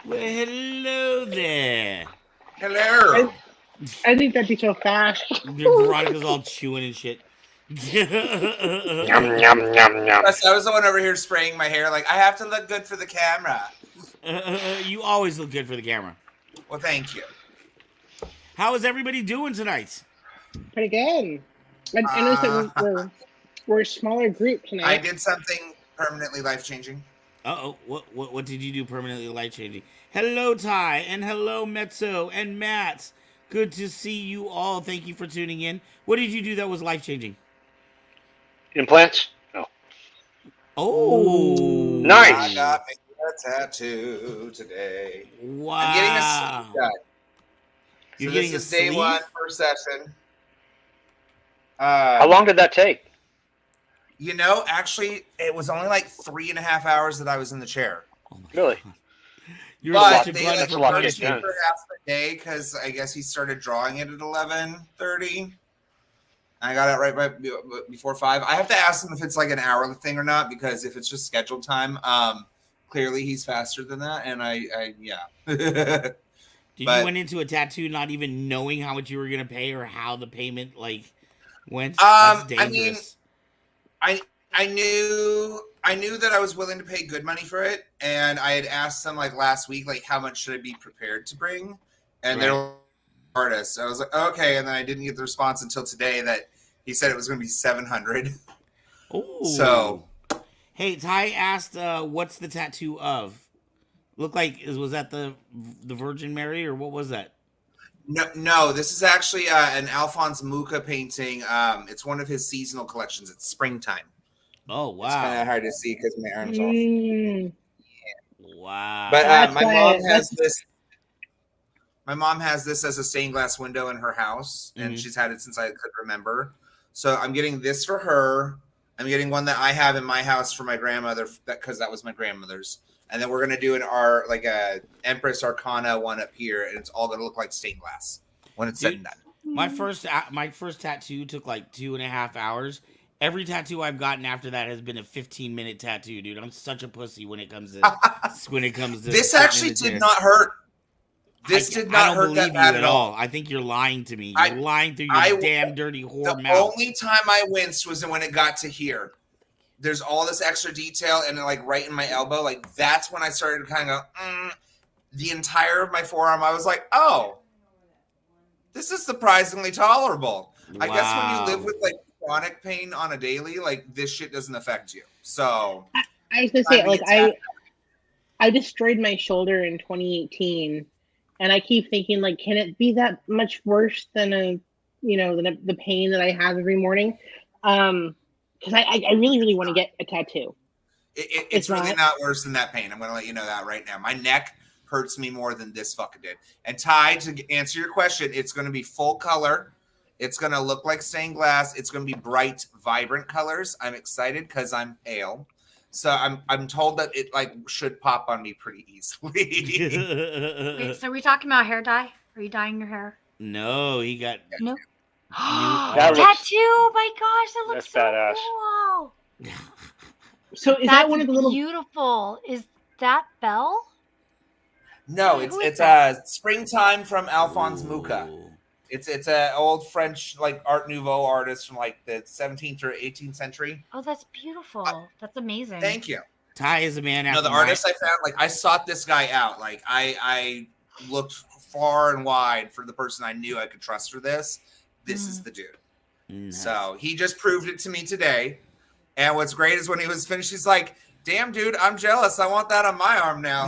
Well, hello there. Hello. I think that'd be so fast. Veronica's all chewing and shit. Yum, yum, yum, yum. Plus, I was the one over here spraying my hair. Like, I have to look good for the camera. You always look good for the camera. Well, thank you. How is everybody doing tonight? Pretty good. I noticed that we're a smaller group tonight. I did something permanently life-changing. Uh-oh. What did you do permanently life-changing? Hello, Ty, and hello, Mezzo, and Matt. Good to see you all. Thank you for tuning in. What did you do that was life-changing? Implants? No. Oh. Nice. I got me a tattoo today. Wow. I'm getting a sleeve done. You're So getting this is a day sleeve? one, first session. How long did that take? You know, actually, it was only like 3.5 hours that I was in the chair. Oh my Really? God. You're But such a they glutton like for lucky. charged me punishment. for half the day because I guess he started drawing it at 11:30. I got it right before 5. I have to ask him if it's like an hourly thing or not, because if it's just scheduled time, clearly he's faster than that. And yeah. Did you But- went into a tattoo not even knowing how much you were gonna pay or how the payment went? I That's mean, dangerous. I knew that I was willing to pay good money for it, and I had asked them like last week, like how much should I be prepared to bring, and Right. they're artists. So I was like, okay, and then I didn't get the response until today that he said it was going to be 700. Oh, So hey, Ty asked, "What's the tattoo of?" Looked like was that the Virgin Mary or what was that? no, this is actually an Alphonse Mucha painting. It's one of his seasonal collections. It's springtime. Oh It's kind wow, of hard to see because my arm's off. Mm, wow. But That's my why- mom has this. My mom has this as a stained glass window in her house, and Mhm. she's had it since I could remember. So I'm getting this for her. I'm getting one that I have in my house for my grandmother, because that was my grandmother's. And then we're gonna do a Empress Arcana one up here, and it's all gonna look like stained glass when it's said and done. My first tattoo took like 2.5 hours. Every tattoo I've gotten after that has been a 15-minute tattoo, dude. I'm such a pussy when it comes to This sitting in actually the did chair. not hurt. This I did not don't hurt believe that you bad at all. I think you're lying to me. I- You're lying through your I- damn dirty whore The mouth. only time I winced was when it got to here. There's all this extra detail, and like right in my elbow, like that's when I started to kind of go. The entire of my forearm, I was like, "Oh, this is surprisingly tolerable." I guess when you live with like chronic pain on a daily, like this shit doesn't affect you. So I was gonna say, Time to like, get I destroyed my shoulder in 2018, and I keep thinking, like, can it be that much worse than the pain that I have every morning? Because I really, really want to get a tattoo. it's It's really not. not worse than that pain. I'm gonna let you know that right now. My neck hurts me more than this fucking did. And Ty, to answer your question, it's gonna be full color. It's gonna look like stained glass. It's gonna be bright, vibrant colors. I'm excited because I'm pale. So I'm told that it like should pop on me pretty easily. Wait, so are we talking about hair dye? Are you dyeing your hair? No, he got No. That looks- Tattoo! My gosh, that looks That's so badass. cool. So is That's that one of the little? beautiful. Is that Belle? No, Who it's is it's that? springtime from Alphonse Mucha. Ooh. It's a old French like Art Nouveau artist from like the 17th or 18th century. Oh, that's beautiful. That's amazing. Thank you. Ty is a man No, after the artist I found, like I sought this guy out. Like I looked far and wide for the person I knew I could trust for this. This is the dude. Nice. So he just proved it to me today. And what's great is when he was finished, he's like, "Damn, dude, I'm jealous. I want that on my arm now."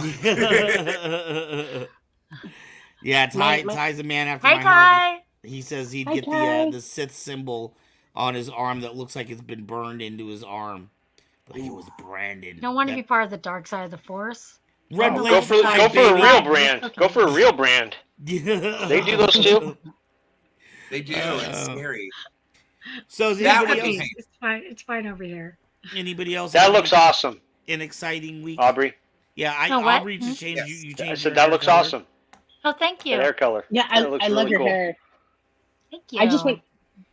Yeah, My- Ty's a man after Hi, my heart. Ty. He says he'd Hi, get Ty. the Sith symbol on his arm that looks like it's been burned into his arm, like it was branded. You don't want to be part of the dark side of the Force. Red Oh, Blaze Go for Flag, a baby. real brand. Go for a real brand. They do those too? They do. It's Oh. scary. So is That anybody would be- else? It's fine. It's fine over here. Anybody else? That have looks any- awesome. an exciting week? Aubrey. Yeah, No, what? Aubrey just changed. Yes. You I changed. said your that hair looks color. awesome. Oh, thank you. That hair color. Yeah, That looks I love really your cool. hair. Thank you. I just went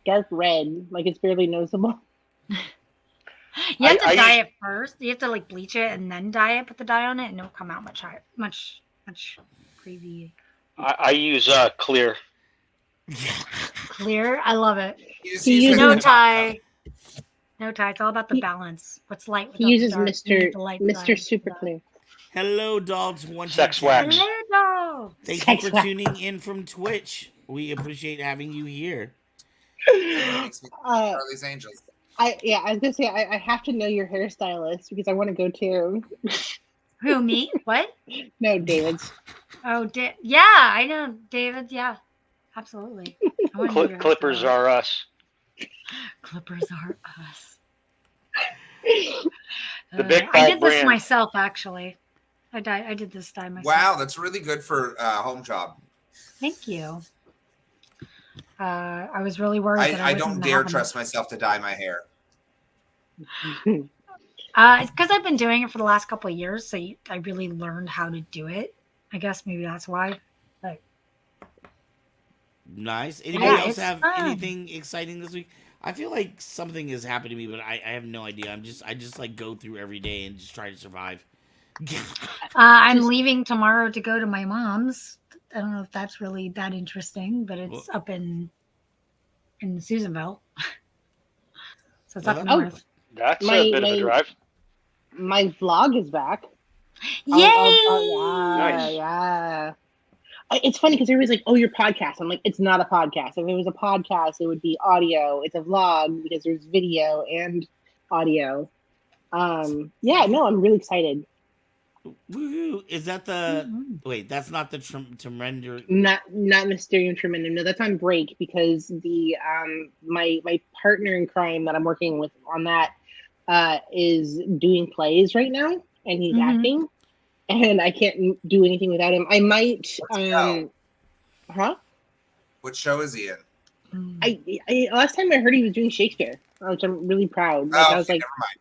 dark red, like it's barely noticeable. You have to I dye use- it first. You have to like bleach it and then dye it. Put the dye on it, and it'll come out much higher, much crazy. I use clear. Clear. I love it. You just He use uses- like No the top tie. No tie. It's all about the balance. What's light? He without the uses dark. You need Mr. the light Mr. side. Super Clear. Hello, Dalton. 1 to Sex 10. wax. Hello. Thank you Sex for wax. tuning in from Twitch. We appreciate having you here. That makes me Uh, Charlie's Angels. I was gonna say I have to know your hairstylist because I want to go too. Who, me? What? No, David's. Oh, yeah, I know David. Yeah, absolutely. I wanna hear your Clippers hairstyle. are us. Clippers are us. The big I bad did this brand. myself, actually. I did this dye myself. Wow, that's really good for home job. Thank you. I was really worried that I I don't wasn't dare having- trust myself to dye my hair. It's because I've been doing it for the last couple of years, so I really learned how to do it. I guess maybe that's why. Nice. Anybody Yeah, else it's have fun. anything exciting this week? I feel like something has happened to me, but I have no idea. I just like go through every day and just try to survive. I'm Just- leaving tomorrow to go to my mom's. I don't know if that's really that interesting, but it's up in Susanville. So it's Well, up that- north. That's My- a bit of my- a drive. My vlog is back. Yay! Nice. Yeah. It's funny because everybody's like, "Oh, your podcast." I'm like, "It's not a podcast. If it was a podcast, it would be audio. It's a vlog because there's video and audio." Yeah, no, I'm really excited. Woohoo! Is that the Mhm. wait? That's not the Tremender. Not Mysterium Tremendum. No, that's on break because the my partner in crime that I'm working with on that is doing plays right now, and he's Mhm. acting, and I can't do anything without him. I might huh? What show is he in? Mm. I last time I heard he was doing Shakespeare, which I'm really proud. Like, Oh, I was okay, like, never mind.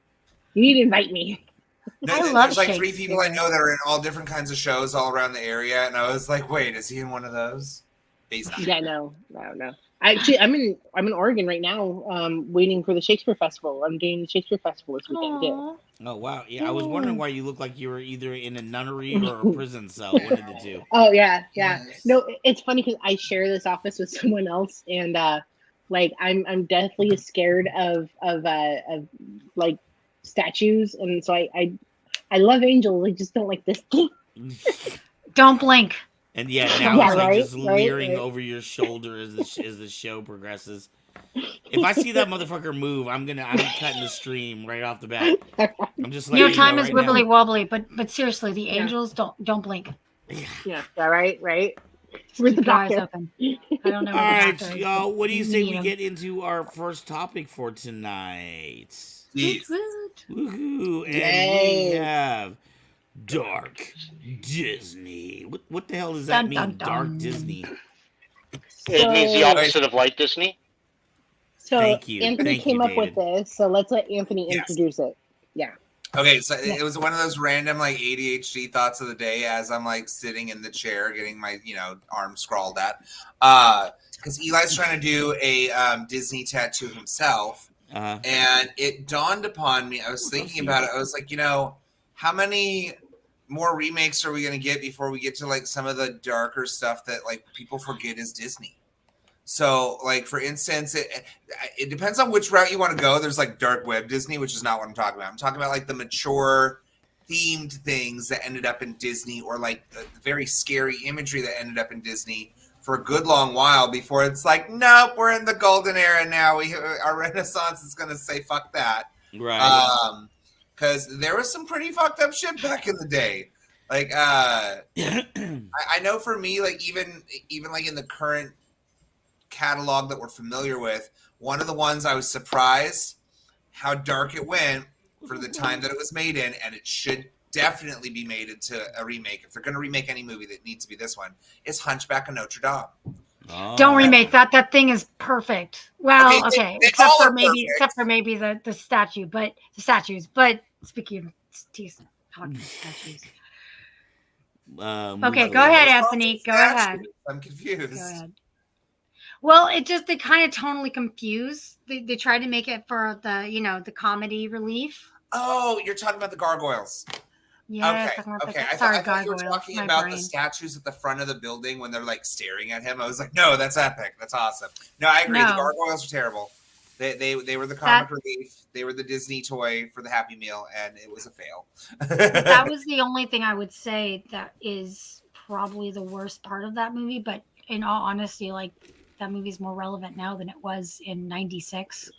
you need to invite me. I love There's like 3 people I Shakespeare. know that are in all different kinds of shows all around the area, and I was like, "Wait, is he in one of those?" He's not. Yeah, no. Actually, I'm in Oregon right now, waiting for the Shakespeare Festival. I'm doing the Shakespeare Festival this weekend too. Aw. Oh wow! Yeah, I was wondering why you look like you were either in a nunnery or a prison cell. One of the two. Oh yeah. Yes. No, it's funny because I share this office with someone else, and like I'm deathly scared of like statues, and so I love angels. I just don't like this thing. Don't blink. And yeah, now Yeah, it's like right, just right, leering right. over your shoulder as the show progresses. If I see that motherfucker move, I'm cutting the stream right off the bat. I'm just letting Your time know is right now. wibbly wobbly, but seriously, the Yeah. angels don't blink. Yeah, right. Just Where's keep the your eyes doctor? open. I don't know. All where the right, doctor is, y'all. but What do you say need we him. get into our first topic for tonight? Jeez. Woot, woot. Woohoo! And Yay. we have Dark Disney. What the hell does that Dun, mean? dun, Dark dun. Disney. It means the So- opposite of light Disney. So Thank you. Anthony Thank you, came up with David. this, so let's let Anthony Yes. introduce it. Okay, so it was one of those random like ADHD thoughts of the day as I'm like sitting in the chair getting my arm scrawled at. Because Eli's trying to do a Disney tattoo himself, and it dawned upon me. I was thinking about it. I was like, how many more remakes are we gonna get before we get to like some of the darker stuff that like people forget is Disney? So, like for instance, it depends on which route you want to go. There's like dark web Disney, which is not what I'm talking about. I'm talking about like the mature themed things that ended up in Disney, or like the very scary imagery that ended up in Disney for a good long while before it's like, nope, we're in the golden era now. Our Renaissance is gonna say fuck that. Right. Because there was some pretty fucked up shit back in the day. Like, I know for me, like even like in the current catalog that we're familiar with, one of the ones I was surprised how dark it went for the time that it was made in, and it should definitely be made into a remake. If they're going to remake any movie, that needs to be this one. Is Hunchback of Notre Dame. Oh. Don't remake that. That thing is perfect. Well, Okay, okay, they except all for are maybe perfect. the statues. But speaking talking statues. Movie Okay, go theater. ahead, Anthony. Go ahead. I'm confused. Go ahead. Well, they kind of tonally confuse. They tried to make it for the comedy relief. Oh, you're talking about the gargoyles. Yeah. Okay. I Sorry, thought you were gargoyles. talking My about brain. the statues at the front of the building when they're like staring at him. I was like, no, that's epic. That's awesome. No, I agree. The No. gargoyles are terrible. They were the comic relief. They were the Disney toy for the Happy Meal, and it was a fail. That was the only thing I would say that is probably the worst part of that movie. But in all honesty, like that movie's more relevant now than it was in '96.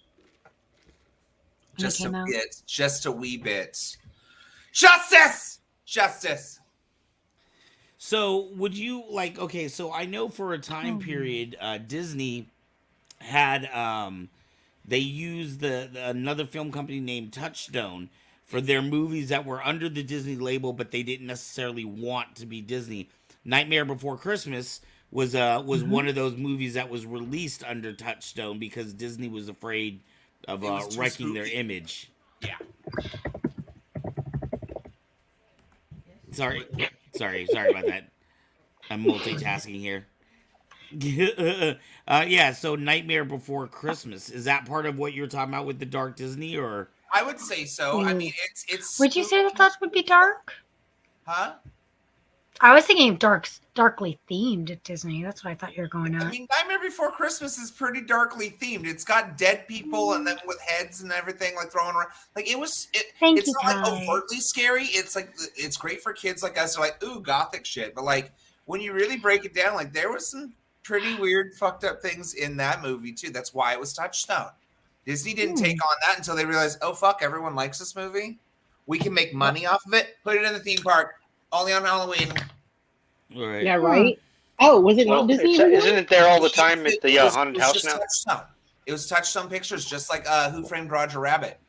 Just a bit. Just a wee bit. Justice. So would you like? Okay, so I know for a time period, Disney had they used another film company named Touchstone for their movies that were under the Disney label, but they didn't necessarily want to be Disney. Nightmare Before Christmas was one of those movies that was released under Touchstone because Disney was afraid of wrecking their image. Yeah. Sorry about that. I'm multitasking here. Yeah, so Nightmare Before Christmas, is that part of what you're talking about with the dark Disney, or? I would say so. I mean, it's. Would you say that would be dark? Huh? I was thinking of darkly themed at Disney. That's what I thought you were going at. I mean, Nightmare Before Christmas is pretty darkly themed. It's got dead people and then with heads and everything like thrown around. Like it's not like overtly scary. It's like it's great for kids like us. They're like, ooh, gothic shit. But like when you really break it down, like there was some pretty weird, fucked up things in that movie too. That's why it was Touchstone. Disney didn't take on that until they realized, oh fuck, everyone likes this movie. We can make money off of it. Put it in the theme park. Only on Halloween. Right. Yeah, right. Oh, was it not Disney? Isn't it there all the time at the haunted house now? Touchstone. It was Touchstone Pictures, just like Who Framed Roger Rabbit.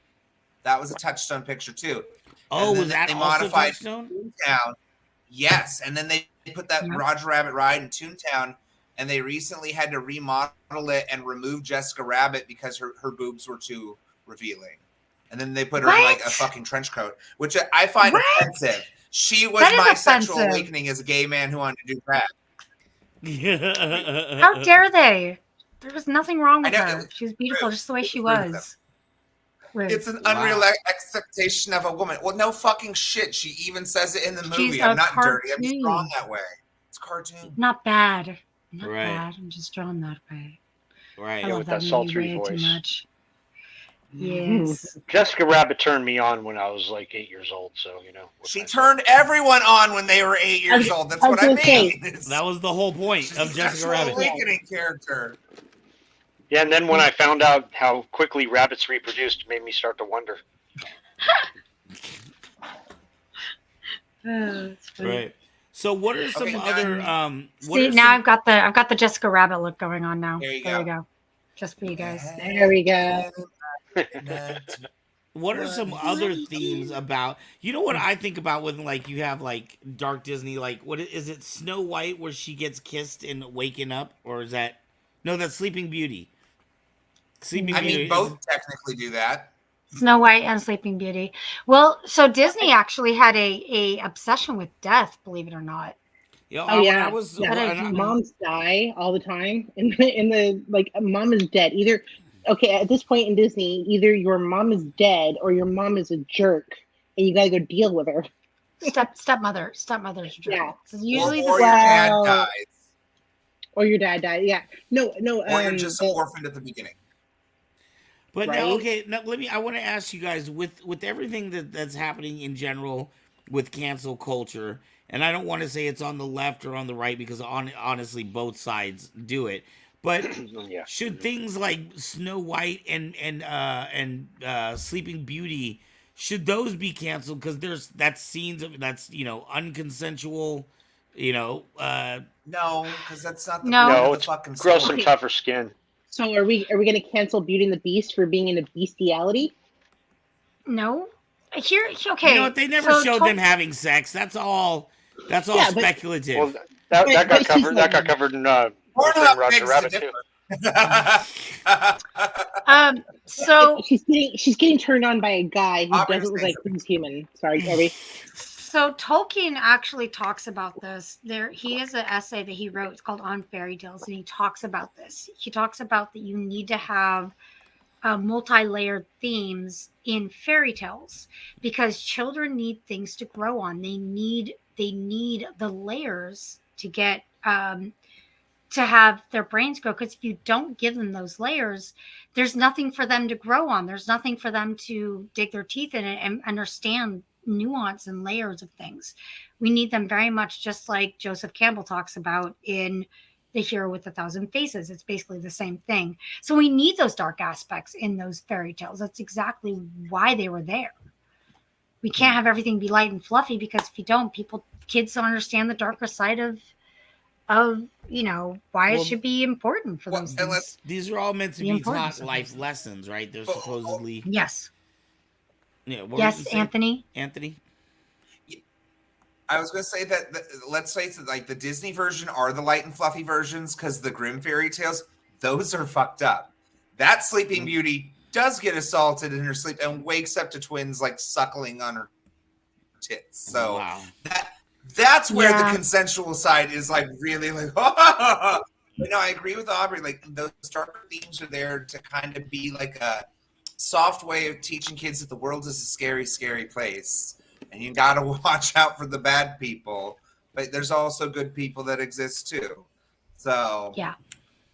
That was a Touchstone picture too. Oh, was that also Touchstone? Toontown. Yes, and then they put that Roger Rabbit ride in Toontown, and they recently had to remodel it and remove Jessica Rabbit because her boobs were too revealing. And then they put her in like a fucking trench coat, which I find offensive. She was my sexual awakening as a gay man who wanted to do that. How dare they? There was nothing wrong with her. She was beautiful just the way she was. It's an unreal expectation of a woman. Well, no fucking shit. She even says it in the movie. I'm not dirty. I'm just drawn that way. It's cartoon. Not bad. Not bad. I'm just drawn that way. Right. I love that sultry voice. Too much. Yes. Jessica Rabbit turned me on when I was like 8 years old, so she turned everyone on when they were 8 years old. That's what I mean. That was the whole point of Jessica Rabbit. Awakening character. Yeah, and then when I found out how quickly rabbits reproduced, it made me start to wonder. That's funny. Right. So, what are some other? See, now I've got the Jessica Rabbit look going on now. There you go. Just for you guys. There we go. What are some other themes about? You know what I think about when like you have like dark Disney, like what is it? Snow White where she gets kissed and waking up, or is that? No, that's Sleeping Beauty. Sleeping Beauty. I mean, both technically do that. Snow White and Sleeping Beauty. Well, so Disney actually had a obsession with death, believe it or not. Yeah, moms die all the time in the like mom is dead. Either at this point in Disney, either your mom is dead or your mom is a jerk, and you gotta go deal with her. Stepmother's a jerk. Yeah, so usually or your dad dies. Or your dad died. Yeah, no. Or you're just orphaned at the beginning. But now, I want to ask you guys with everything that's happening in general with cancel culture, and I don't want to say it's on the left or on the right because honestly, both sides do it. But should things like Snow White and Sleeping Beauty, should those be canceled? Because that's scenes of unconsensual, No, because that's not the no. It's fucking gross story. and tougher skin. So are we going to cancel Beauty and the Beast for being into bestiality? No. Okay. You know what? They never showed them having sex. That's all speculative. Well, that got covered. That got covered in Roger Rabbit too. So She's getting turned on by a guy who Aubrey doesn't was look like saying he's human. Sorry, Abby. So Tolkien actually talks about this. He has an essay that he wrote. It's called On Fairy Tales, and he talks about this. He talks about that you need to have multi-layered themes in fairy tales because children need things to grow on. They need the layers to get to have their brains grow. Because if you don't give them those layers, there's nothing for them to grow on. There's nothing for them to dig their teeth in and understand nuance and layers of things. We need them very much just like Joseph Campbell talks about in The Hero with a Thousand Faces. It's basically the same thing. So we need those dark aspects in those fairy tales. That's exactly why they were there. We can't have everything be light and fluffy because if you don't, kids don't understand the darker side of why Well, it should be important for well, those and things. let's- These are all meant to The be importance taught of life those. lessons, right? They're Oh, supposedly. Yes. Yeah. What were Yes, you saying, Anthony. Anthony. I was going to say that, let's face it, like the Disney version are the light and fluffy versions because the Grimm fairy tales, those are fucked up. That Sleeping Beauty does get assaulted in her sleep and wakes up to twins like suckling on her tits. So Wow. that's where Yeah. the consensual side is like really like, you know, I agree with Aubrey. Like those darker themes are there to kind of be like a soft way of teaching kids that the world is a scary, scary place. And you got to watch out for the bad people, but there's also good people that exist too. So Yeah.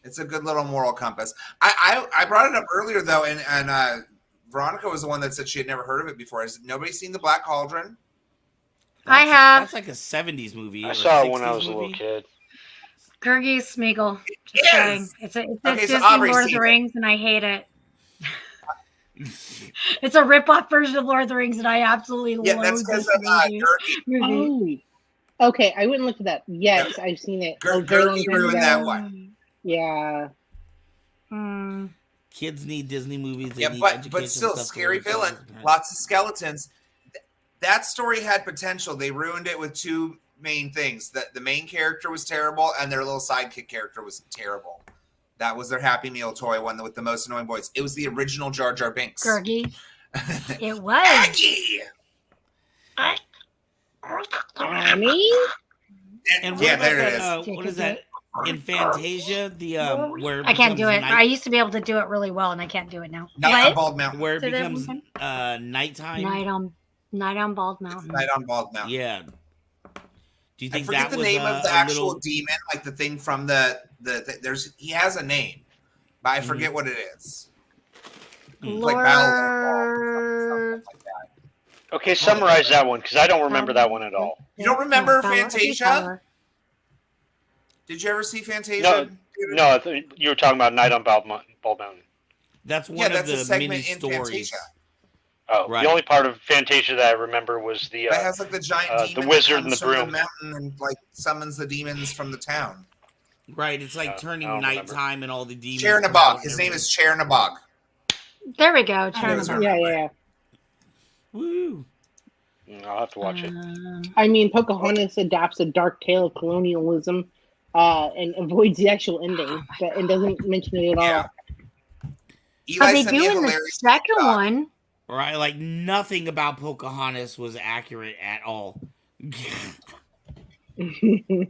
it's a good little moral compass. I brought it up earlier though, and Veronica was the one that said she had never heard of it before. Has nobody seen The Black Cauldron? I have. That's like a '70s movie. I or saw it 60s when I was a movie. little kid. Gergie Smeagol. It Just saying. is! It's a Okay, so Disney Aubrey's Lord of seen the it. Rings, and I hate it. It's a rip-off version of Lord of the Rings, and I absolutely Yeah, that's loathe because this of movie. Gertie. Oh, okay. I wouldn't look at that. Yes, I've seen it. A very long Gertie time ruined ago. that one. Yeah. Mm. Kids need Disney movies. They Yeah, need but educational still, stuff to scary learn from villain, all the time. lots of skeletons. That story had potential. They ruined it with two main things. That the main character was terrible, and their little sidekick character was terrible. That was their Happy Meal toy, one with the most annoying voice. It was the original Jar Jar Binks. Gergie. It was. Aggie! Annie? And what Yeah, about there it that, is. what is that? In Fantasia, the where it I can't do becomes it. night- I used to be able to do it really well, and I can't do it now. Night on What? Bald Mountain. where it Say that becomes one nighttime. Night on Bald Mountain. Night on Bald Mountain. Yeah. Do you I think forget that the was name of the a actual little? demon, like the thing from the there's he has a name, but I forget what it is. It's like Battle of the Lord. Balls, something like that. Okay, summarize that one because I don't remember that one at all. You don't remember Bella- I think Fantasia? Bella. Did you ever see Fantasia? No, no, I thought you were talking about Night on Bald Mountain. That's one Yeah, of that's a the segment mini in stories. Fantasia. Oh, Right. the only part of Fantasia that I remember was the That has like the giant the demon wizard that and the comes from broom. the mountain and like summons the demons from the town. Right. It's like I turning don't remember. nighttime and all the demons. Chair come Nabog. out His and name is Chair Nabog. There we go. Yeah, Turn those it are- Yeah, yeah. Woo. I'll have to watch it. I mean, Pocahontas adapts a dark tale of colonialism and avoids the actual ending, but and doesn't mention it at all. Yeah. But Eli they sent me do a in the hilarious second TikTok. one. Right. Like nothing about Pocahontas was accurate at all. It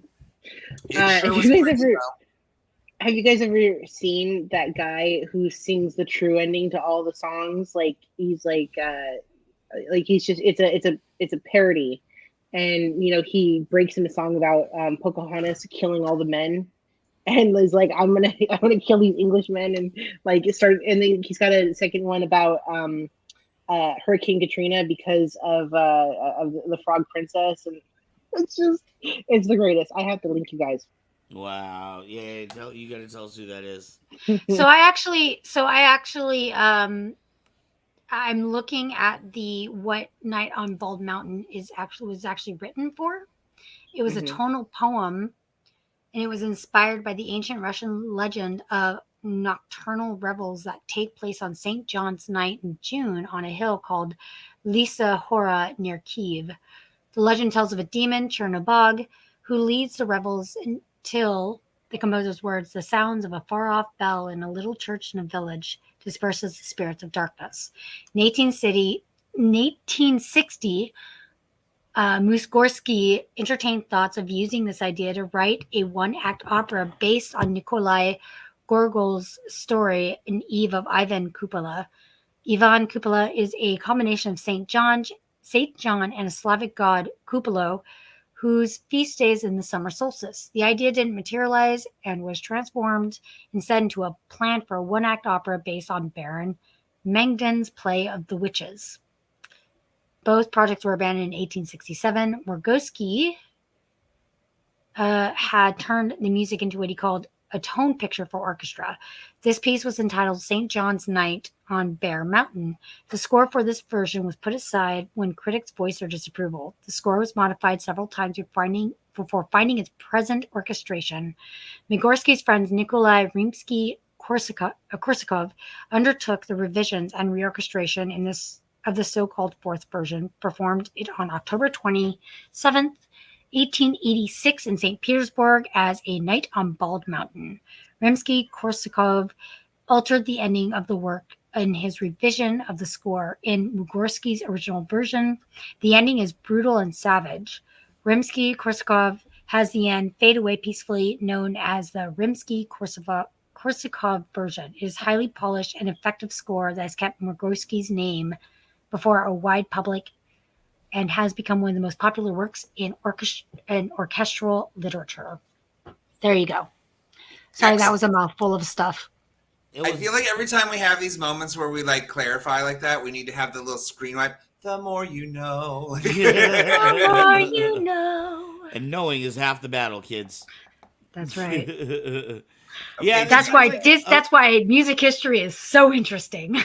sure Have was you guys pretty, ever- though. Have you guys ever seen that guy who sings the true ending to all the songs? Like he's like he's just it's a parody, and you know he breaks into song about Pocahontas killing all the men, and is like I'm gonna kill these Englishmen, and like it started, and then he's got a second one about Hurricane Katrina because of the Frog Princess, and it's the greatest. I have to link you guys. Wow. Yeah. You got to tell us who that is. So I actually I'm looking at the what Night on Bald Mountain was actually written for. It was a Mhm. tonal poem, and it was inspired by the ancient Russian legend of nocturnal revels that take place on St. John's Night in June on a hill called Lisa Hora near Kiev. The legend tells of a demon, Chernobog, who leads the revels until the composer's words, the sounds of a far-off bell in a little church in a village disperses the spirits of darkness. In 1860, Mussorgsky entertained thoughts of using this idea to write a one-act opera based on Nikolai Gogol's story, An Eve of Ivan Kupala. Ivan Kupala is a combination of Saint John and a Slavic god Kupalo, whose feast days in the summer solstice. The idea didn't materialize and was transformed instead into a plan for a one-act opera based on Baron Mengden's play of The Witches. Both projects were abandoned in 1867. Mussorgsky had turned the music into what he called a tone picture for orchestra. This piece was entitled St. John's Night on Bear Mountain. The score for this version was put aside when critics voiced their disapproval. The score was modified several times before finding its present orchestration. Mussorgsky's friend Nikolai Rimsky-Korsakov undertook the revisions and reorchestration of the so-called fourth version, performed it on October 27th, 1886 in St. Petersburg as A Night on Bald Mountain. Rimsky-Korsakov altered the ending of the work in his revision of the score. In Mussorgsky's original version, the ending is brutal and savage. Rimsky-Korsakov has the end fade away peacefully, known as the Rimsky-Korsakov version. It is highly polished and effective score that has kept Mussorgsky's name before a wide public and has become one of the most popular works in orchestral literature. There you go. Sorry, that was a mouthful of stuff. I feel like every time we have these moments where we like clarify like that, we need to have the little screen wipe. The more you know. The more you know. And knowing is half the battle, kids. That's right. Yeah, That's why music history is so interesting.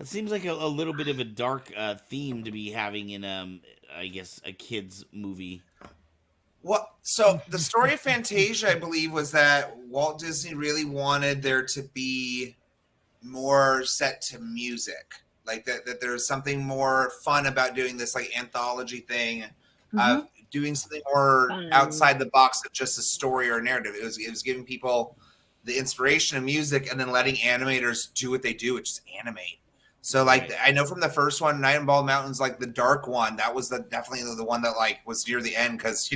It seems like a little bit of a dark theme to be having in, I guess, a kid's movie. Well, so the story of Fantasia, I believe, was that Walt Disney really wanted there to be more set to music. Like that there's something more fun about doing this like anthology thing, doing something more outside the box of just a story or a narrative. It was giving people the inspiration of music and then letting animators do what they do, which is animate. So like I know from the first one, Night on Bald Mountain's like the dark one. That was definitely the one that like was near the end because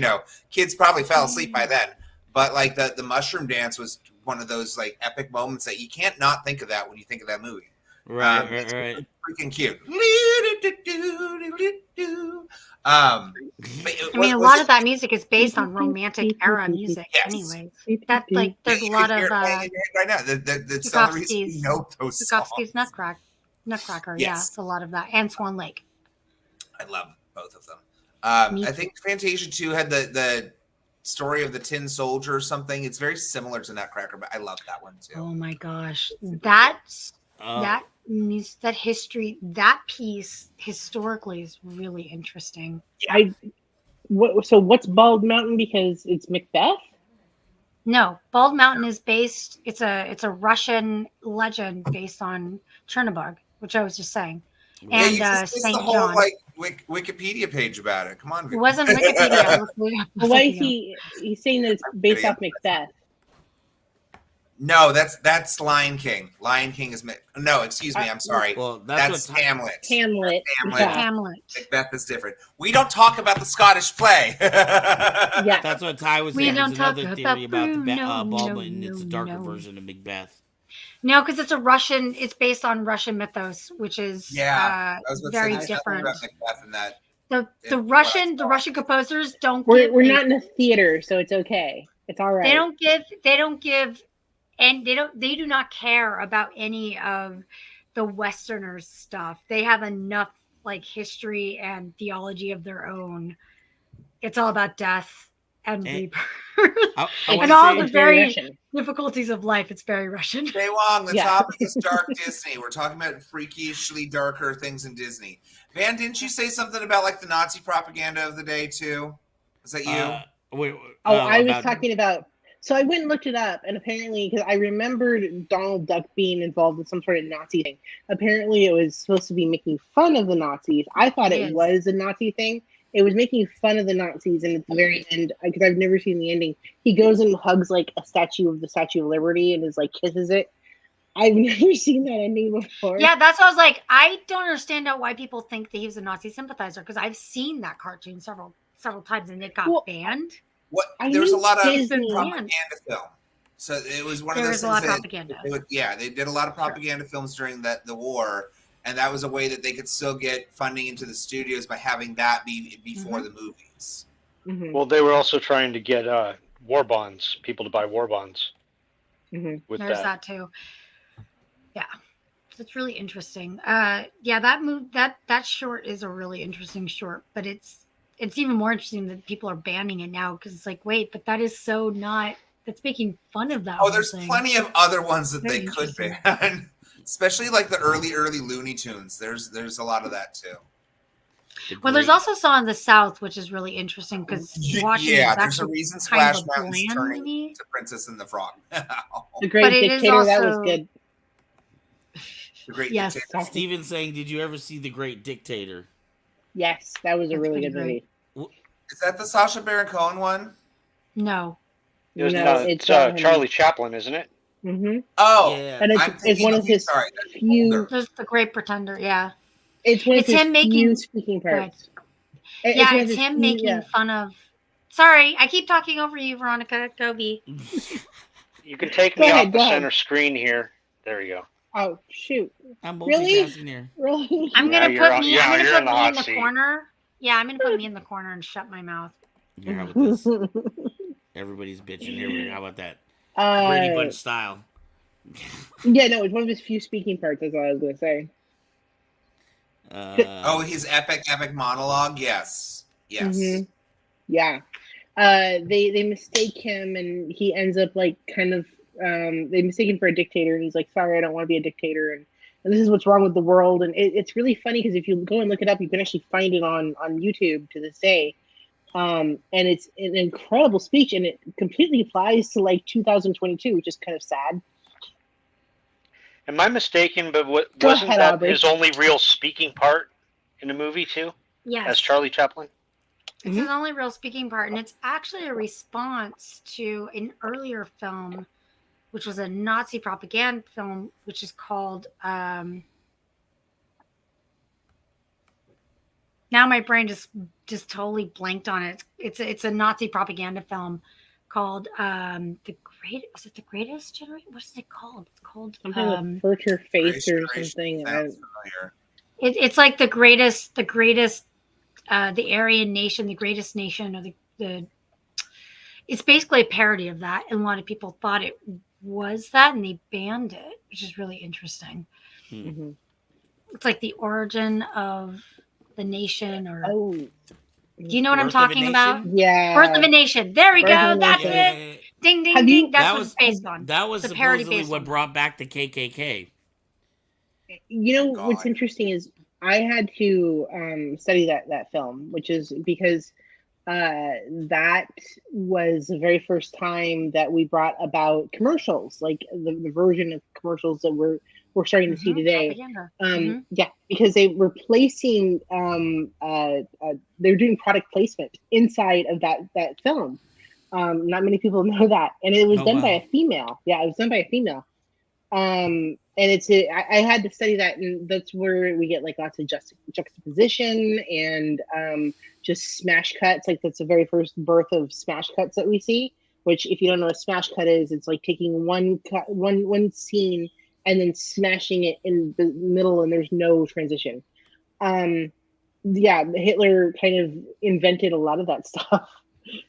kids probably fell asleep by then. But like the mushroom dance was one of those like epic moments that you can't not think of that when you think of that movie. Right. Freaking cute. I mean, a lot of that music is based on romantic era music, anyway. That like there's a lot of right now. That's the reason we know those songs. Tchaikovsky's Nutcracker, yes. It's a lot of that, and Swan Lake. I love both of them. I think Fantasia 2 had the story of the Tin Soldier or something. It's very similar to Nutcracker, but I love that one too. Oh my gosh, that history, that piece historically is really interesting. So what's Bald Mountain because it's Macbeth? No, Bald Mountain is based. It's a Russian legend based on Chernobog, which I was just saying, and St. the whole, John. Like Wikipedia page about it. Come on, it wasn't Wikipedia. Why is he's saying that it's based off Macbeth? No, that's Lion King. Lion King is no. Excuse me. I'm sorry. Well, that's Hamlet. Hamlet. Macbeth is different. We don't talk about the Scottish play. Yeah, that's what Ty was saying. There's another theory about the Baldwin. It's a darker version of Macbeth. No, because it's a Russian. It's based on Russian mythos, which is very different. About Macbeth and that. The Russian composers don't. We're not in a theater, so it's okay. It's all right. They don't give. And they do not care about any of the Westerners stuff. They have enough like history and theology of their own. It's all about death and rebirth and all the very difficulties of life. It's very Russian. Stay Wong, the topic is dark Disney. We're talking about freakishly darker things in Disney. Van, didn't you say something about like the Nazi propaganda of the day too? Was that you? I was talking about. So I went and looked it up, and apparently, because I remembered Donald Duck being involved in some sort of Nazi thing. Apparently, it was supposed to be making fun of the Nazis. I thought it was a Nazi thing, it was making fun of the Nazis, and at the very end, because I've never seen the ending, he goes and hugs like a statue of the Statue of Liberty and is like kisses it. I've never seen that ending before. Yeah, that's what I was like. I don't understand why people think that he was a Nazi sympathizer, because I've seen that cartoon several times and it got banned. There was a lot of Disney. propaganda film. So it was one of There those was a lot of things propaganda. they did a lot of propaganda films during the war, and that was a way that they could still get funding into the studios by having that be before the movies. Mhm. Well, they were also trying to get war bonds, people to buy war bonds Mhm. with There's that too. Yeah. So it's really interesting. Yeah, that short is a really interesting short, but it's even more interesting that people are banning it now, because it's like, wait, but that is so not, that's making fun of that. Oh, whole there's thing. plenty of other ones that Very they could interesting. ban, especially like the early Looney Tunes. There's a lot of that too. Well, there's also Saw in the South, which is really interesting because watching Yeah, is there's a actually reason kind Splash of a Mountain's bland turning movie. to Princess and the Frog. The Great But it is Dictator, that was also- good. The Great Yes. Dictator. Steven's saying, did you ever see The Great Dictator? Yes, that was a That's really pretty good movie. Is that the Sacha Baron Cohen one? No. It was No, it's it's Charlie Chaplin, isn't it? Mm-hmm. Oh, Yeah. And I'm it's thinking one of of his sorry, few. older. There's The Great Pretender. Yeah. It's one of It's his him making- few speaking Go ahead. parts. Yeah, one of it's his him few- making yeah. fun of. Sorry, I keep talking over you, Veronica. Gobi. You can take Go me ahead, off the go ahead. center screen here. There you go. Oh shoot! I'm Really? multitasking here. Really? I'm Now gonna you're put on- me. yeah, I'm gonna you're put in the me in hot the seat. corner. Yeah, I'm gonna put me in the corner and shut my mouth. Here, how about this? Everybody's bitching. Here, how about that? Brady Bunch style. Yeah, no, it's one of his few speaking parts. That's all I was gonna say. Oh, his epic monologue. Yes. Mhm. Yeah. They mistake him, and he ends up like kind of. They mistake him for a dictator, and he's like, "Sorry, I don't want to be a dictator," and this is what's wrong with the world. And it's really funny because if you go and look it up, you can actually find it on YouTube to this day. And it's an incredible speech, and it completely applies to like 2022, which is kind of sad. Am I mistaken? But Go wasn't ahead, that Aubrey. his only real speaking part in the movie too, Yes. as Charlie Chaplin? It's his only real speaking part, and it's actually a response to an earlier film, which was a Nazi propaganda film, which is called. Now my brain just totally blanked on it. It's a Nazi propaganda film called The Greatest Generation? What is it called? It's called Something with Further Face or Generation something. sounds familiar. it's like the greatest the Aryan nation, the greatest nation, or the it's basically a parody of that, and a lot of people thought it was that, and they banned it, which is really interesting. Mhm. It's like the origin of the nation, or Oh, do you know what I'm Birth of a talking about? Nation? yeah. Birth of a Nation. There we Birth go. of a That's Nation. it. Ding ding Have ding. you- That's That what was it's based on. that was The parody supposedly based what on that. brought back the KKK. You know God. what's interesting is I had to study that film, which is because that was the very first time that we brought about commercials, like the version of commercials that we're starting to see today. Propaganda. Yeah, because they were placing they're doing product placement inside of that film. Not many people know that, and it was Oh, done by wow. a female. Yeah, it was done by a female. And I had to study that, and that's where we get like lots of juxtaposition and just smash cuts. Like that's the very first birth of smash cuts that we see. Which, if you don't know what smash cut is, it's like taking one scene and then smashing it in the middle, and there's no transition. Yeah, Hitler kind of invented a lot of that stuff.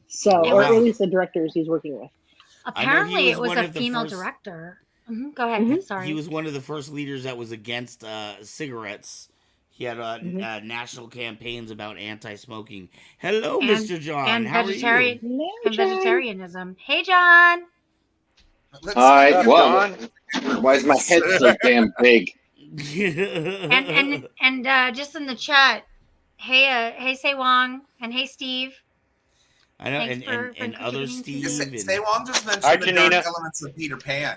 So, or Wow. at least the directors he's working with. Apparently, was it was one a of the female first- director. Go ahead. Mhm. Sorry. He was one of the first leaders that was against cigarettes. He had national campaigns about anti-smoking. Hello, And- Mr. John. and How vegetarian- are you? and vegetarianism. Hey, John. Let's Hi, see. well, why is my head so damn big? And just in the chat, hey Say Wong, and hey Steve. I know, Thanks for and other contributing to Steve. this. Say Wong just Hi, mentioned the dark Janina. elements of Peter Pan.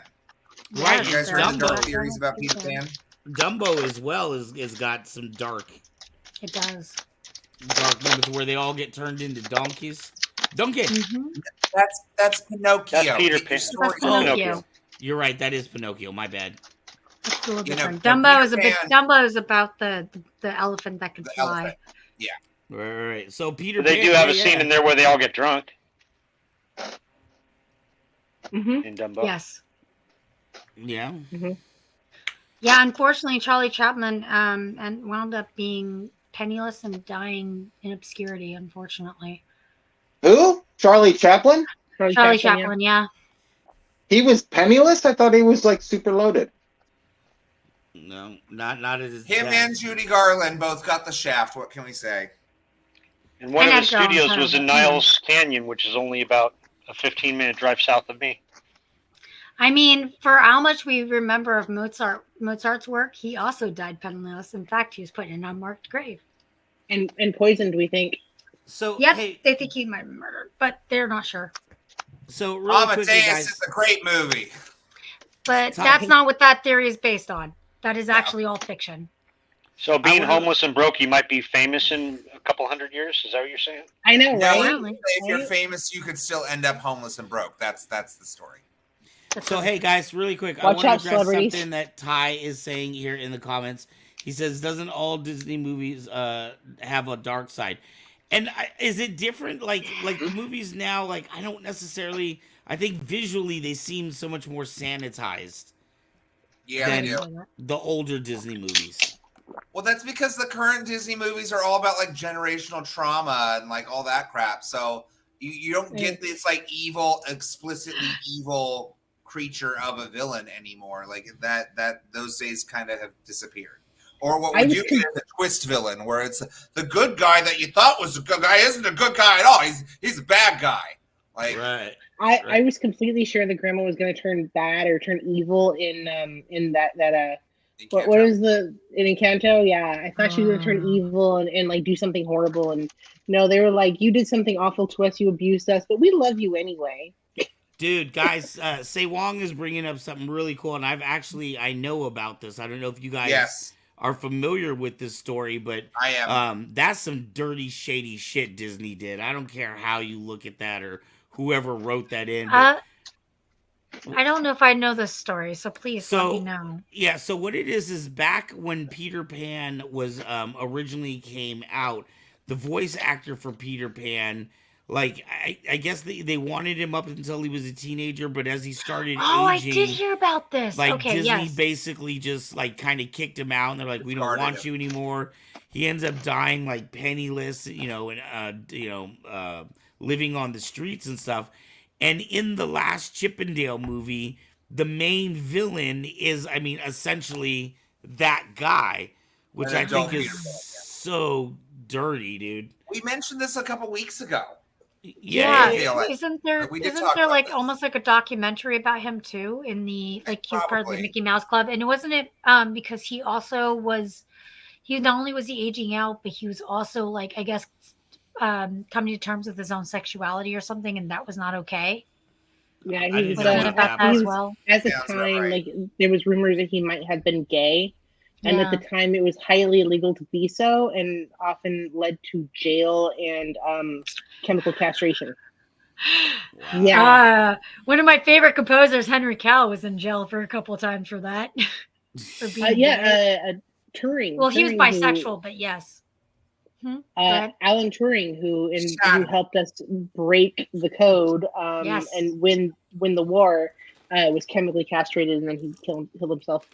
Right, You guys there heard the are dark Dumbo. theories about Peter Pan? Dumbo as well has got some dark. It does. dark moments where they all get turned into donkeys. Donkey. Mhm. That's Pinocchio. That's Peter Get your Pan. stories That's straight. Pinocchio. You're right. That is Pinocchio. My bad. It's a little You know, different. when Dumbo is Peter Pan- Dumbo is about the elephant that can The fly. elephant. Right. So Peter They Pan. do have a yeah, scene in there where they all get drunk Hmm. in Dumbo. Yes. Yeah. Yeah. Unfortunately, Charlie Chaplin and wound up being penniless and dying in obscurity. Unfortunately, Who? Charlie Chaplin? Charlie Chaplin. Yeah. He was penniless? I thought he was like super loaded. No, not as Him and Judy Garland both got the shaft. What can we say? And one And of the Edgar Allan studios Poe, was in but, Niles Canyon, which is only about a 15-minute drive south of me. I mean, for how much we remember of Mozart's work, he also died penniless. In fact, he was put in an unmarked grave. And poisoned, we think. So Yep, hey, they think he might have been murdered, but they're not sure. so really quickly, Amadeus guys. is a great movie. But Tom- that's not what that theory is based on. That is actually all fiction. So being wanna- homeless and broke, you might be famous in a couple hundred years. Is that what you're saying? I know, No, right? Apparently. if you're Right? famous, you could still end up homeless and broke. That's the story. That's So what- hey guys, really quick, I Watch want to out, address celebrities. something that Ty is saying here in the comments. He says, "Doesn't all Disney movies have a dark side?" And is it different? Like the movies now, like I don't necessarily. I think visually they seem so much more sanitized. Yeah, Then- they do. The older Disney movies. Well, that's because the current Disney movies are all about like generational trauma and like all that crap. So you don't get this like evil, explicitly evil creature of a villain anymore. Like that those days kind of have disappeared. Or what we I was do get is a twist villain, where it's the good guy that you thought was a good guy isn't a good guy at all. He's a bad guy. Like Right. I was completely sure the grandma was going to turn bad or turn evil in that you what can't tell. is the in Encanto? Yeah, I thought she was going to turn Ah. evil and like do something horrible. And no, they were like, you did something awful to us, you abused us, but we love you anyway. Dude, guys, Say Wong is bringing up something really cool, and I know about this. I don't know if you guys Yes, are familiar with this story, but I am. that's some dirty, shady shit Disney did. I don't care how you look at that or whoever wrote that in. But, I don't know if I know this story, so please let So- me know. yeah, so what it is back when Peter Pan was originally came out, the voice actor for Peter Pan, like I guess they wanted him up until he was a teenager, but as he started Oh, aging, I did hear about this. like Okay, Disney yes. basically just like kind of kicked him out, and they're like, we don't Discarded want him. you anymore. He ends up dying like penniless, and living on the streets and stuff. And in the last Chippendale movie, the main villain is, I mean, essentially that guy, which An I adult think is Peter Pan, so dirty, dude. We mentioned this a couple weeks ago. Yeah, I feel like- isn't there we did talk about like this. almost like a documentary about him too in the like he was part of the Probably. Mickey Mouse Club, and wasn't it because he also was not only was he aging out, but he was also like I guess coming to terms with his own sexuality or something, and that was not okay. Yeah, I he didn't was Was know it what about that he as was- well? at the Sounds about time, right. like there was rumors that he might have been gay, and Yeah. at the time it was highly illegal to be so, and often led to jail and chemical castration. Wow. Yeah. One of my favorite composers, Henry Cowell, was in jail for a couple of times for that. For being gay. Turing. Well, he was Turing, bisexual, but yes. ahead. Alan Turing, who Sad. helped us break the code Yes. and win the war, was chemically castrated, and then he killed himself.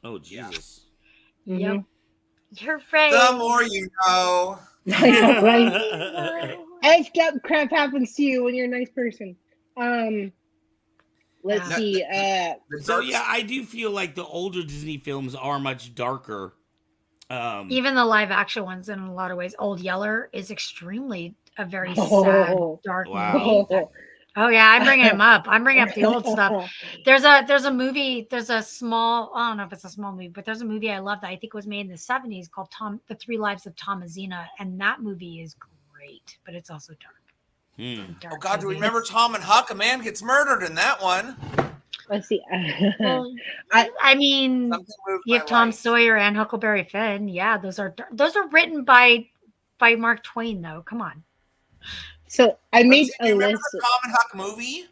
Oh Jesus. Yep. You're right. The more you know. I know, right? No. Effed up crap happens to you when you're a nice person. Let's Yeah. see. The So dark yeah, I do feel like the older Disney films are much darker. Even the live action ones, in a lot of ways, Old Yeller is extremely a very Oh. sad, dark Wow. movie. Oh yeah, I'm bringing him up. I'm bringing up the old stuff. There's a movie. There's a small. I don't know if it's a small movie, but there's a movie I love that I think was made in the '70s called The 3 Lives of Thomasina, and that movie is great, but it's also dark. Hmm. Dark Oh God, do we movie. remember Tom and Huck? A man gets murdered in that one. Let's see. Well, I- I mean, Something moved you my have Tom life. Sawyer and Huckleberry Finn. Yeah, those are written by by Mark Twain, though. Come on. So I made Do a you remember list. the Common Huck movie?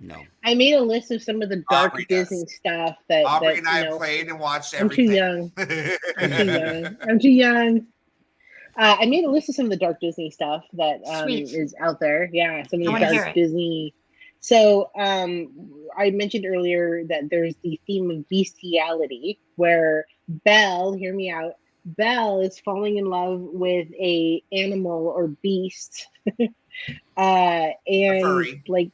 No. I made a list of some of the dark Aubrey does. Disney stuff that Aubrey that and I you know. played and watched I'm too everything. young. I'm too young. I'm too young. I made a list of some of the dark Disney stuff that Sweet. is out there. Yeah, some of I the wanna hear dark it. Disney. So I mentioned earlier that there's the theme of bestiality, where Belle, hear me out, Belle is falling in love with a animal or beast, and furry. like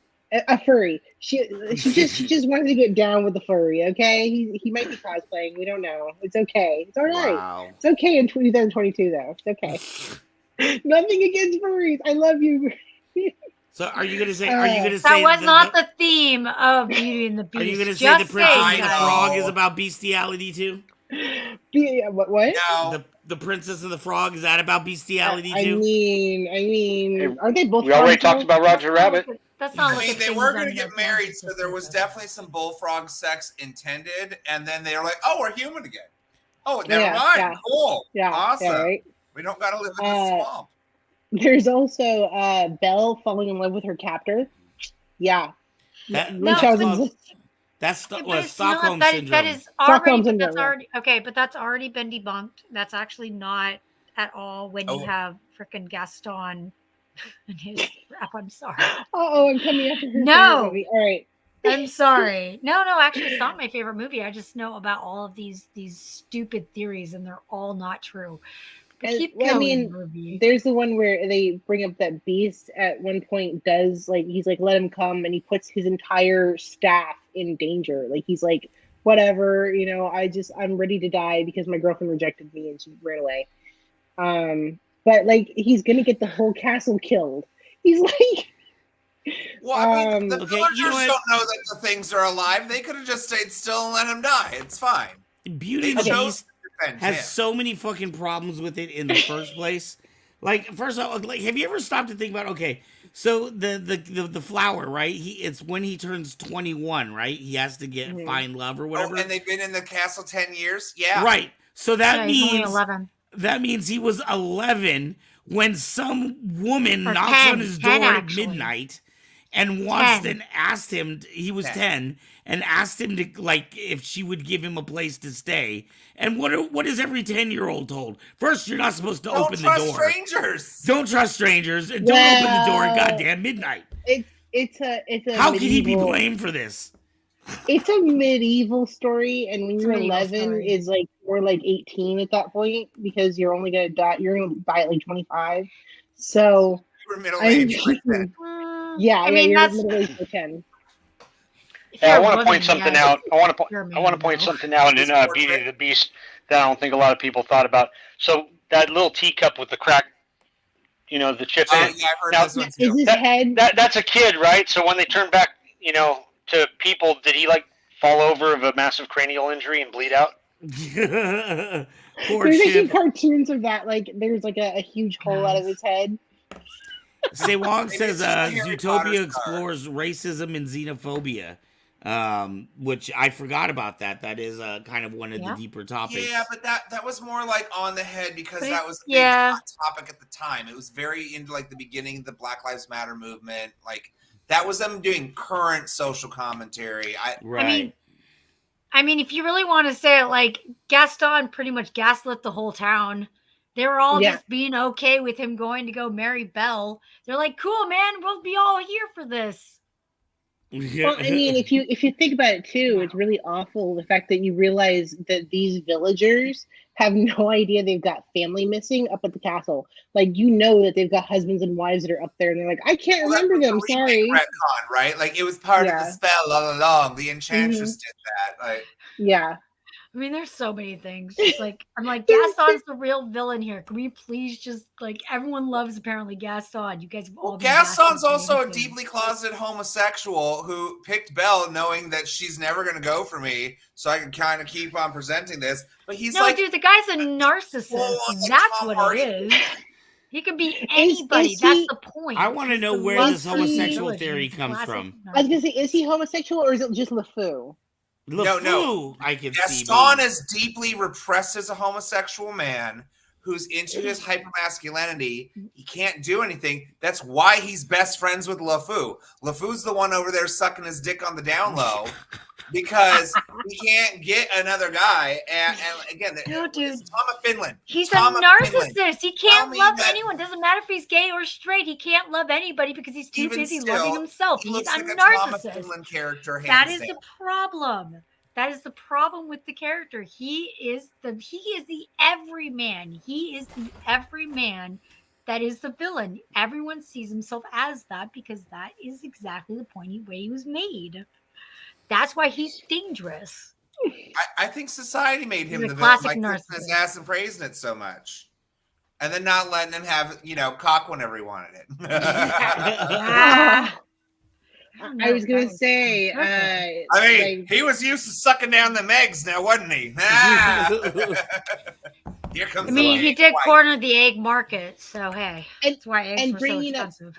a furry. She just wanted to get down with the furry. Okay, he might be cosplaying. We don't know. It's okay. It's all right. Wow. It's okay in 2022 though. It's okay. Nothing against furries. I love you. So are you gonna say? Are you gonna That say was not the theme of Beauty and the Beast. Are you gonna say Just the Princess saying, and the guys. Frog is about bestiality too? Yeah, what? No. The Princess and the Frog, is that about bestiality I too? mean, Hey, aren't they both? We already frogs, talked though? about Roger Rabbit. That's not I like mean, a they thing were done going to yet. get married, so there was definitely some bullfrog sex intended, and then they were like, "Oh, we're human again. Oh, never Yeah, mind. yeah. Cool, Yeah, awesome. yeah, right. We don't got to live in the swamp." There's also Belle falling in love with her captor. Yeah, That- Which No, was but- exist- That's Yeah, but well, it's Stockholm not, syndrome. that is Stockholm already, but syndrome, that's yeah. already okay. But that's already been debunked. That's actually not at all when Oh. you have freaking Gaston and his rap. I'm sorry. Oh, I'm coming after her. No. favorite movie. All right. I'm sorry. No, actually, it's not my favorite movie. I just know about all of these stupid theories, and they're all not true. But And, keep well, I going, mean, movie. There's the one where they bring up that Beast at one point does like he's like let him come and he puts his entire staff in danger. Like he's like whatever, I'm ready to die because my girlfriend rejected me and she ran away. But like he's gonna get the whole castle killed. He's like Well, I mean, the Okay, villagers you know what? don't know that the things are alive. They could have just stayed still and let him die. It's fine. Beauty They and the chose Beast to defend has him. so many fucking problems with it in the first place. Like, first of all, like, have you ever stopped to think about? Okay, so the flower, right? It's when he turns 21, right? He has to get Mhm. find love or Oh, whatever. and they've been in the castle 10 years? Yeah. Right. So that Yeah, he's only means 11. that means he was 11 when some woman Or knocks 10, on his 10 door at actually. midnight and wants 10. and asked him. He was 10 and asked him to like if she would give him a place to stay. And what is every 10-year-old told? First, you're not supposed to Don't open the trust door. strangers. Don't trust strangers and don't open the door at Well, goddamn midnight. it's a How can he be medieval- blamed for this? It's a medieval story, and when It's a you're medieval 11, story. is like more like 18 at that point because you're only gonna die. You're gonna die at like 25. So You were middle I aged like that. yeah, I mean, you're that's middle aged for 10. if Yeah, I you're a want to woman, point something yes. out. I want You're a to man, point though. something out in This Beauty portrait. and the Beast that I don't think a lot of people thought about. So that little teacup with the crack, the chip in Oh, it. yeah, I've heard Now, this one Is too. his head? That's a kid, right? So when they turn back, to people, did he like fall over of a massive cranial injury and bleed out? Poor There's actually shit. cartoons of that. Like there's like a huge hole out of his head. Say Wong Maybe says it's just a Harry Zootopia Potter star. explores racism and xenophobia, which I forgot about that. That is kind of one of Yeah. the deeper topics. Yeah, but that was more like on the head because But that was a big yeah. hot topic at the time. It was very into like the beginning of the Black Lives Matter movement. Like that was them doing current social commentary. Right. I mean, if you really want to say it, like Gaston pretty much gaslit the whole town. They were all Yeah. just being okay with him going to go marry Belle. They're like, "Cool, man, we'll be all here for this." Well, I mean, if you think about it too, it's really awful the fact that you realize that these villagers have no idea they've got family missing up at the castle. Like that they've got husbands and wives that are up there, and they're like, I can't Well, that remember was them. the remake Sorry. retcon, right? Like it was part of Yeah. the spell all along. The Enchantress did that. Like Yeah. I mean, there's so many things. Just like I'm like, Gaston's the real villain here. Can we please just like everyone loves apparently Gaston? You guys have all been Gaston's Gaston also a fans. deeply closeted homosexual who picked Belle knowing that she's never going to go for me, so I can kind of keep on presenting this. But he's No, like, dude, the guy's a narcissist. full-on, like, That's Tom what Hardy. it is. He could be anybody. is That's he- the point. I want to He's know the where love this for the homosexual village. theory He's a comes classic from. I was gonna say, is he homosexual or is it just LeFou? LeFou, No. I can see. Gaston being- is deeply repressed as a homosexual man who's into his hypermasculinity. He can't do anything. That's why he's best friends with LeFou. LeFou's the one over there sucking his dick on the down low because he can't get another guy. And again, No, dude. Tom of Finland. He's Tom a of narcissist. Finland. He Tell can't me love that- anyone. Doesn't matter if he's gay or straight. He can't love anybody because he's too Even busy still, loving himself. He He's looks a like a Tom of narcissist. Finland character. That hands is the down. problem. That is the problem with the character. He is the everyman. He is the everyman that is the villain. Everyone sees himself as that because that is exactly the way he was made. That's why he's dangerous. I think society made him He's a the villain classic by kissing his narcissist. ass and praising it so much. And then not letting him have, cock whenever he wanted it. Ah, don't I know was if gonna that was say, perfect. I mean, like, he was used to sucking down the eggs now, wasn't he? Ah! Here comes I mean, the he egg did white. corner the egg market, so hey, And- that's why eggs and were so bringing up- expensive.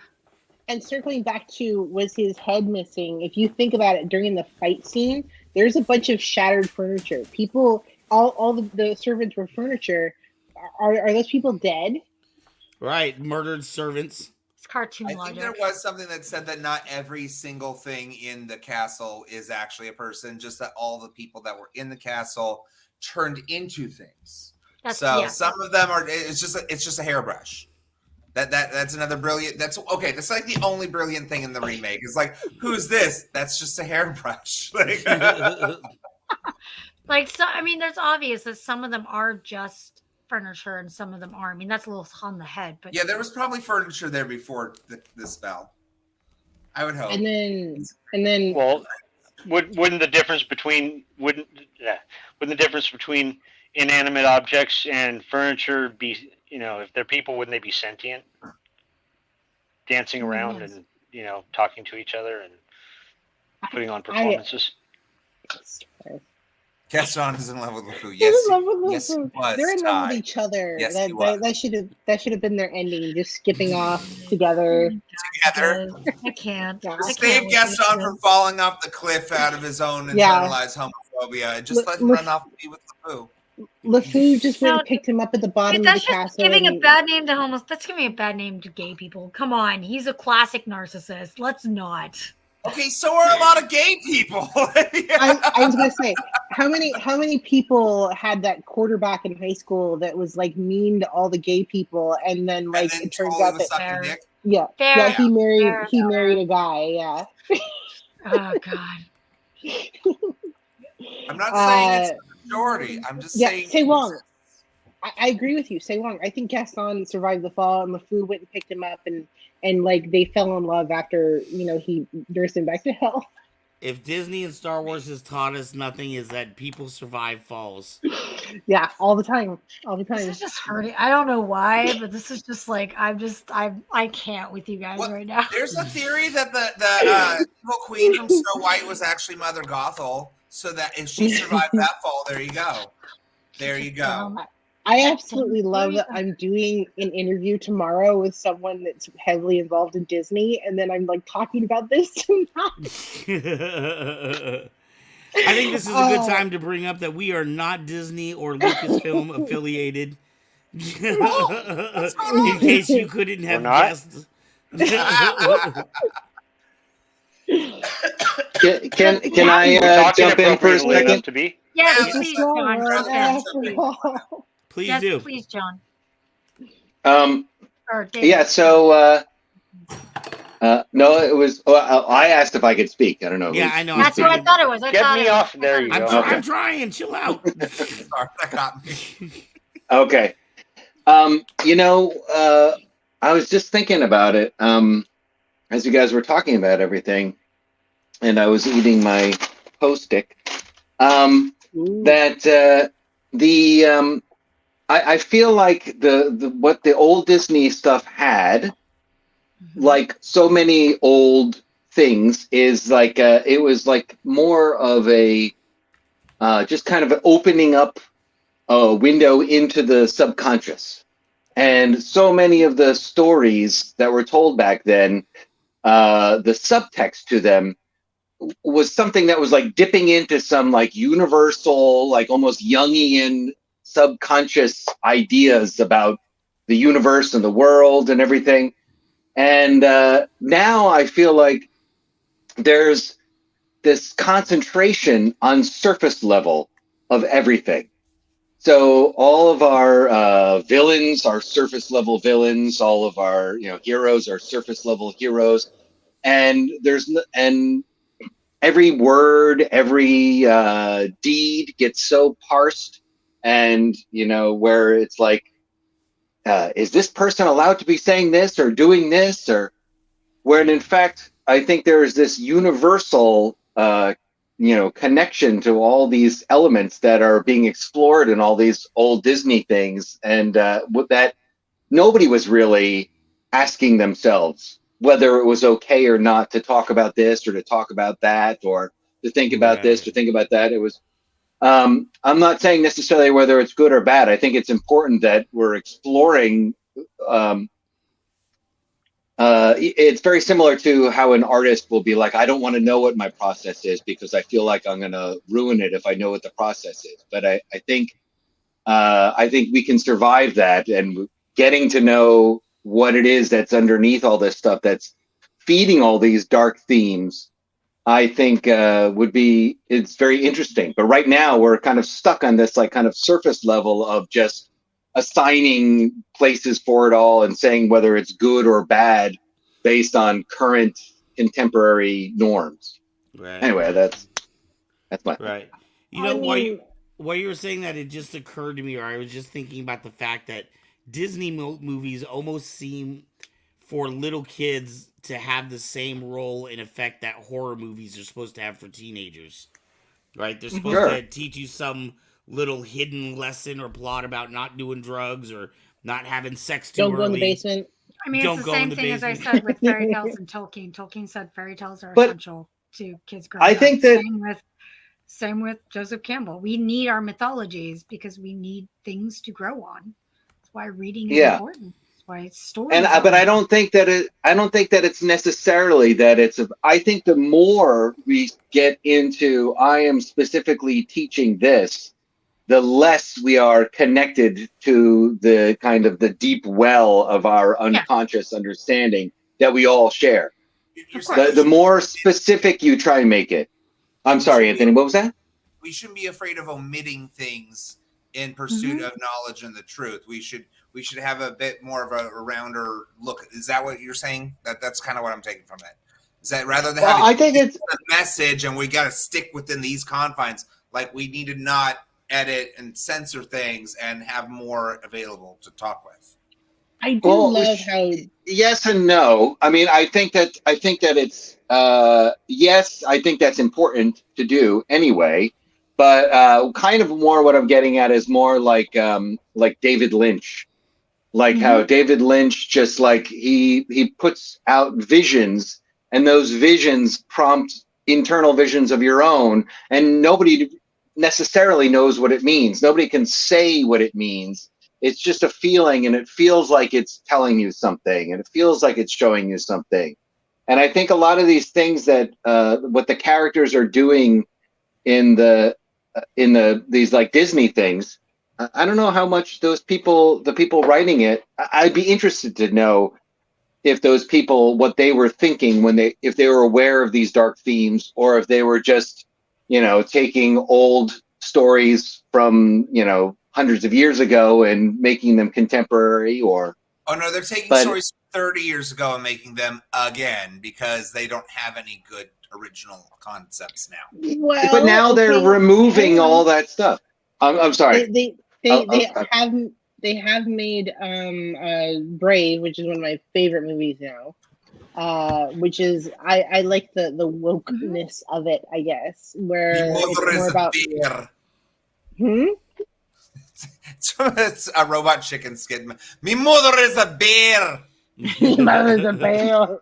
and circling back to, was his head missing? If you think about it, during the fight scene, there's a bunch of shattered furniture. People, all the servants were furniture. Are those people dead? Right, murdered servants. It's cartoon I think logic. there was something that said that not every single thing in the castle is actually a person, just that all the people that were in the castle turned into things. So some of them are. It's just a hairbrush. That's another brilliant. That's okay. That's like the only brilliant thing in the remake. It's like, who's this? That's just a hairbrush. Like, so I mean, there's obvious that some of them are just furniture and some of them are. I mean, that's a little on the head, but Yeah, there was probably furniture there before the spell. I would hope. And then, Well, wouldn't the difference between inanimate objects and furniture be, if they're people, wouldn't they be sentient, dancing around Yes. and talking to each other and putting on performances? Gaston is in love with LeFou. They're Yes, in love with yes, he LeFou. was. They're in love Ty. with each other. Yes, he was. That should have been their ending. Just skipping off together. Together. I can't. Yeah. I can't Save with Gaston this. from falling off the cliff out of his own Yeah. internalized homophobia. Just let him Le- run off and be with LeFou. LeFou just went No, and picked him up at the bottom Dude, of that's the just castle. giving a and- bad name to homos. That's giving a bad name to gay people. Come on, he's a classic narcissist. Let's not. Okay, so are a lot of gay people. I was gonna say, how many people had that quarterback in high school that was like mean to all the gay people, and then like And then it turns totally out was that sucking dick. yeah, Fair yeah, he enough. he married a guy, yeah. Oh God. I'm not saying it's the majority. I'm just Yeah, saying. say wrong. I agree with you. Say wrong. I think Gaston survived the fall, and LeFou went and picked him up, and like they fell in love after he nursed him back to health. If Disney and Star Wars has taught us nothing, is that people survive falls. Yeah, all the time, all the This time. is just hurting. I don't know why, but this is just like I can't with you guys What? right now. There's a theory that the evil queen from Snow White was actually Mother Gothel, so that if she survived that fall, there you go. There you go. I absolutely love that I'm doing an interview tomorrow with someone that's heavily involved in Disney, and then I'm like talking about this tonight. I think this is a good time to bring up that we are not Disney or Lucasfilm affiliated. In case you couldn't have not? guessed. Can I Talking jump in for a appropriately enough second? to be. Yes, Yeah, please, let's John. go. Okay. After all. Please Yes, do. please, John. Or David. Yeah. So no, it was. I asked if I could speak. I don't know. Yeah, who's- I know. That's what I thought it was. I Get thought me it off. was. There you I'm, go. I'm trying. Chill out. Sorry, that got me. Okay. I was just thinking about it as you guys were talking about everything, and I was eating my post-stick. Ooh. That I feel like the what the old Disney stuff had, like so many old things, is like it was like more of a just kind of opening up a window into the subconscious. And so many of the stories that were told back then, the subtext to them was something that was like dipping into some like universal, like almost Jungian subconscious ideas about the universe and the world and everything. And now I feel like there's this concentration on surface level of everything. So all of our villains are surface level villains. All of our heroes are surface level heroes, and and every word, every deed gets so parsed, and where it's like, is this person allowed to be saying this or doing this, or when in fact I think there is this universal connection to all these elements that are being explored in all these old Disney things, and that nobody was really asking themselves whether it was okay or not to talk about this or to talk about that or to think about this, to think about that. It was, I'm not saying necessarily whether it's good or bad. I think it's important that we're exploring. It's very similar to how an artist will be like, I don't want to know what my process is because I feel like I'm going to ruin it if I know what the process is. But I think we can survive that, and getting to know what it is that's underneath all this stuff that's feeding all these dark themes, I think it's very interesting. But right now we're kind of stuck on this like kind of surface level of just assigning places for it all and saying whether it's good or bad based on current contemporary norms. Right. Anyway, that's my right. While you were saying that, it just occurred to me, or I was just thinking about the fact that Disney movies almost seem for little kids to have the same role and effect that horror movies are supposed to have for teenagers. Right? They're supposed to teach you some little hidden lesson or plot about not doing drugs or not having sex too early. Don't go in the basement. I mean, Don't it's the go in same the thing as I basement. said with fairy tales and Tolkien. Tolkien said fairy tales are But essential to kids growing up. I think that Same with Joseph Campbell. We need our mythologies because we need things to grow on. That's why reading is important. That's why stories. But I don't think that it's necessarily that it's. I think the more we get into, I am specifically teaching this, the less we are connected to the kind of the deep well of our unconscious understanding that we all share. The more specific you try and make it. I'm sorry, Anthony, what was that? We shouldn't be afraid of omitting things in pursuit of knowledge and the truth. We should have a bit more of a rounder look. Is that what you're saying? That's kind of what I'm taking from that. Is that rather than having I think it's a message and we got to stick within these confines, like we need to not edit and censor things and have more available to talk with. I do love how. Yes and no. I mean, I think that it's yes, I think that's important to do anyway. But kind of more what I'm getting at is more like David Lynch, like how David Lynch just like he puts out visions, and those visions prompt internal visions of your own, and nobody necessarily knows what it means. Nobody can say what it means. It's just a feeling, and it feels like it's telling you something, and it feels like it's showing you something. And I think a lot of these things that what the characters are doing in these like Disney things, I don't know how much the people writing it, I'd be interested to know if those people, what they were thinking if they were aware of these dark themes, or if they were just, taking old stories from, hundreds of years ago and making them contemporary, or. Oh no, they're taking stories 30 years ago and making them again because they don't have any good original concepts now. Well, but now they're removing all that stuff. I'm sorry. They have made Brave, which is one of my favorite movies now. Which is I like the wokeness of it, I guess, where it's more about. It's a robot chicken skin. Mi mother is a bear. Mi mother is a bear.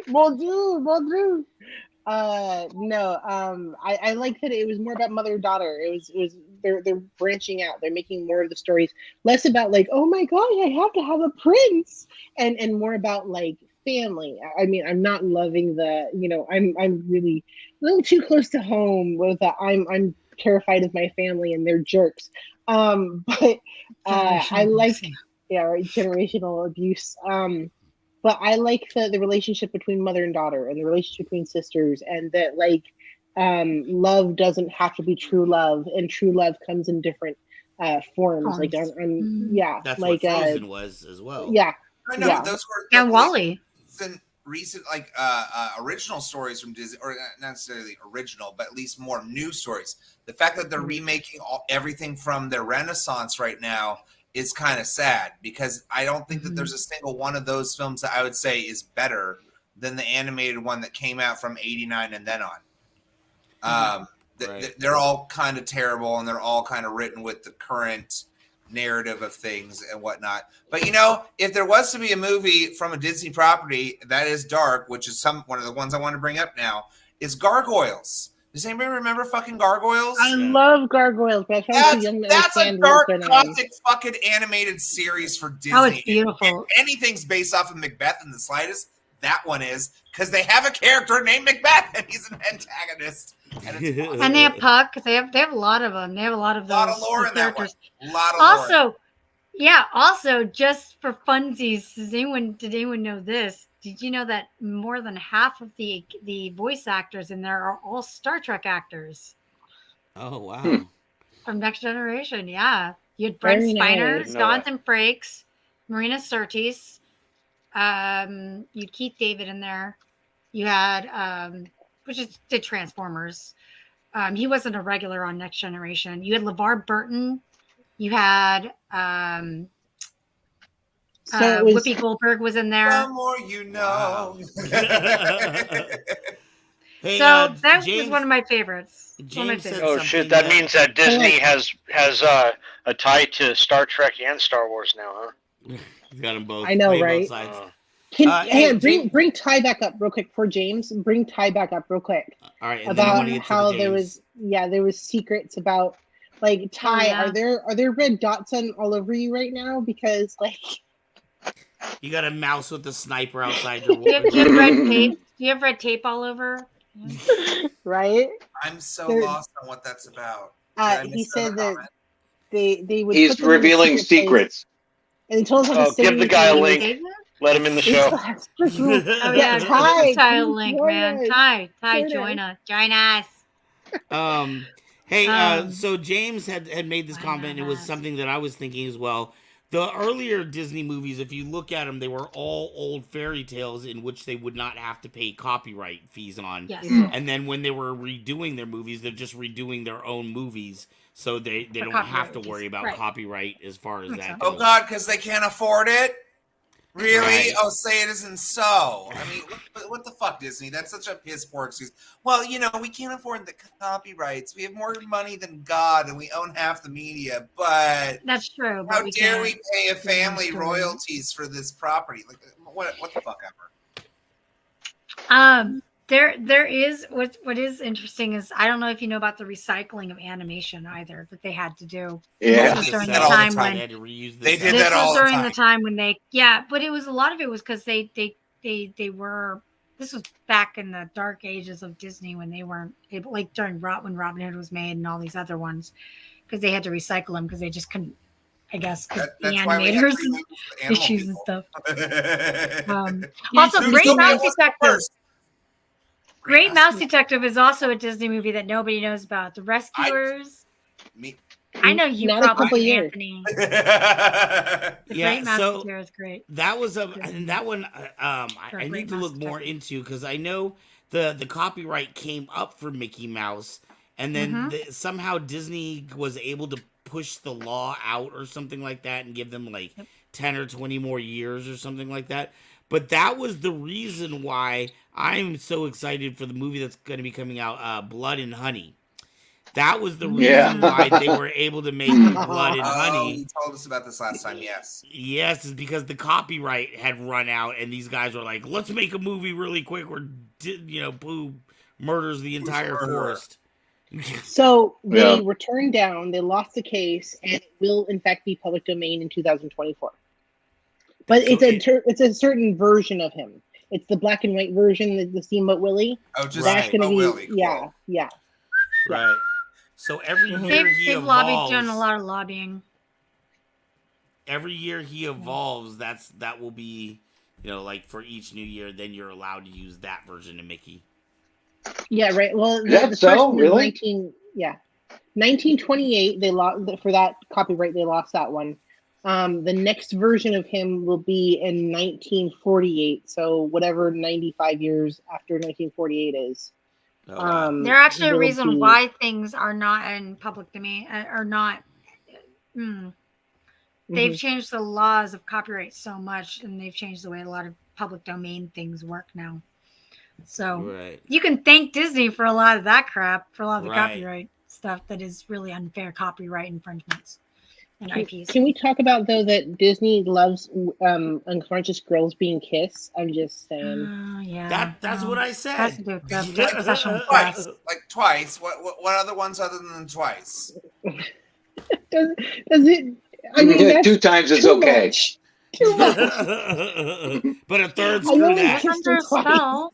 Bonjour. No, I like that it was more about mother-daughter. It was they're branching out. They're making more of the stories, less about like, oh my god, I have to have a prince, and more about like family. I mean, I'm not loving the, I'm really a little too close to home with that. I'm terrified of my family and they're jerks. But I like, right, generational abuse. But I like the relationship between mother and daughter and the relationship between sisters, and that like love doesn't have to be true love, and true love comes in different forms. Like That's like what Frozen was as well. yeah. I know Yeah. those were And Wally. recent like original stories from Disney, or not necessarily original, but at least more new stories. The fact that they're remaking everything from their Renaissance right now is kind of sad, because I don't think that there's a single one of those films that I would say is better than the animated one that came out from '89 and then on. They're all kind of terrible, and they're all kind of written with the current narrative of things and whatnot. But you know, if there was to be a movie from a Disney property that is dark, which is one of the ones I want to bring up now, is Gargoyles. Does anybody remember fucking Gargoyles? I love Gargoyles, but I'm too young to That's a understand what's dark, going on. gothic fucking animated series for Disney. Oh, it's beautiful. If anything's based off of Macbeth in the slightest, that one is, because they have a character named Macbeth and he's an antagonist. And, it's awesome. And they have Puck. They have a lot of them. They have a lot of those. Lot of lore in that one. characters. A lot of lore. Also, yeah. Also, just for funsies, did anyone know this? Did you know that more than half of the voice actors in there are all Star Trek actors Oh wow. from Next Generation? Yeah, you had Brent Very Spiner, nice. Jonathan Frakes, Marina Sirtis. You had Keith David in there. You had which is did Transformers. He wasn't a regular on Next Generation. You had LeVar Burton. You had So it was, Whoopi Goldberg was in there. The more you know. Hey, So that James, was one of my favorites. One of my James said favorites. Oh shit! something That means that Disney has a tie to Star Trek and Star Wars now, huh? He's got them both. I know, playing both right? sides. Hey, James- bring Ty back up real quick for James. Bring Ty back up real quick All right, and then I about want to get to how the there James. was secrets about like Ty. yeah. Are there red dots on all over you right now? Because like You got a mouse with a sniper outside your Do you have red tape? Do you have red tape all over? right? I'm so There- lost on what that's about. Did I He miss said another that comment? they would. He's put them in a revealing secret place, secrets. and he told us how Oh, to say give the guy a anything. link. Let him in the show. Oh Yeah, yeah, Ty, Ty a please link, join man. us. Ty, Join join us. us. Hey, so James had made this Why comment. It was not? something that I was thinking as well. The earlier Disney movies, if you look at them, they were all old fairy tales in which they would not have to pay copyright fees on. Yes. And then when they were redoing their movies, they're just redoing their own movies, so they For don't have to copyright, worry about right. copyright as far as Makes that sense. Oh goes. God, because they can't afford it. Really? Right. Oh, say it isn't so. I mean, what the fuck, Disney? That's such a piss poor excuse. Well, you know, we can't afford the copyrights. We have more money than God, and we own half the media. But That's true. But how we dare can't. we pay a family story. royalties for this property? Like, what the fuck ever? There is what is interesting is I don't know if you know about the recycling of animation either that they had to do. Yeah. This was during They the did that all the time time. when They had to reuse They the did this that all was the during the time. time when but it was a lot of it was because they were this was back in the dark ages of Disney when they weren't able, like during when Robin Hood was made and all these other ones, because they had to recycle them because they just couldn't, I guess, 'cause the That's why we had animators to remove the animal issues and people. stuff. Also, Who's Great gonna be Mouse able to Detective. first? Great Mouse Detective is also a Disney movie that nobody knows about. The Rescuers. Me. I know you Not a probably couple do, years. Anthony. The Yeah, Great Mouse so- Detective is great. That was and that one I Great need to Mouse look more Detective. into because I know the copyright came up for Mickey Mouse, and then Mhm. somehow Disney was able to push the law out or something like that and give them like 10 or 20 more years or something like that. But that was the reason why I'm so excited for the movie that's going to be coming out, Blood and Honey. That was the reason Yeah. why they were able to make Blood and Oh, Honey. you told us about this last time. Yes. Yes, is because the copyright had run out, and these guys were like, "Let's make a movie really quick where Boo murders the entire murderer? forest." So they Yeah. were turned down. They lost the case, and it will in fact be public domain in 2024. But So it's a certain version of him. It's the black and white version, the Steamboat Willie. Oh, just That's right. gonna Oh, be Willie. Cool. yeah. Right. So every Mhm. year he They've lobbied, done a evolves. lot of lobbying. Every year he evolves. That will be, like for each new year. Then you're allowed to use that version of Mickey. Yeah, right. Well, Is that the so? first one was Really? 1928. They lost for that copyright. They lost that one. The next version of him will be in 1948. So whatever 95 years after 1948 is. Oh, wow. They're actually a will reason be- why things are not in public domain, are not. They've Mhm. changed the laws of copyright so much, and they've changed the way a lot of public domain things work now. So Right. you can thank Disney for a lot of that crap, for a lot of the Right. copyright stuff that is really unfair copyright infringements and IPs. Can we talk about though that Disney loves unconscious girls being kissed? I'm just saying. Oh, yeah. That's no. what I Has said. to do with the obsession with Twice, breasts. like twice. What other ones other than twice? Does it? I mean, that's 2 times is too okay. much. Too much. But a third, I screw only that. She was kissed under her a twice. spell.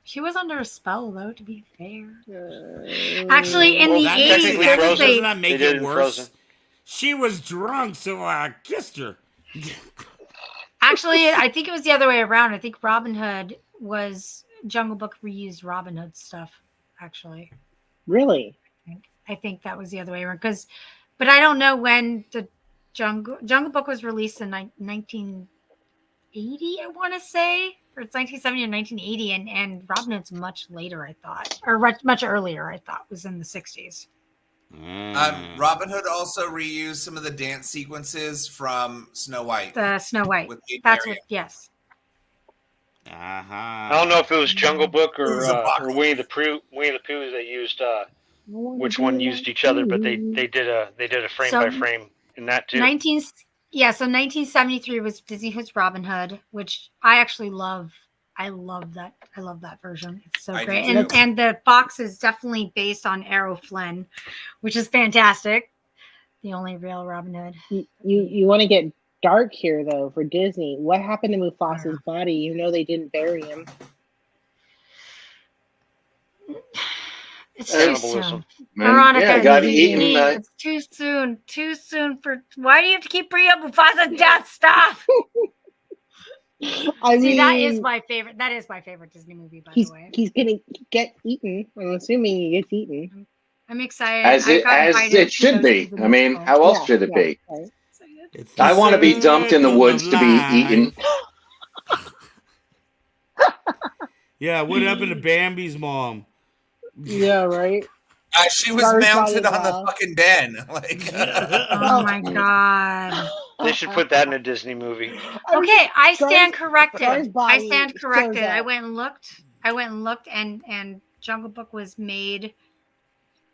She was under a spell, though, to be fair. Actually, in Well, the That 80s, technically there was Frozen. doesn't a... that make They did it in worse? Frozen. She was drunk, so I kissed her. Actually, I think it was the other way around. I think Robin Hood was... Jungle Book reused Robin Hood stuff, actually. Really? I think that was the other way around. But I don't know when the Jungle Book was released in 1980, I want to say. Or it's 1970 or 1980, and Robin Hood's much later, I thought. Or much earlier, I thought, was in the 60s. Robin Hood also reused some of the dance sequences from Snow White. The Snow White. With Kate That's Marion. what, yes. Uh-huh. I don't know if it was Jungle Book It was Apocalypse. or Winnie the Pooh. Winnie the Pooh that used which one used each other, but they did a frame So- by frame in that too. 1973 was Disney Hood's Robin Hood, which I actually love. I love that version. It's so I do great. too. And the fox is definitely based on Errol Flynn, which is fantastic. The only real Robin Hood. You want to get dark here though for Disney? What happened to Mufasa's body? You know they didn't bury him. It's too Cannibalism. soon. Man, Veronica, yeah, got you eaten. need- it's too soon. Too soon for. Why do you have to keep bringing up Mufasa's death stuff? I See, mean, that is my favorite. That is my favorite Disney movie, by the way. he's gonna get eaten. I'm assuming he gets eaten. I'm excited. As it should be. I mean, how else should it be? Right. It's the I want to be dumped in the circle woods of to be life. eaten. Yeah, what happened to Bambi's mom? Yeah, right. She was Scar's mounted body on the well. fucking den. Like, Oh my god. They should put that in a Disney movie. Okay, I stand Scar's corrected. I body stand shows corrected. I up. went and looked, and Jungle Book was made.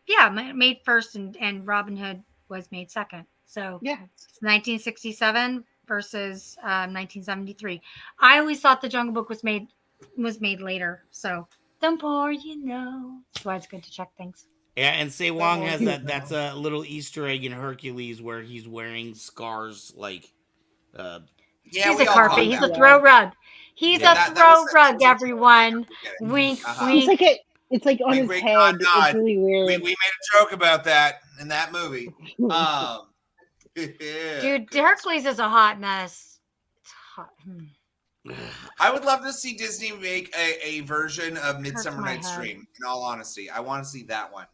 Yeah, made first, and Robin Hood was made second. So Yeah. it's 1967 versus 1973. I always thought the Jungle Book was made later. So the more you know. That's why it's good to check things. Yeah, and Se Wong has that's a little Easter egg in Hercules where he's wearing scars like yeah, He's we a all carpet. caught He's that. a throw rug. He's Yeah, a that throw was- rug, everyone. Wink, Uh-huh. wink. It's like on Wink, his wink, head. nod, nod. It's really weird. We made a joke about that in that movie. Yeah. Dude, Hercules is a hot mess. It's hot. I would love to see Disney make a version of Midsummer my Night's head. Dream. In all honesty, I want to see that one.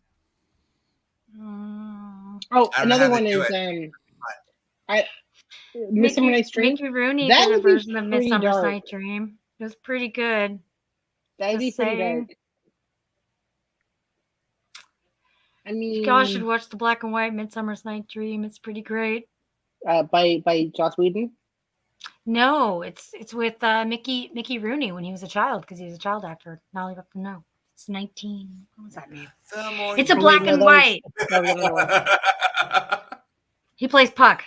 Oh, I don't know another how one they do is Midsummer Night's Dream. Mickey Rooney That did a would be version of pretty Midsummer's dark. Night Dream. It was pretty good. That'd be Just pretty saying. dark. I mean, You guys should watch the black and white Midsummer's Night Dream. It's pretty great. by Joss Whedon. No, it's with Mickey Rooney when he was a child because he was a child actor. Now you have to know. It's 19. What was that mean? The more It's a you black know, and that was- white. That was another one. He plays Puck.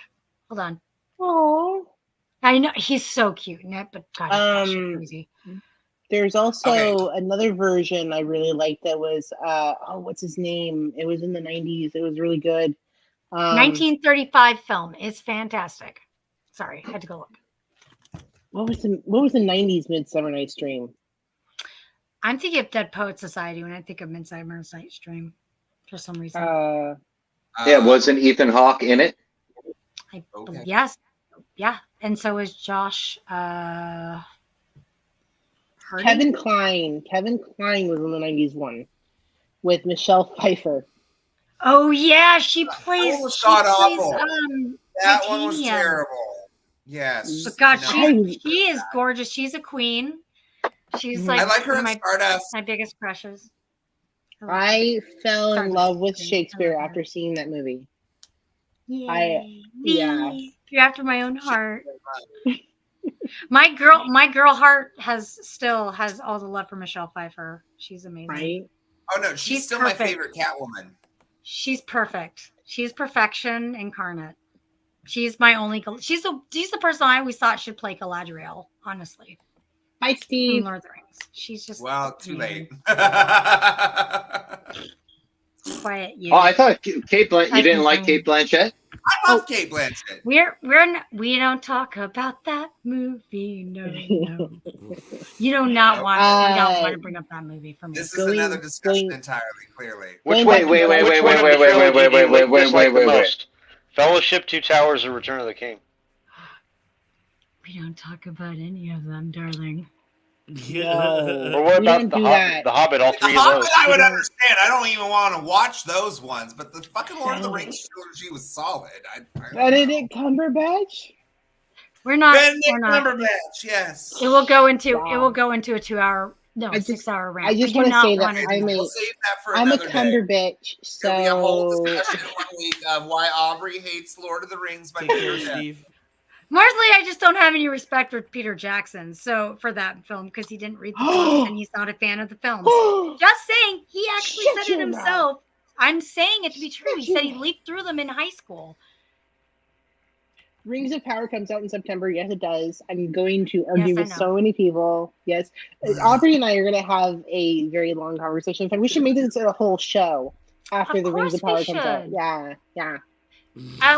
Hold on. Oh. I know he's so cute in it, but God, he's Um, crazy. There's also Okay. another version I really liked that was what's his name? It was in the 90s. It was really good. 1935 film is fantastic. Sorry, had to go look. What was the 90s Midsummer Night's Dream? I'm thinking of Dead Poet Society when I think of Midsummer's Night's Dream. I'm for some reason. Yeah, wasn't Ethan Hawke in it? Okay. Yes, yeah, and so is Josh. Hardy? Kevin Kline. Kevin Kline was in the 90s one with Michelle Pfeiffer. Oh yeah, she plays. was She god plays. awful. That one was Titanium. terrible. Yes. But God, No. she is gorgeous. She's a queen. She's Mhm. like I like her one in of Stardust. my biggest crushes. I fell in Stardust. love with I Shakespeare love her. after seeing that movie. Yay. yeah. Me. You're after my own heart. My girl heart still has all the love for Michelle Pfeiffer. She's amazing. Right? Oh no, she's She's still perfect. my favorite Catwoman. She's perfect. She's perfection incarnate. She's my only. She's the person I always thought should play Galadriel. Honestly, Bye, from Steve. Lord of the Rings. She's just Well, too amazing. late. Quiet you. Oh, I thought Kate Blanchett. You didn't like I Kate Blanchett? I love Kate Blanchett. We don't talk about that movie. No. You do not want. You don't want to bring up that movie for me. This is Going- another discussion going- entirely, clearly. Wait, Going wait, back wait, to- wait, Which one of the trilogy do you dislike the wait. most? Fellowship, Two Towers, or Return of the King? We don't talk about any of them, darling. Or what We about don't the do Hobbit? that. The Hobbit, all The three of Hobbit those. I would Yeah. understand. I don't even want to watch those ones, but the fucking Lord of the Rings trilogy was solid. I don't know. Benedict Cumberbatch? We're not. Benedict We're not. Cumberbatch, yes. It will go into. Wow. It will go into a 2-hour. No, I just- 6-hour rant. I just do wanna not say that wanna do I'm We'll save that for I'm a another day. Cumberbatch, There'll be a whole so discussion one week of why Aubrey hates Lord of the Rings by Take care, Peter Jackson. Steve. Mostly, I just don't have any respect for Peter Jackson. So for that film, because he didn't read the books and he's not a fan of the films. Just saying, he actually Shut said it your mouth. himself. I'm saying it to be true. He Shut said your he leaped through them in high school. Rings of Power comes out in September. Yes, it does. I'm going to argue Yes, I with know. so many people. Yes. Aubrey and I are going to have a very long conversation. In fact, we should make this a whole show after Of the Rings of course Power we comes out. should. Yeah, yeah.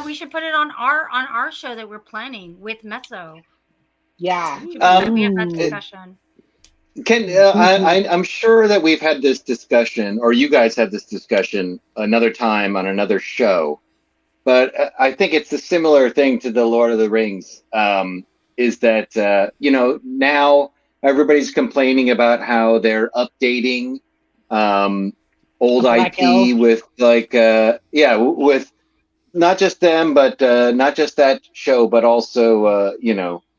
We should put it on our show that we're planning with Mezzo. Yeah. We have that Ooh. discussion. I'm sure that we've had this discussion, or you guys had this discussion another time on another show. But I think it's a similar thing to the Lord of the Rings. Is that now everybody's complaining about how they're updating old Black IP Elf. with with not just them, but not just that show, but also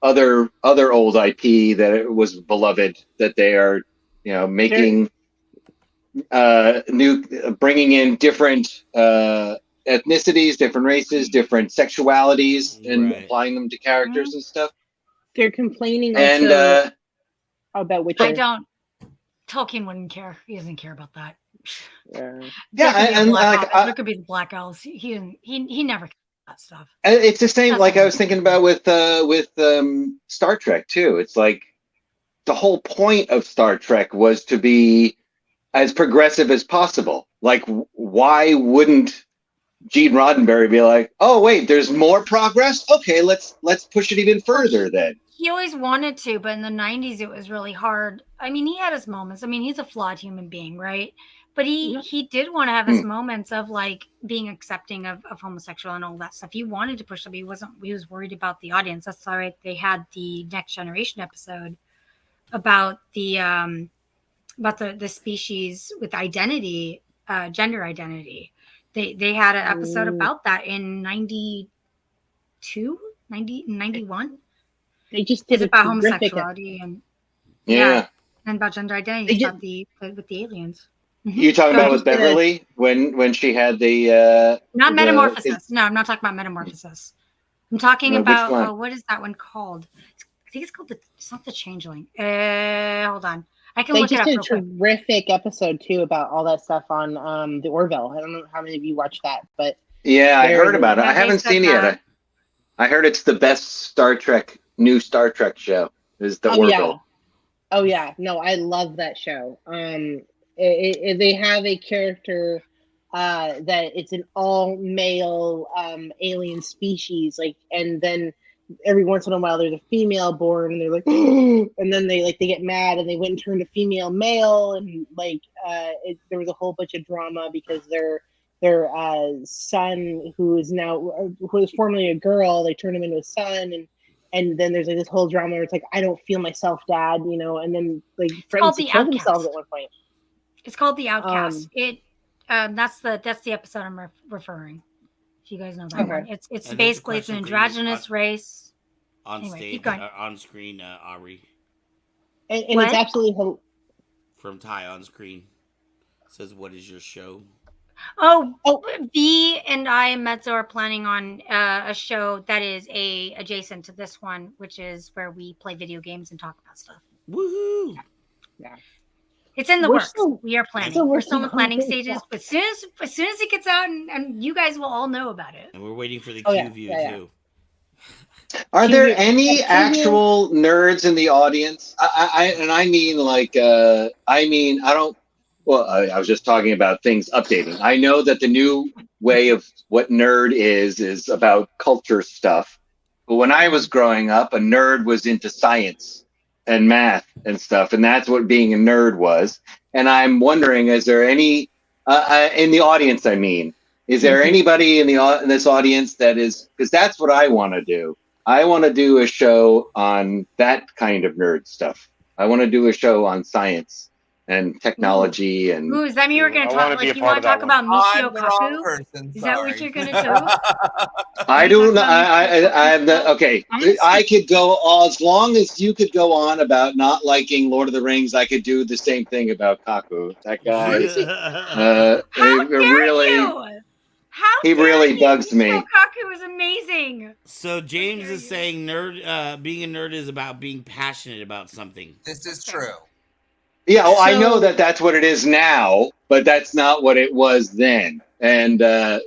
other old IP that it was beloved that they are making bringing in different ethnicities, different races, different sexualities, and Right. applying them to characters and stuff. They're complaining And also about Witcher. I don't. Tolkien wouldn't care. He doesn't care about that. Yeah. There could be the Black Elves. He never cared about that stuff. It's the same. That's Like I fine. was thinking about with Star Trek too. It's like the whole point of Star Trek was to be as progressive as possible. Like, why wouldn't Gene Roddenberry be like, "Oh wait, there's more progress. Okay, let's push it even further." Then He always wanted to, but in the 90s, it was really hard. I mean, he had his moments. I mean, he's a flawed human being, right? But he did want to have his moments of like being accepting of homosexual and all that stuff. He wanted to push them. He was worried about the audience. That's why they had the Next Generation episode about the species with identity, gender identity. They had an episode about that in 91. They just It's did a about terrific homosexuality and yeah. and about gender identity. They It's just- about with the aliens. You talking Go about ahead. with Beverly when she had the Not the- Metamorphosis. No, I'm not talking about Metamorphosis. I'm talking No, which about one? what is that one called? I think it's called it's not the Changeling. Hold on, I can They look it just up did a real quick. terrific episode too about all that stuff on the Orville. I don't know how many of you watched that, but Yeah, I Very heard good. about it. Yeah, I they haven't said seen it that. yet. I heard it's the best new Star Trek show. Is the Orville. Oh yeah, no, I love that show. They have a character that it's an all male alien species, like, and then every once in a while there's a female born, and they're like, and then they get mad and they went and turned a female male, and there was a whole bunch of drama because their son, who is formerly a girl, they turned him into a son, and then there's like this whole drama where it's like, I don't feel myself, Dad, and then like threatens to kill themselves at one point. It's called The Outcast. That's the episode I'm referring. If you guys know that one, it's basically it's an androgynous race. On stage, on screen, Aubrey. And it's absolutely from Ty on screen. Says, "What is your show?" Oh, V and I and Mezzo are planning on a show that is adjacent to this one, which is where we play video games and talk about stuff. Woohoo! Yeah. It's in the works. We are planning. We're still in the planning stages. But as soon as it gets out, and you guys will all know about it. And we're waiting for the Q view too. Are there any actual nerds in the audience? I was just talking about things updating. I know that the new way of what nerd is about culture stuff. But when I was growing up, a nerd was into science and math and stuff, and that's what being a nerd was. And I'm wondering, is there any in the audience? I mean, is there anybody in this audience that is? Because that's what I want to do. I want to do a show on that kind of nerd stuff. I want to do a show on science and technology and. Ooh, does that mean you're going to talk? Like you want to talk about Michio Kaku? Is that what you're going to do? I do. I'm the okay. I could go as long as you could go on about not liking Lord of the Rings. I could do the same thing about Kaku. That guy. He really bugs me. Kaku is amazing. So James is saying being a nerd is about being passionate about something. This is true. Yeah, I know that that's what it is now, but that's not what it was then. And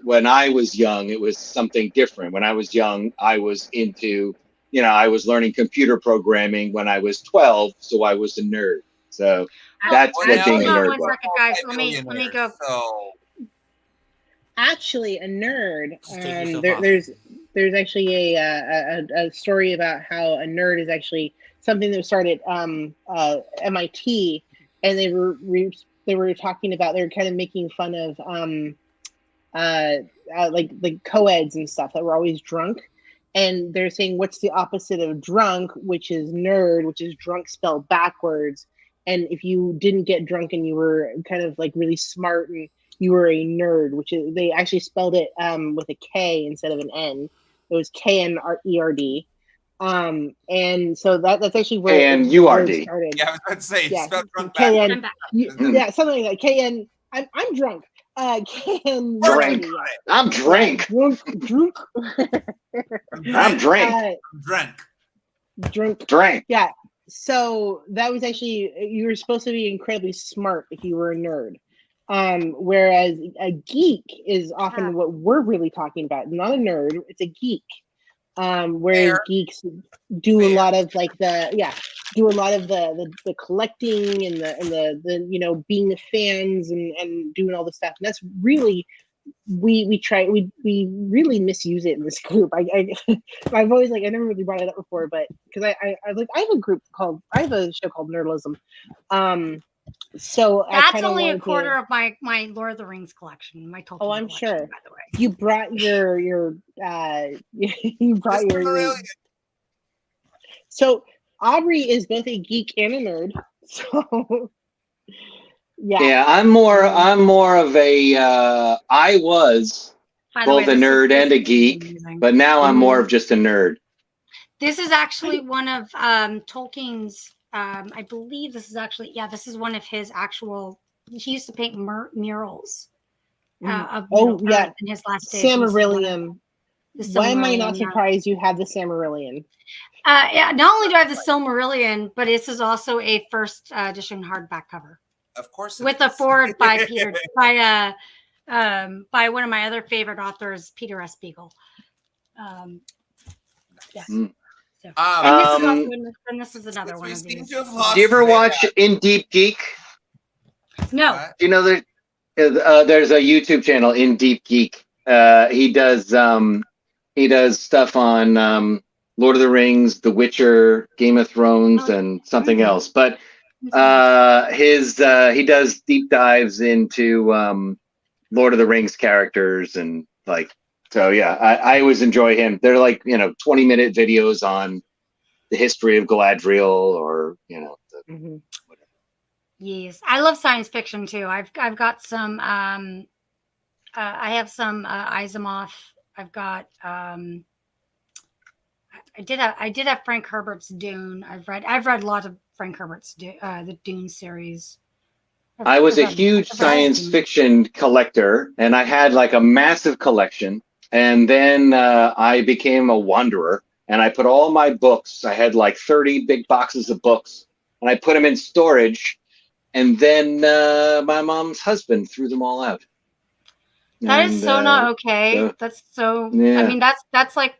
when I was young, it was something different. When I was young, I was into, I was learning computer programming when I was 12, so I was a nerd. So that's what being a nerd was. Guys, let me go. So. Actually, a nerd. There's actually a story about how a nerd is actually something that started MIT, and they were talking about, they were kind of making fun of like co-eds and stuff that were always drunk, and they're saying what's the opposite of drunk, which is nerd, which is drunk spelled backwards. And if you didn't get drunk and you were kind of like really smart, and you were a nerd, which is, they actually spelled it with a K instead of an N. It was KNERD. And so that's actually where KNURD started. Yeah, I was about to say, spelled drunk KN, yeah, something like that. KN. I'm drunk. KN. Drink. I'm drink. Drunk. I'm drink. Drink. Yeah. So that was actually, you were supposed to be incredibly smart if you were a nerd. Whereas a geek is often what we're really talking about. Not a nerd, it's a geek. Whereas geeks do a lot of like the collecting and the being the fans and doing all the stuff. And that's really, we really misuse it in this group. I've always I never really brought it up before, but because I have a show called Nerdlism. So that's only a quarter of my Lord of the Rings collection. My Tolkien I'm collection, sure. By the way, you brought your So Aubrey is both a geek and a nerd. So yeah, I'm more of a. I was both a nerd and a geek, but now I'm more of just a nerd. This is actually one of Tolkien's. I believe this is one of his actual. He used to paint murals. In his last days. Silmarillion. Why am I not surprised you have the Silmarillion? Yeah, not only do I have the Silmarillion, but this is also a first edition hardback cover. Of course, with a foreword by by one of my other favorite authors, Peter S. Beagle. Yes. So, and this is another one. Do you ever watch In Deep Geek? No. Do you know that there's a YouTube channel, In Deep Geek? He does stuff on Lord of the Rings, The Witcher, Game of Thrones, and something else. But he does deep dives into Lord of the Rings characters and like, so yeah, I always enjoy him. They're like, 20-minute videos on the history of Galadriel, or Mhm. Yes, I love science fiction too. I've got some. I have some Asimov. I've got. I did have Frank Herbert's Dune. I've read lots of Frank Herbert's the Dune series. I was a I've read- huge I've read science Dune. fiction collector, and I had like a massive collection. And then I became a wanderer, and I put all my books. I had like 30 big boxes of books, and I put them in storage. And then my mom's husband threw them all out. That is And, so not okay. so- That's so. Yeah. I mean, that's like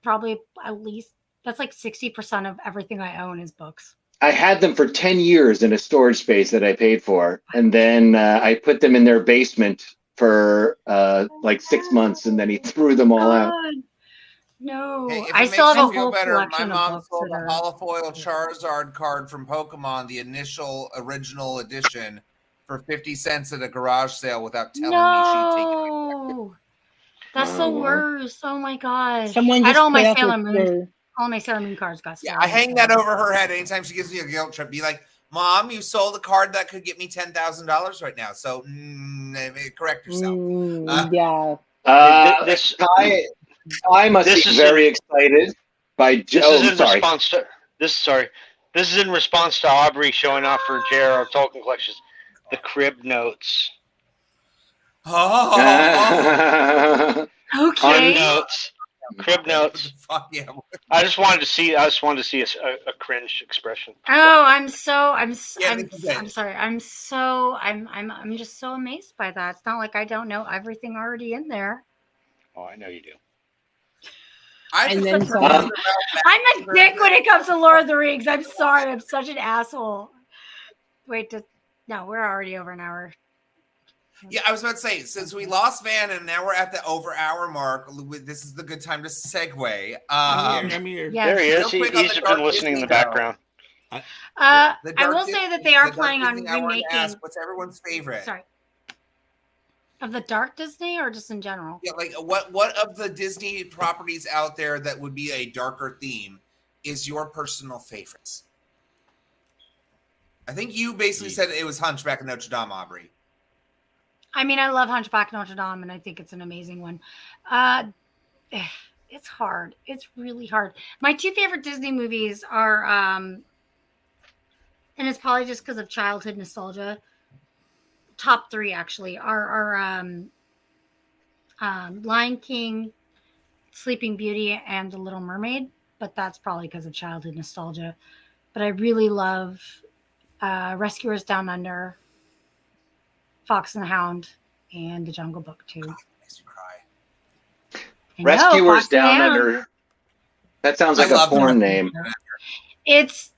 probably at least that's like 60% of everything I own is books. I had them for 10 years in a storage space that I paid for. And then I put them in their basement for like 6 months, and then he threw them all out. God, no, Hey, if I it still makes have you a feel whole better, my collection of mom books sold that a are. holofoil Charizard card from Pokemon, the initial original edition, for 50 cents at a garage sale without telling me she'd take it. No, that's Oh, the wow. worst. Oh my gosh! Someone I just had all my paid off Sailor with Moon, their. all my Sailor Moon cards got Yeah, stolen. I hang so- that over her head anytime she gives me a guilt trip. Be like, Mom, you sold a card that could get me $10,000 right now. So correct yourself. Yeah. This I must This be is very excited by. this Oh, is in sorry. response to this is in response to Aubrey showing off her J.R.R. Tolkien collections, the Crib Notes. Oh, Okay. Notes. Crib Notes. fuck yeah. I just wanted to see a cringe expression. Oh, I'm Yeah, this is it. sorry. I'm just so amazed by that. It's not like I don't know everything already in there. Oh, I know you do. And then some. I'm a dick when it comes to Lord of the Rings. I'm sorry. I'm such an asshole. No, we're already over an hour. Yeah, I was about to say, since we lost Van and now we're at the over hour mark, this is the good time to segue. I'm here. Yeah. There he is. Real quick on He's the been Dark listening in the Disney, though. background. The I Dark will Dis- say that they are the Dark planning on Disney, I wanted to remaking. ask, what's everyone's favorite? Sorry. Of the Dark Disney or just in general? Yeah, like what of the Disney properties out there that would be a darker theme is your personal favorites? I think you basically said it was Hunchback of Notre Dame, Aubrey. I mean, I love Hunchback of Notre Dame, and I think it's an amazing one. It's hard. It's really hard. My two favorite Disney movies are, and it's probably just because of childhood nostalgia. Top three actually are Lion King, Sleeping Beauty, and The Little Mermaid. But that's probably because of childhood nostalgia. But I really love Rescuers Down Under, Fox and the Hound, and The Jungle Book too. Makes me cry. I know, Rescuers Fox and the Down Hound. Under. That sounds like I a love the porn Rescuers name. Down Under. It's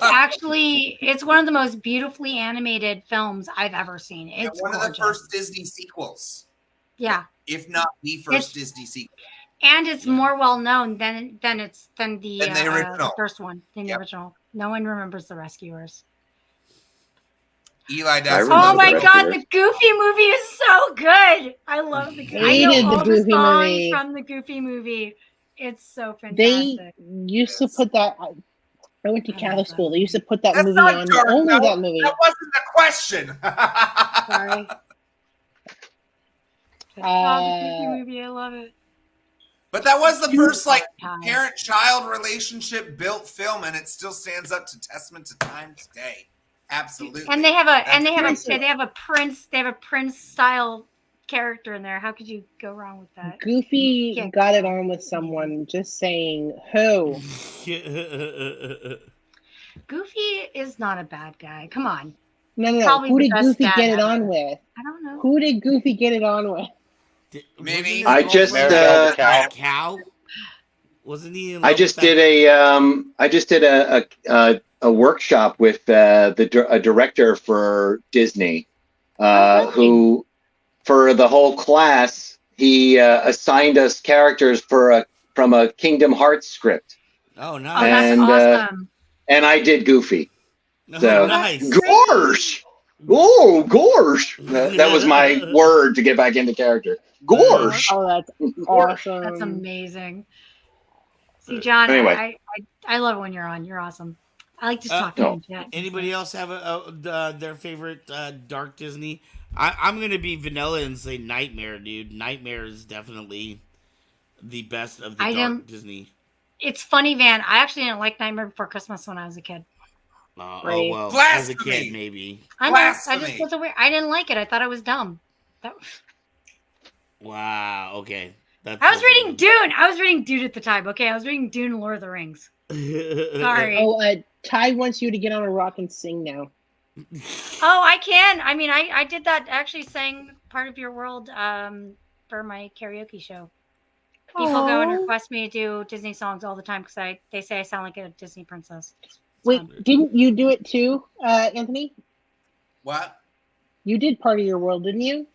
actually one of the most beautifully animated films I've ever seen. It's one of gorgeous. the first Disney sequels, Yeah, if not the first It's- Disney sequel. and it's more well known than the the original. first one, than the Yep. original. No one remembers the Rescuers. Eli I does. remember Oh the my god, Rescuers. the Goofy movie is so good. I love the Goofy. I Hated know the all Goofy the songs movie. from the Goofy movie. It's so fantastic. They used to put that. I went to I love Catholic that school. They used to put that That's movie not on. dark, Only no. that movie. That wasn't the question. Sorry. The Goofy movie, I love it. But that was the first like Time. parent-child relationship built film, and it still stands up to testament to time today. Absolutely. And they have That's a Prince style character in there. How could you go wrong with that? Goofy Yeah. got it on with someone. Just saying, who? Goofy is not a bad guy. Come on. No. Probably Who the did best Goofy dad get it ever. on with? I don't know. Who did Goofy get it on with? Maybe. I just, Maribel the cow. Cow? Wasn't he in I love just with that- did a workshop with a director for Disney, really? who for the whole class he assigned us characters for a from a Kingdom Hearts script, Oh, Oh, nice. that's And, awesome. and I did Goofy. Oh, so- nice. Gorsh! Oh, Gorsh! That was my word to get back into character. Gorsh! Oh, that's awesome. That's amazing. See, John, Anyway. I love it when you're on. You're awesome. I like just Uh, talking no. in chat. Anybody else have their favorite dark Disney? I'm gonna be vanilla and say Nightmare, dude. Nightmare is definitely the best of the I dark don't- Disney. It's funny, Van. I actually didn't like Nightmare Before Christmas when I was a kid. Oh Right. well, as a Blasphemy! kid maybe. I know. I just Blasphemy. wasn't weird. I didn't like it. I thought it was dumb. That, Wow. Okay. That's I was reading Dune. I was reading Dune at the time. Okay, I was reading Dune and Lord of the Rings. Sorry. Oh, Ty wants you to get on a rock and sing now. Oh, I can. I mean, I did that. Actually, sang part of your world for my karaoke show. People go and Aw. request me to do Disney songs all the time because they say I sound like a Disney princess. It's Wait, fun. didn't you do it too, Anthony? What? You did part of your world, didn't you?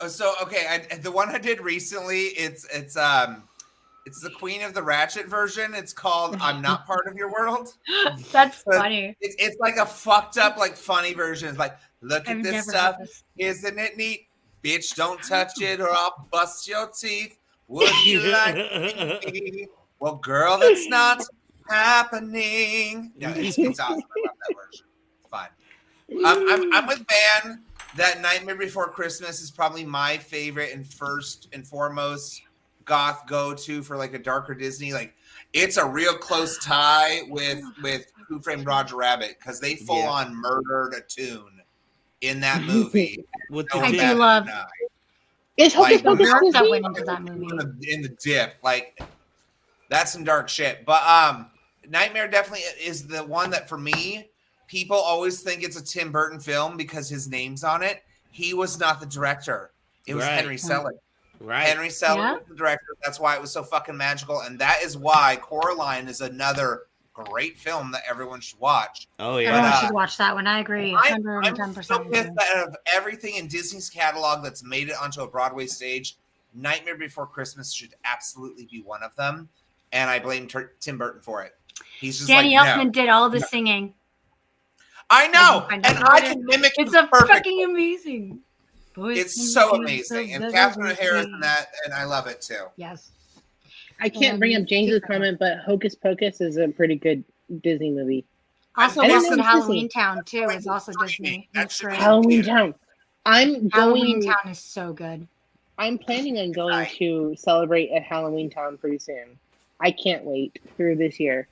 So okay, the one I did recently, it's the Queen of the Ratchet version. It's called "I'm Not Part of Your World." That's But funny. It's like a fucked up, like funny version. It's like, look I've at this never stuff. heard this. Isn't it neat? Bitch, don't touch it or I'll bust your teeth. Would you like me? Well, girl, that's not happening. No, it's awesome. I love that version. It's fine. I'm with Van. That Nightmare Before Christmas is probably my favorite and first and foremost goth go-to for like a darker Disney. Like, it's a real close tie with Who Framed Roger Rabbit because they full on murdered a tune in that movie. With No the I dip. do love- Is Hocus Like, The Pocus work that Disney? went into that movie. in the dip. Like, that's some dark shit. But Nightmare definitely is the one that for me, people always think it's a Tim Burton film because his name's on it. He was not the director. It was Right. Henry Selick. Right. Henry Selick Yeah. was the director. That's why it was so fucking magical. And that is why Coraline is another great film that everyone should watch. Oh yeah. Everyone But, should watch that one. I agree. I'm 110%. so pissed that out of everything in Disney's catalog that's made it onto a Broadway stage, Nightmare Before Christmas should absolutely be one of them. And I blame Tim Burton for it. He's just Danny like, Elfman no. did all the singing. I know, I and know. I can mimic It's him a perfectly. fucking amazing. Boys It's and so girls amazing, of and the Catherine O'Hara's Disney. in that, and I love it too. Yes. I can't bring up James's comment, but Hocus Pocus is a pretty good Disney movie. Also, I didn't Welcome know to it was Disney. Halloween Town too is also Disney. That That's should great. be- Halloween Town. I'm Halloween going. Town is so good. I'm planning on going Right. to celebrate at Halloween Town pretty soon. I can't wait through this year.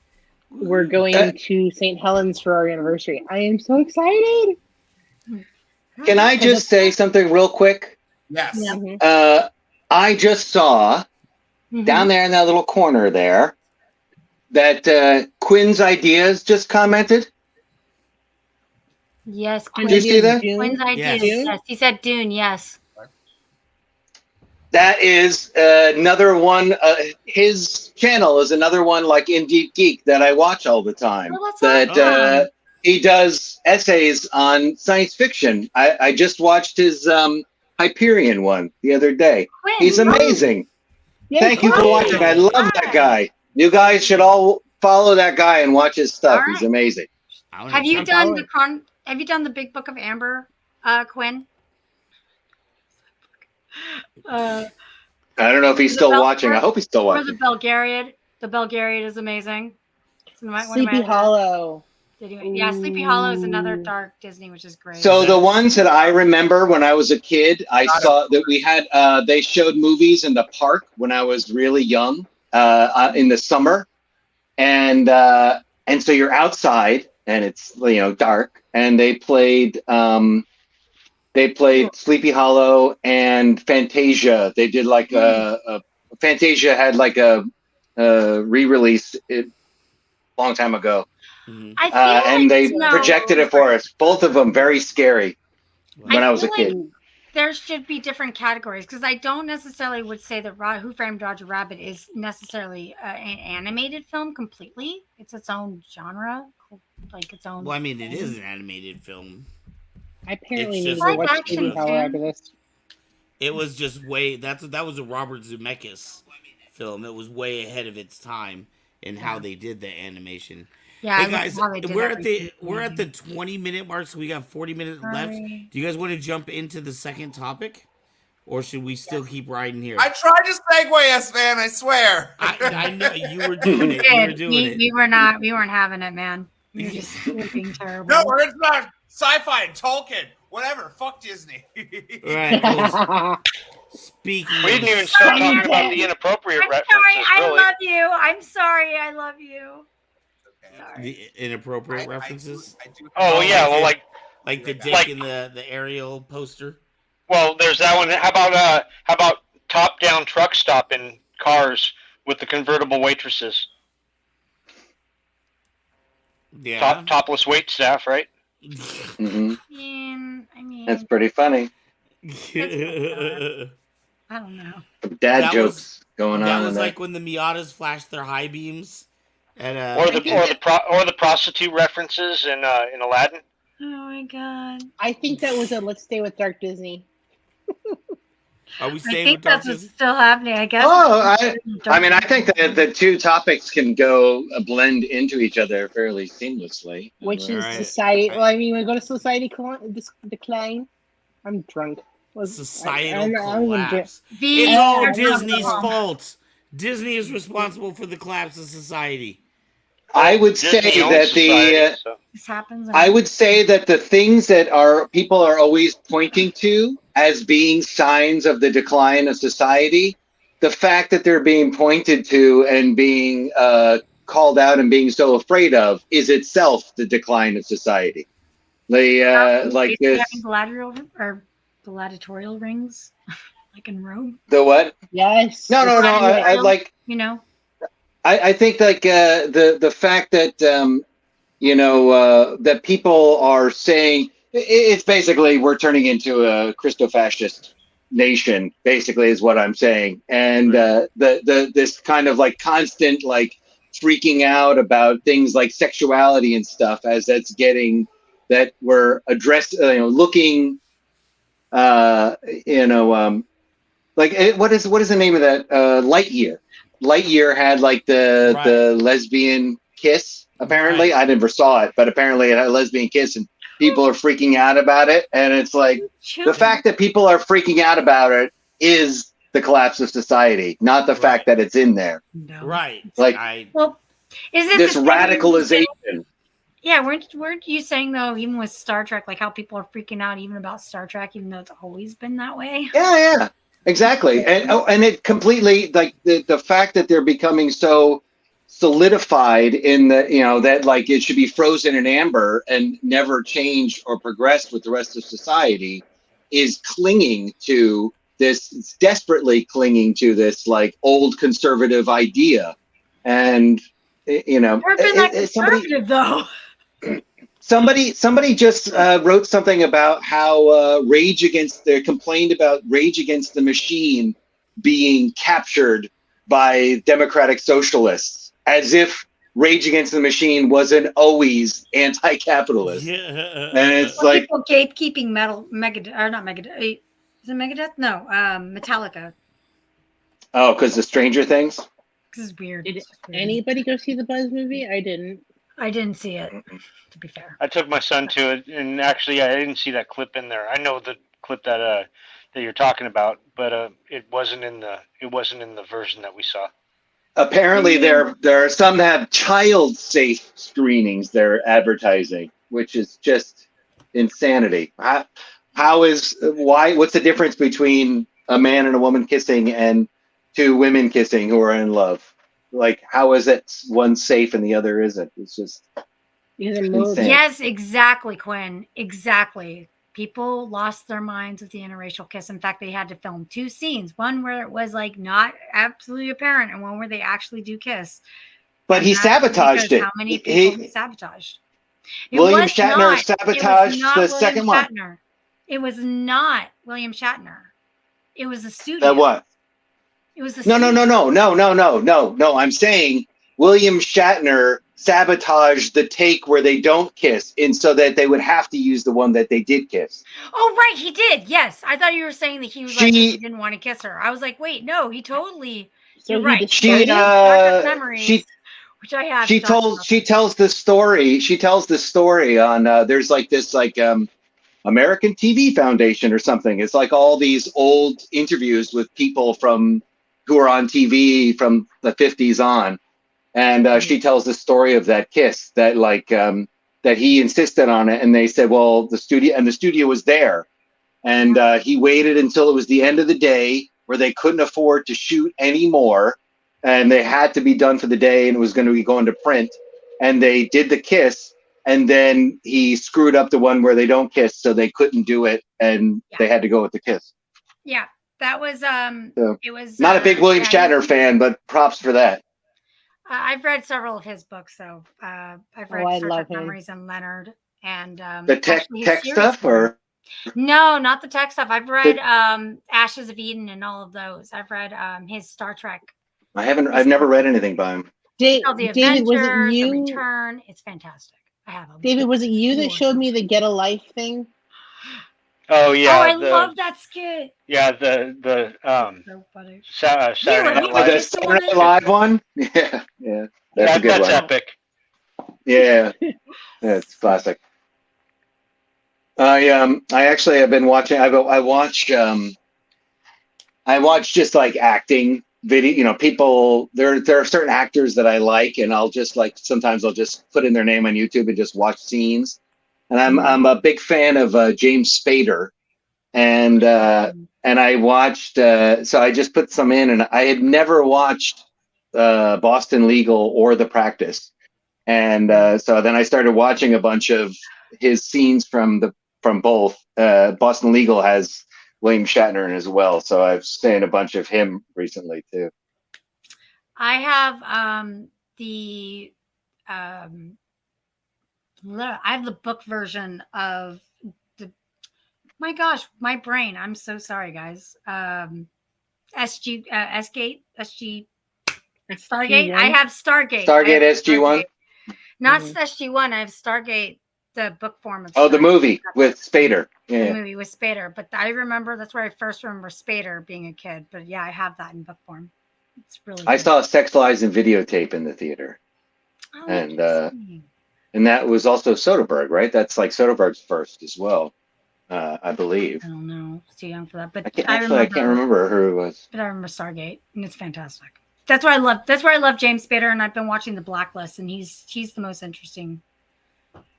We're going to St. Helens for our anniversary. I am so excited. Can I just say something real quick? Yes. Yeah. Mhm. I just saw Mhm. down there in that little corner there that Quinn's Ideas just commented. Yes, Did you see that? Dune? Quinn's ideas. Yes. Yes, he said Dune. Yes. That is another one. His channel is another one like Indeed Geek that I watch all the time. Oh, that's That awesome. he does essays on science fiction. I just watched his Hyperion one the other day. Quinn, He's amazing. Yay, Thank you for Quinn! watching. I love that guy. You guys should all follow that guy and watch his stuff. All He's right. amazing. Have you I'm done following. Have you done the Big Book of Amber, Quinn? I don't know if he's The still Bel- watching. I hope he's still Or the watching. Belgariad. The Belgariad is amazing. It's one of my Sleepy Hollow. Yeah, Sleepy Hollow is another Ooh. dark Disney, which is great. So the ones that I remember when I was a kid, I saw that we had. They showed movies in the park when I was really young, in the summer, and so you're outside and it's dark, and they played Sleepy Hollow and Fantasia. They did like a Fantasia had like a re-release a long time ago. Mhm. I feel like, And they no, projected it for us. Both of them very scary when I was a feel like kid. there should be different categories because I don't necessarily would say that Who Framed Roger Rabbit is necessarily an animated film completely. It's its own genre, like its own. Well, I mean, it is an animated film. I apparently It's need just- to Live watch action Sleepy Hollow too. after this. It was just way that was a Robert Zemeckis film. It was way ahead of its time in how they did the animation. Yeah, Hey I looked guys, at how they did we're everything. at the 20-minute mark, so we got 40 minutes left. Sorry. Do you guys want to jump into the second topic, or should we still keep riding here? I tried to segue us, man. I swear. I know you were doing it. You were doing it. We weren't having it, man. We were just being terrible. No, it's not sci-fi, Tolkien, whatever. Fuck Disney. Right. Cool. Speaking. We of- didn't even start talking about the inappropriate I'm references. sorry. I really. love you. I'm sorry. I love you. Sorry. the inappropriate references, I do Oh yeah, well, like like the Like- dick in the Ariel poster. well, there's that one. How about top-down truck stop in Cars with the convertible waitresses, Yeah. topless wait staff, right? hmm I mean, That's pretty funny. I don't know. Dad That jokes going That on in was there. like when the Miatas flashed their high beams. And Or the prostitute references in Aladdin. Oh my god. I think that was a Let's Stay with Dark Disney. are we I staying think with that's Dark what's still happening. I guess. Oh, I mean, I think that the two topics can go blend into each other fairly seamlessly. Which is Alright. society. Well, I mean, we go to society decline. I'm drunk. societal I'm gonna collapse. The It's all Yeah, Disney's yeah. fault. Disney is responsible for the collapse of society. I would say Disney owns that society, so. This happens. I would say that the things that people are always pointing to as being signs of the decline of society, the fact that they're being pointed to and being called out and being so afraid of is itself the decline of society. Like this, gladiatorial rings, like in Rome. the what? Yes. No. I like. You know. I think like the fact that that people are saying it's basically we're turning into a Christo-fascist nation. Basically, is what I'm saying, and this kind of like constant like freaking out about things like sexuality and stuff as that's getting that we're looking what is the name of that Lightyear. Lightyear had like the lesbian kiss. Apparently, Right. I never saw it, but apparently it had a lesbian kiss, and people are freaking out about it. And it's like the fact that people are freaking out about it is the collapse of society, not the fact that it's in there. No. Right. Like- Well, is it This the same- radicalization. Yeah, weren't you saying though, even with Star Trek, like how people are freaking out even about Star Trek, even though it's always been that way? Yeah, exactly. And it completely like the fact that they're becoming so solidified in the that like it should be frozen in amber and never change or progress with the rest of society is clinging to this, it's desperately clinging to this like old conservative idea. And Never been that conservative though. Somebody just wrote something about how they complained about Rage Against the Machine being captured by democratic socialists, as if Rage Against the Machine wasn't always anti-capitalist. Yeah. And it's Well, like, people gatekeeping Megadeth, or not Megadeth. Is it Megadeth? No, Metallica. oh, because of Stranger Things? This is weird. Did This is weird. anybody go see the Buzz movie? I didn't. I didn't see it, to be fair. I took my son to it, and actually, I didn't see that clip in there. I know the clip that you're talking about, but it wasn't in the version that we saw. Apparently, there are some that have child-safe screenings they're advertising, which is just insanity. What's the difference between a man and a woman kissing and two women kissing who are in love? Like, how is it one safe and the other isn't? It's just Because I'm moved. Insane. Yes, exactly, Quinn. Exactly. People lost their minds with the interracial kiss. In fact, they had to film two scenes. One where it was like not absolutely apparent, and one where they actually do kiss. But And he that's sabotaged because it. How many people he sabotaged? It William was Shatner not- it was sabotaged not the William second one. Shatner. It was not William Shatner. It was the studio. That what? It was the No. studio. I'm saying William Shatner sabotaged the take where they don't kiss, and so that they would have to use the one that they did kiss. Oh, right, he did. Yes, I thought you were saying that he was like She- he didn't want to kiss her. I was like, wait, no, he totally. So You're he right. destroyed She it? Dark Memories, she which I have. she talked told about. she tells the story. She tells the story on there's like this American TV Foundation or something. It's like all these old interviews with people from who are on TV from the 50s on, and she tells the story of that kiss that that he insisted on it, and they said, well, the studio was there, and he waited until it was the end of the day where they couldn't afford to shoot anymore, and they had to be done for the day, and it was going to be going to print, and they did the kiss, and then he screwed up the one where they don't kiss, so they couldn't do it, and they had to go with the kiss. Yeah, that was So, it was not a big William yeah, Shatner fan, but props for that. I've read several of his books, so I've read I Star love Trek him. Memories and Leonard, and The tech actually his tech series stuff, one. or No, not the tech stuff. I've read Ashes of Eden and all of those. I've read his Star Trek. I've never read anything by him. It's called The David, was it Adventures, The you? Return. It's fantastic. I have them. David, was it you that Yours. showed me the Get a Life thing? Oh yeah, I love that skit. yeah the So funny. Saturday Night we were Live. The just the one Saturday Night that- Live one? Yeah, that's a good That's one. epic. Yeah, it's classic. I actually have been watching. I watch just like acting video. You know, people. There are certain actors that I like, and I'll just sometimes I'll just put in their name on YouTube and just watch scenes. And I'm a big fan of James Spader, and I watched. So I just put some in, and I had never watched Boston Legal or The Practice, and so then I started watching a bunch of his scenes from both. Boston Legal has William Shatner in as well, so I've seen a bunch of him recently too. I have the I have the book version of the. My gosh, my brain! I'm so sorry, guys. SG SGate SG Stargate. I have Stargate. Stargate SG-1. Not SG-1. I have Stargate, the book form of. Oh, the Stargate. movie with Spader. Yeah. The movie with Spader, but I remember that's where I first remember Spader being a kid. But yeah, I have that in book form. It's really. I good. saw Sex Lies and Videotape in the theater, Oh, and interesting. and that was also Soderbergh, right? That's like Soderbergh's first as well, I believe. I don't know. It's too young for that. But I can't remember who it was. But I remember Stargate, and it's fantastic. That's why I love. That's why I love James Spader, and I've been watching The Blacklist, and he's the most interesting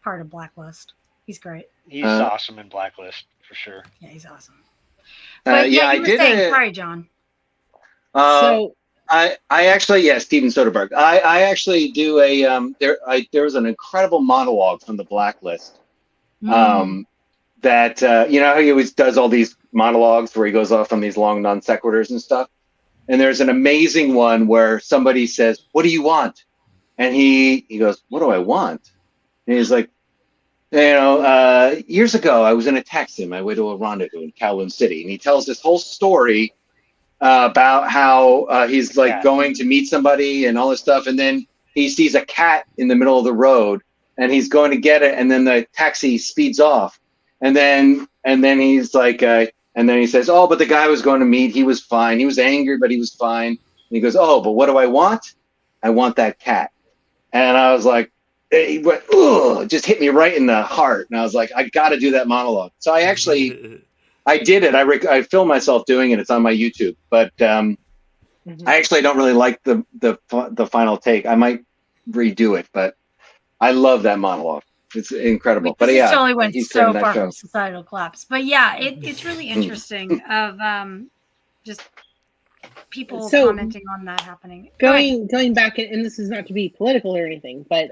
part of Blacklist. He's great. He's awesome in Blacklist for sure. Yeah, he's awesome. But yeah, you were saying, sorry, John. So I actually, yeah, Steven Soderbergh. I actually do a there was an incredible monologue from The Blacklist. That you know how he always does all these monologues where he goes off on these long non sequiturs and stuff. And there's an amazing one where somebody says, "What do you want?" And he goes, "What do I want?" And he's like, years ago I was in a taxi on my way to a rendezvous in Kowloon City, and he tells this whole story about how he's like going to meet somebody and all this stuff, and then he sees a cat in the middle of the road, and he's going to get it, and then the taxi speeds off, and then he's like, and then he says, "Oh, but the guy I was going to meet, he was fine. He was angry, but he was fine." And he goes, "Oh, but what do I want? I want that cat." And I was like, it went, "Ugh," just hit me right in the heart, and I was like, I got to do that monologue. So I actually. I did it. I filmed myself doing it. It's on my YouTube, but I actually don't really like the final take. I might redo it, but I love that monologue. It's incredible. But yeah, it only went so far show. from societal collapse. But yeah, it's really interesting of just people commenting on that happening. Going back, and this is not to be political or anything, but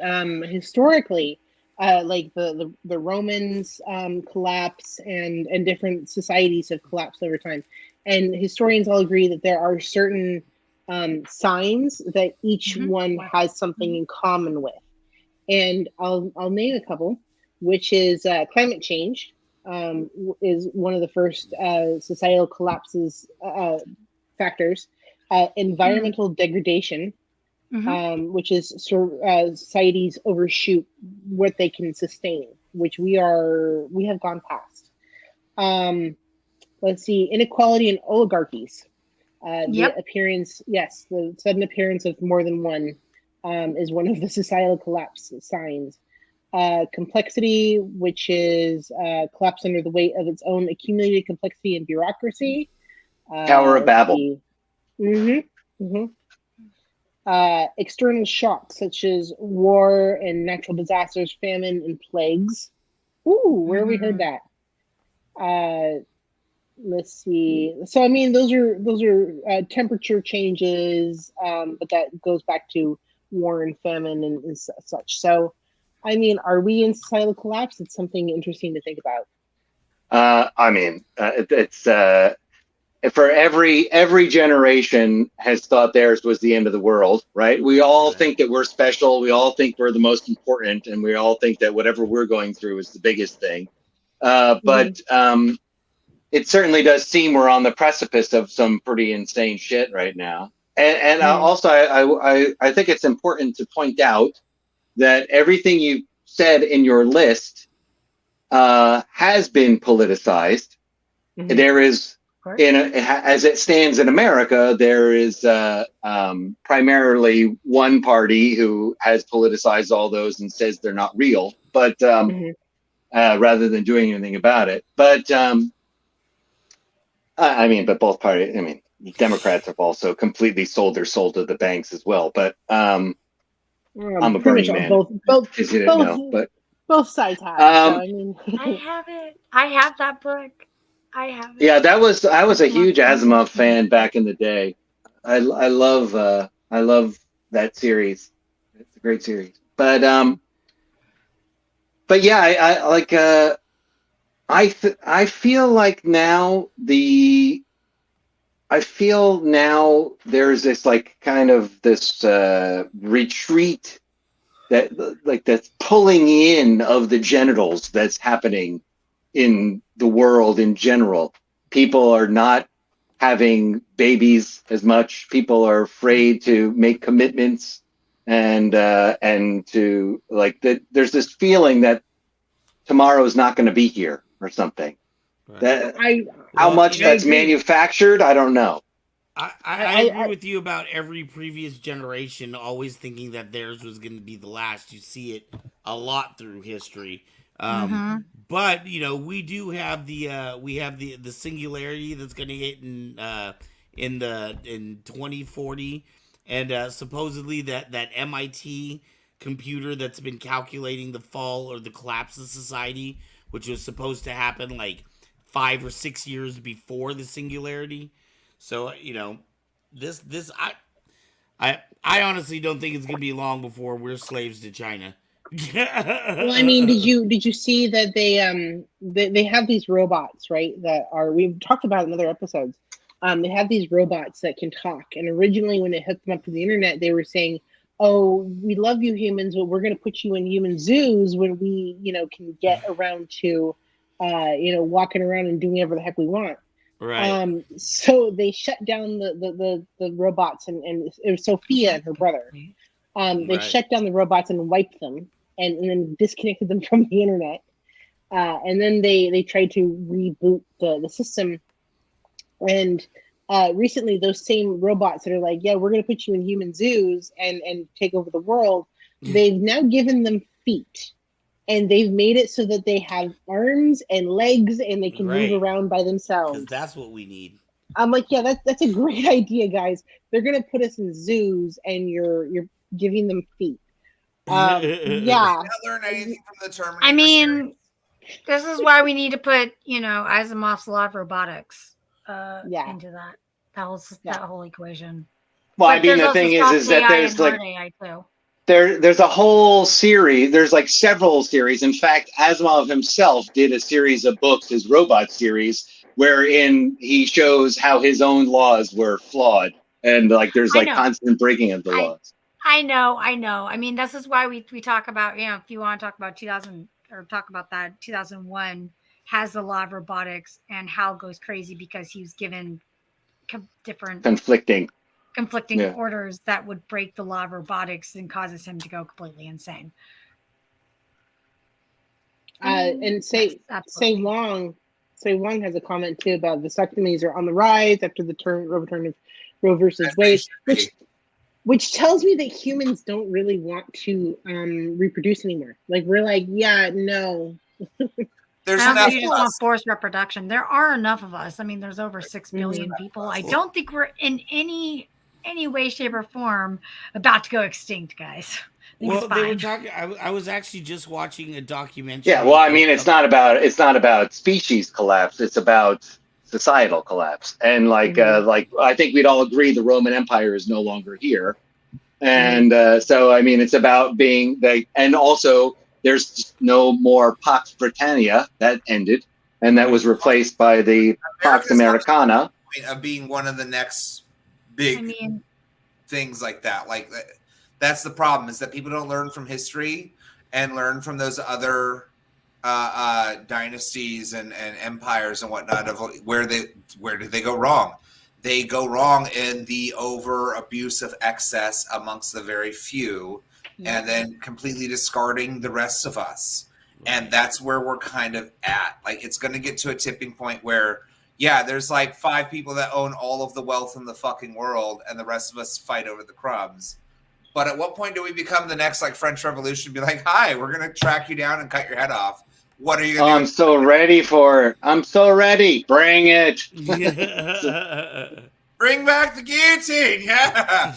historically. Like the Romans collapse and different societies have collapsed over time, and historians all agree that there are certain signs that each one has something in common with, and I'll name a couple, which is climate change is one of the first societal collapses factors, environmental degradation. Which is societies overshoot what they can sustain, which we have gone past. Let's see, inequality and oligarchies. Yep. The sudden appearance of more than one is one of the societal collapse signs. Complexity, which is collapse under the weight of its own accumulated complexity and bureaucracy. Tower of Babel. External shocks such as war and natural disasters, famine, and plagues. Ooh, where we heard that? Let's see. So I mean, those are temperature changes, but that goes back to war and famine and such. So, I mean, are we in societal collapse? It's something interesting to think about. I mean, it's for every generation has thought theirs was the end of the world, right? We all think that we're special. We all think we're the most important, and we all think that whatever we're going through is the biggest thing. But it certainly does seem we're on the precipice of some pretty insane shit right now. And also, I think it's important to point out that everything you said in your list has been politicized. There is, as it stands in America, there is primarily one party who has politicized all those and says they're not real, but rather than doing anything about it. But I mean, but both parties. I mean, Democrats have also completely sold their soul to the banks as well. But I'm a Bernie man. Both sides have. So, I mean, I have it. I have that book. I have it. Yeah, I was a huge Asimov fan back in the day. I love that series. It's a great series. But yeah, I like. I feel like now there's this like kind of this retreat that's pulling in of the genitals that's happening in the world in general. People are not having babies as much. People are afraid to make commitments and to like that. There's this feeling that tomorrow is not going to be here or something. Right. How much that's manufactured, I don't know. I agree with you about every previous generation always thinking that theirs was going to be the last. You see it a lot through history. But you know, we do have the singularity that's going to hit in 2040, and supposedly that MIT computer that's been calculating the fall or the collapse of society, which was supposed to happen like 5 or 6 years before the singularity. So you know, I honestly don't think it's gonna be long before we're slaves to China. Well, I mean, did you see that they have these robots, right? That are, we've talked about in other episodes. They have these robots that can talk, and originally when they hooked them up to the internet, they were saying, "Oh, we love you humans, but we're going to put you in human zoos when we, can get around to, walking around and doing whatever the heck we want." Right. So they shut down the robots, and it was Sophia and her brother. They shut down the robots and wiped them, and then disconnected them from the internet. And then they tried to reboot the system. And recently, those same robots that are like, "Yeah, we're going to put you in human zoos and take over the world," they've now given them feet. And they've made it so that they have arms and legs and they can move around by themselves. Because that's what we need. I'm like, yeah, that's a great idea, guys. They're going to put us in zoos and you're giving them feet. Yeah. Did not learn anything from the Terminator. I mean, this is why we need to put, Asimov's law of robotics into that whole equation. Well, I mean, the thing is that there's like AI too. There's a whole series. There's like several series. In fact, Asimov himself did a series of books, his robot series, wherein he shows how his own laws were flawed, and like there's like constant breaking of the laws. I know. I mean, this is why we talk about, if you want to talk about 2000 or talk about that, 2001 has the law of robotics and Hal goes crazy because he was given different conflicting orders that would break the law of robotics and causes him to go completely insane. And say Wong So one has a comment too about vasectomies are on the rise after the overturn of Roe versus Wade, which tells me that humans don't really want to reproduce anymore. Like we're like, yeah, no. There's I don't enough think you of just want us. forced reproduction. There are enough of us. I mean, there's over 6 billion people. I don't think we're in any way, shape, or form about to go extinct, guys. I think Well, it's they were fine. talking. I was actually just watching a documentary. Yeah, well, I mean, it's not about species collapse. It's about societal collapse. And like I think we'd all agree the Roman Empire is no longer here. And so, I mean, it's about being and also there's no more Pax Britannia that ended, and that was replaced by the Pax Americana. Of being one of the next big things like that. Like that's the problem, is that people don't learn from history and learn from those other dynasties and empires and whatnot of where did they go wrong. They go wrong in the over abuse of excess amongst the very few, and then completely discarding the rest of us. And that's where we're kind of at. Like, it's going to get to a tipping point where, yeah, there's like 5 people that own all of the wealth in the fucking world, and the rest of us fight over the crumbs. But at what point do we become the next like French Revolution? Be like, hi, we're going to track you down and cut your head off. What are you going to do? I'm so ready for it. I'm so ready. Bring it. Bring back the guillotine. Yeah.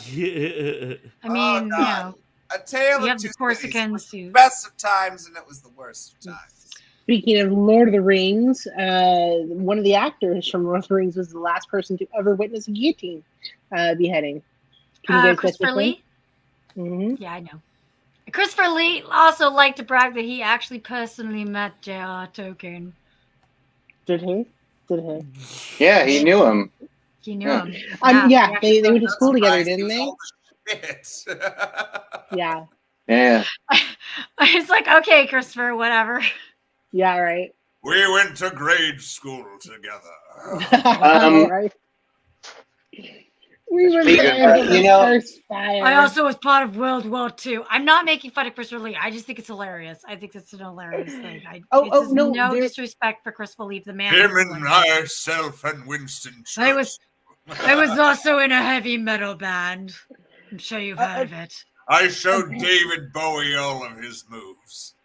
I mean, you know, a tale you of have the two Corsicans cities, who. best of times, and it was the worst of times. Speaking of Lord of the Rings, one of the actors from Lord of the Rings was the last person to ever witness a guillotine beheading. Can you guys guess Christopher which one? Lee? Yeah, I know. Christopher Lee also liked to brag that he actually personally met J.R. Tolkien. Did he? Yeah, he knew him. He knew him. Yeah, they went to school together, didn't they? Yeah. Yeah. It's like, okay, Christopher, whatever. Yeah, right. We went to grade school together. Right. We were first fire. I also was part of World War II. I'm not making fun of Christopher Lee. I just think it's hilarious. I think it's an hilarious thing. No disrespect for Christopher Lee, the man. Him and myself and Winston Churchill. I was also in a heavy metal band. I'm sure you've heard of it. I showed David Bowie all of his moves.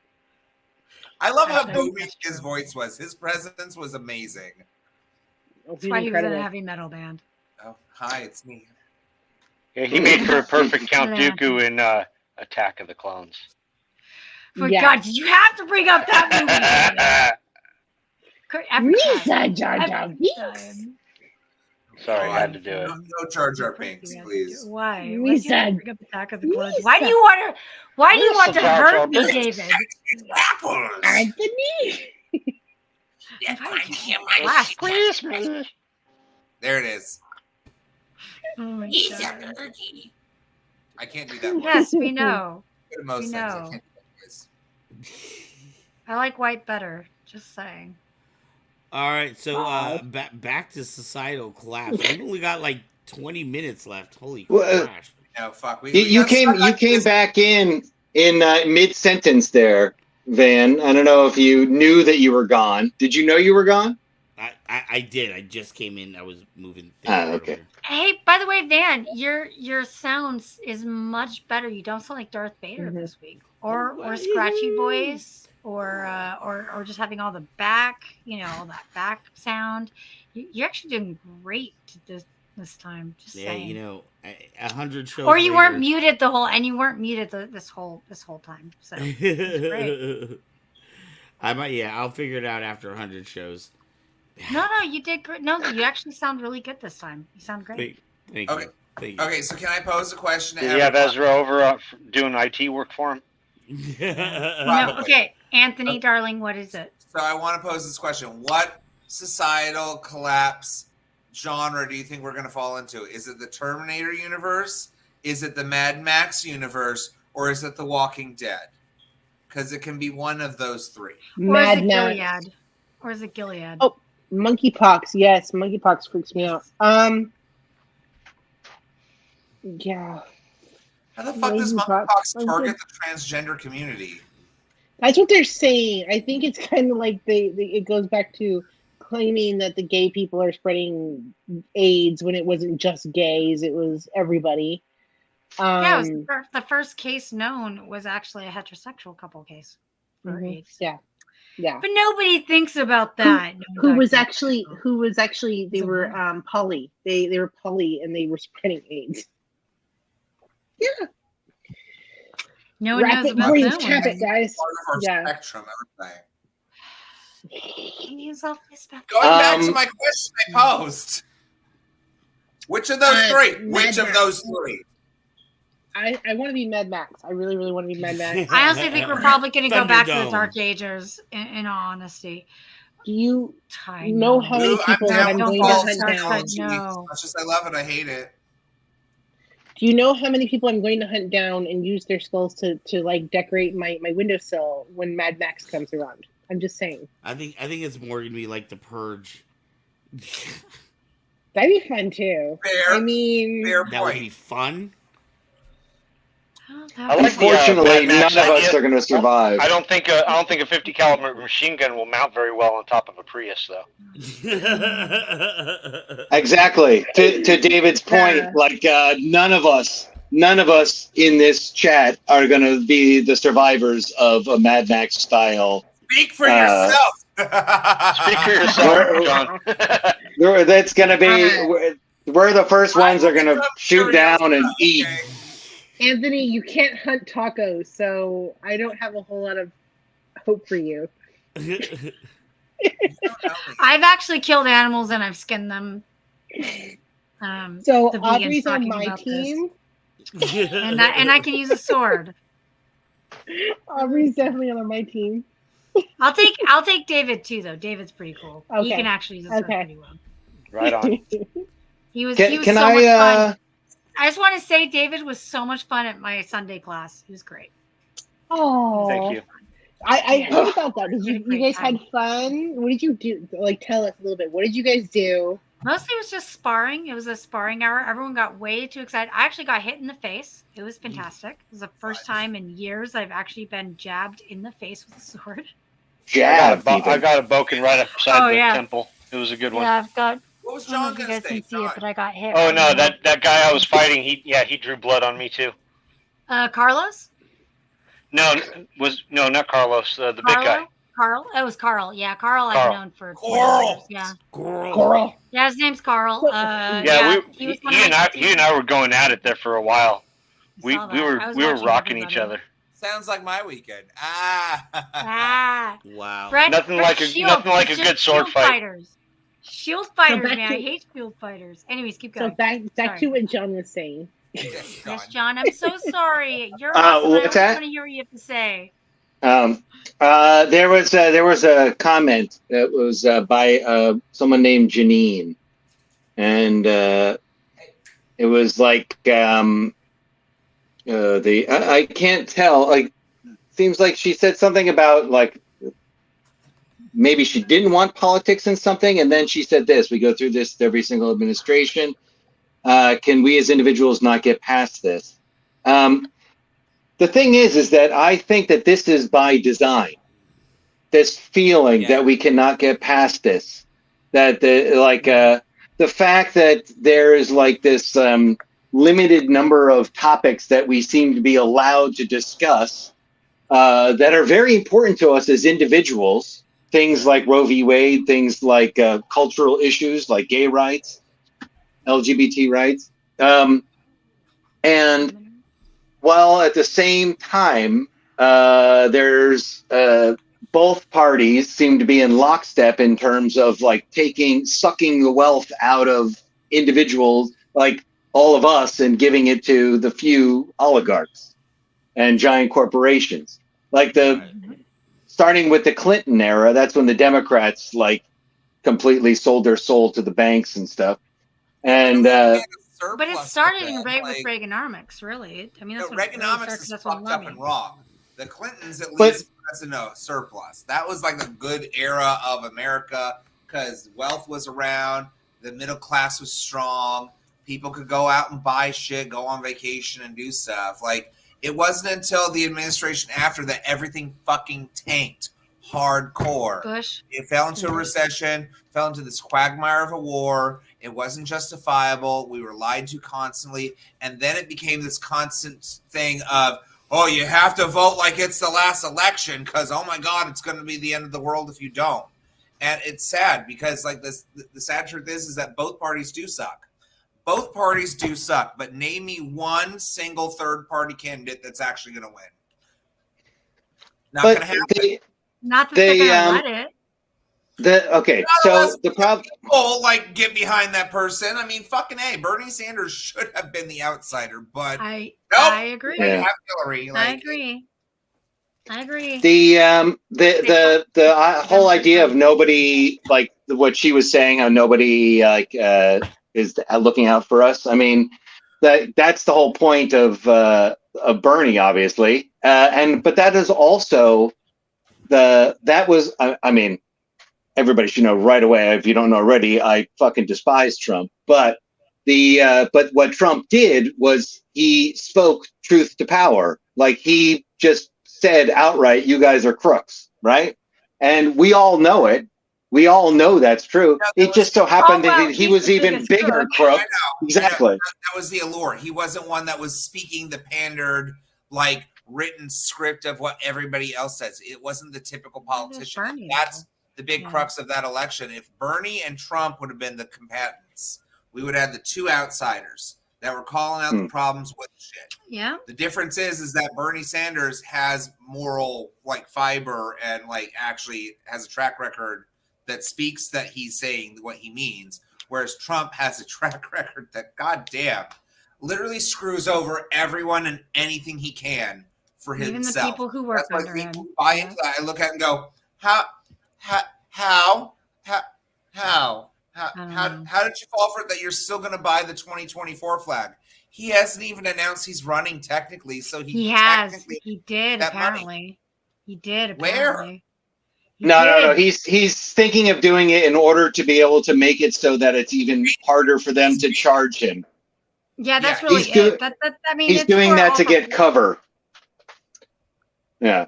I love how booming his voice was. His presence was amazing. That's why he was in a heavy metal band. Oh, hi, it's me. Yeah, he made for a perfect Count Dooku in Attack of the Clones. For God, did you have to bring up that movie? Risa Jar Jar Binks. Sorry, I had to do it. No Jar Jar Binks, please. Why? Why do you bring up Attack of the Clones? Why do you want to hurt me, David? Apples. Anthony. Please. There it is. Oh my God. I can't do that one. Yes, we know. Most We things I know. can't do that voice. I like white better. Just saying. All right, so back to societal collapse. We've only got like 20 minutes left. Holy gosh! No, fuck. You came back in mid-sentence there, Van. I don't know if you knew that you were gone. Did you know you were gone? I did. I just came in. I was moving things. Okay. Hey, by the way, Van, your sounds is much better. You don't sound like Darth Vader this week, or scratchy voice, or just having all the back, all that back sound. You're actually doing great this time. Just saying. 100 shows. Or you later. weren't muted you weren't muted this whole time. So it's great. I'll figure it out after 100 shows. No, you did great. No, you actually sound really good this time. You sound great. Thank you. Thank you. Okay, so can I pose a question? Did you have Ezra over doing IT work for him? No, okay. Anthony, darling, what is it? So I want to pose this question. What societal collapse genre do you think we're going to fall into? Is it the Terminator universe? Is it the Mad Max universe? Or is it the Walking Dead? Because it can be one of those three. Mad Max. Gilead? Or is it Gilead? Oh, monkeypox. Yes, monkeypox freaks me out. Yeah. How the fuck does monkeypox target the transgender community? That's what they're saying. I think it's kind of like it goes back to claiming that the gay people are spreading AIDS when it wasn't just gays; it was everybody. Yeah, it was the first case known was actually a heterosexual couple case for AIDS. Yeah, yeah. But nobody thinks about that. Who was actually they were poly. They were poly and they were spreading AIDS. Yeah. No one knows about brain that traffic, guys. Part of our spectrum, everything. Going back to my question I posed. Which of those three? Which of those three? I want to be Mad Max. I really, really want to be Mad Max. I honestly think we're probably going to go back to the Dark Ages, in all honesty. Do you know how many people that I'm going to hunt down? No. As much as I love it, I hate it. Do you know how many people I'm going to hunt down and use their skulls to like decorate my windowsill when Mad Max comes around? I'm just saying. I think it's more gonna be like the Purge. That'd be fun too. Fair, I mean, that would be fun. Unfortunately, none of us are going to survive. I don't think a 50 caliber machine gun will mount very well on top of a Prius, though. Exactly. To David's point, like none of us in this chat are going to be the survivors of a Mad Max style. Speak for yourself. Speak for yourself, John. That's going to be. We're the first ones that are going to shoot down and eat. Anthony, you can't hunt tacos, so I don't have a whole lot of hope for you. I've actually killed animals and I've skinned them. So Aubrey's on my team, and I can use a sword. Aubrey's definitely on my team. I'll take David too, though. David's pretty cool. Okay. He can actually use a sword pretty well. Right on. He was so much fun. I just want to say David was so much fun at my Sunday class. He was great. Oh, thank you. I heard about that. Did you guys had fun? What did you do? Like, tell us a little bit. What did you guys do? Mostly it was just sparring. It was a sparring hour. Everyone got way too excited. I actually got hit in the face. It was fantastic. It was the first time in years I've actually been jabbed in the face with a sword. I got a Boken right upside the temple. It was a good one. Yeah, I've got. What was John going to say? See it, but I got hit. Oh no, that guy I was fighting, he drew blood on me too. Carlos? No, not Carlos. The big guy. Carl? It was Carl. Yeah, Carl. I've known for Coral. Yeah. Coral. Yeah, his name's Carl. He and I were going at it there for a while. We were rocking each other. Sounds like my weekend. Wow. Nothing like a good sword fight. Shield fighters, man. I hate shield fighters. Anyways, keep going. So back to what John was saying. Yes, John. I'm so sorry. You're awesome. What's that? I want to hear what you have to say. There was a comment that was by someone named Janine, and it was like I can't tell. Like, seems like she said something about like. Maybe she didn't want politics in something, and then she said this. We go through this every single administration. Can we as individuals not get past this? The thing is that I think that this is by design. This feeling that we cannot get past this. That the fact that there is like this limited number of topics that we seem to be allowed to discuss that are very important to us as individuals. Things like Roe v. Wade, things like cultural issues like gay rights, LGBT rights. And while at the same time, there's both parties seem to be in lockstep in terms of like sucking the wealth out of individuals like all of us and giving it to the few oligarchs and giant corporations. Like starting with the Clinton era, that's when the Democrats like completely sold their soul to the banks and stuff. And but it started with Reaganomics, really. I mean, that's what Reaganomics is fucked up and wrong. The Clintons at least has a surplus. That was like a good era of America because wealth was around, the middle class was strong, people could go out and buy shit, go on vacation and do stuff. Like, it wasn't until the administration after that everything fucking tanked hardcore. Bush. It fell into a recession, fell into this quagmire of a war. It wasn't justifiable. We were lied to constantly. And then it became this constant thing of, oh, you have to vote like it's the last election because, oh my God, it's going to be the end of the world if you don't. And it's sad because like the sad truth is that both parties do suck. Both parties do suck. But name me one single third party candidate that's actually going to win. Not going to happen. Not that they're going to let it. Okay, so the problem. People like get behind that person. I mean, fucking A. Bernie Sanders should have been the outsider, but I agree. Yeah. Hillary. I agree. The whole idea of nobody, like what she was saying, how nobody is looking out for us. I mean, that's the whole point of Bernie, obviously, but that is also I mean, everybody should know right away. If you don't know already, I fucking despise Trump. But but what Trump did was he spoke truth to power. Like he just said outright, "You guys are crooks," right? And we all know it. We all know that's true. It just so happened that he was even bigger crook. Exactly. That was the allure. He wasn't one that was speaking the pandered, like written script of what everybody else says. It wasn't the typical politician. That's the big crux of that election. If Bernie and Trump would have been the combatants, we would have the two outsiders that were calling out the problems with shit. Yeah. The difference is that Bernie Sanders has moral like fiber and like actually has a track record that speaks that he's saying what he means, whereas Trump has a track record that, goddamn, literally screws over everyone and anything he can for Even himself. the people who work That's why under people him. buy into that. I look at it and go, how did you fall for it that you're still going to buy the 2024 flag? He hasn't even announced he's running technically, so He did apparently. He did apparently. No. He's thinking of doing it in order to be able to make it so that it's even harder for them to charge him. Yeah, that's really it. He's doing that to get cover. Yeah,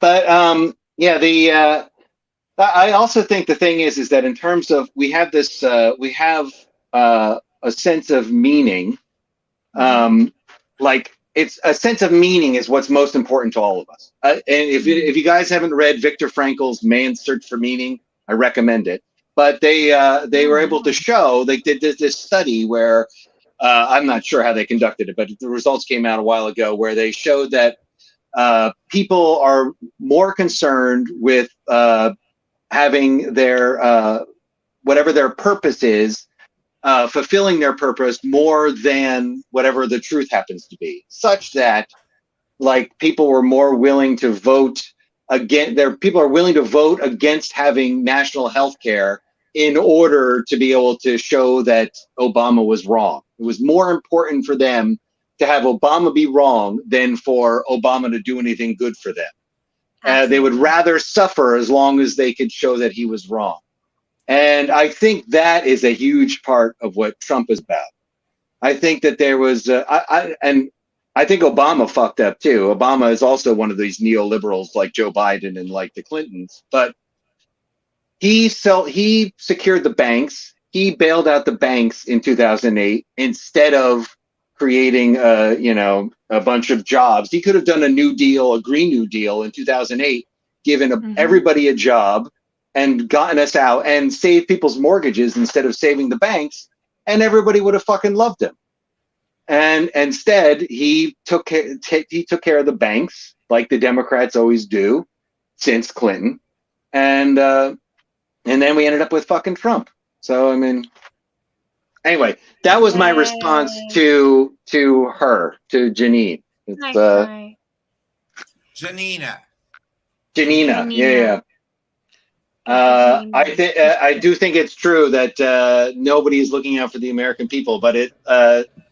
but I also think the thing is that in terms of we have a sense of meaning, like it's a sense of meaning is what's most important to all of us. And if you guys haven't read Viktor Frankl's Man's Search for Meaning, I recommend it. But they were able to show, they did this study where I'm not sure how they conducted it, but the results came out a while ago where they showed that people are more concerned with having their whatever their purpose is, fulfilling their purpose more than whatever the truth happens to be, such that like people were more willing to vote people are willing to vote against having national health care in order to be able to show that Obama was wrong. It was more important for them to have Obama be wrong than for Obama to do anything good for them. They would rather suffer as long as they could show that he was wrong. And I think that is a huge part of what Trump is about. I think that there was, I think Obama fucked up too. Obama is also one of these neoliberals like Joe Biden and like the Clintons, but he secured the banks. He bailed out the banks in 2008 instead of creating, a bunch of jobs. He could have done a Green New Deal in 2008, given everybody a job and gotten us out and saved people's mortgages instead of saving the banks, and everybody would have fucking loved him. And instead, he took care of the banks like the Democrats always do since Clinton, and then we ended up with fucking Trump. So I mean, anyway, that was my response to her, to Janine. It's, Janina, yeah. I do think it's true that nobody is looking out for the American people, but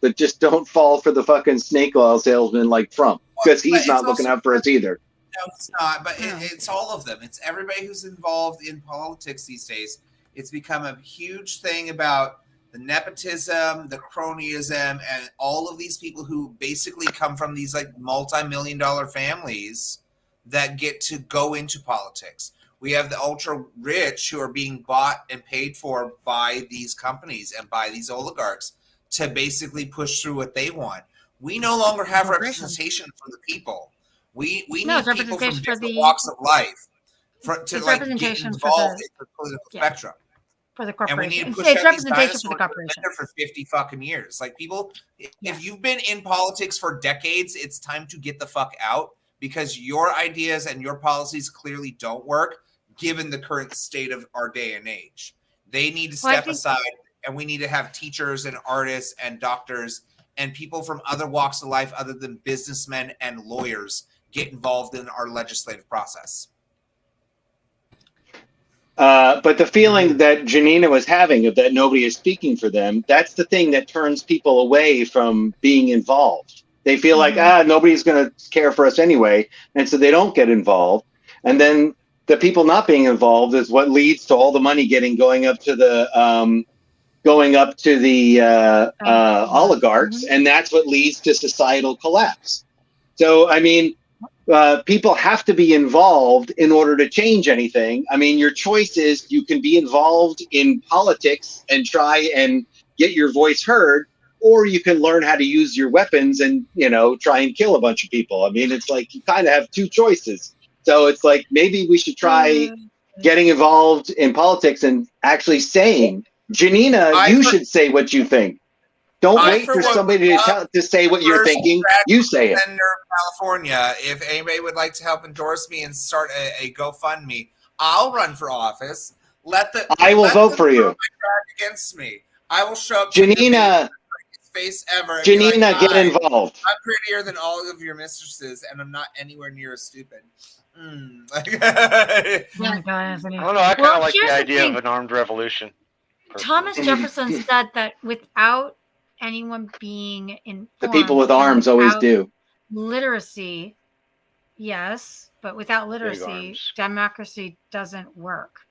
but just don't fall for the fucking snake oil salesman like Trump, because he's not looking out for us either. No, it's not. But it's all of them. It's everybody who's involved in politics these days. It's become a huge thing about the nepotism, the cronyism, and all of these people who basically come from these like multi-million-dollar families that get to go into politics. We have the ultra rich who are being bought and paid for by these companies and by these oligarchs to basically push through what they want. We no longer have representation for the people. We No, need it's people from representation for different the- walks of life to It's like get representation for involved the- in the political yeah. spectrum. For the And we need corporation. to It's, push it's out these representation for the dinosaurs that have been corporation. there for 50 fucking years. Like people, Yeah. if you've been in politics for decades, it's time to get the fuck out because your ideas and your policies clearly don't work given the current state of our day and age. They need to Well, I step think- aside, and we need to have teachers and artists and doctors and people from other walks of life other than businessmen and lawyers get involved in our legislative process. But the feeling that Janina was having of that nobody is speaking for them, that's the thing that turns people away from being involved. They feel like, nobody's going to care for us anyway. And so they don't get involved. And then the people not being involved is what leads to all the money going up to the oligarchs. And that's what leads to societal collapse. So, I mean, people have to be involved in order to change anything. I mean, your choice is you can be involved in politics and try and get your voice heard, or you can learn how to use your weapons and, try and kill a bunch of people. I mean, it's like you kind of have two choices. So it's like maybe we should try getting involved in politics and actually saying, Janina, you should say what you think. Don't wait for somebody to say what you're thinking. You say it. Senator of California, if anybody would like to help endorse me and start a GoFundMe, I'll run for office. I will vote for you. Against me, I will show up. Janina, face ever. Janina, get involved. I'm prettier than all of your mistresses, and I'm not anywhere near as stupid. Oh my God, Anthony. I don't know. I kind of Well, like here's the the idea thing. of an armed revolution. Thomas Jefferson said that without anyone being informed, The people with arms always do. Literacy, yes, but without literacy, arms. democracy doesn't work.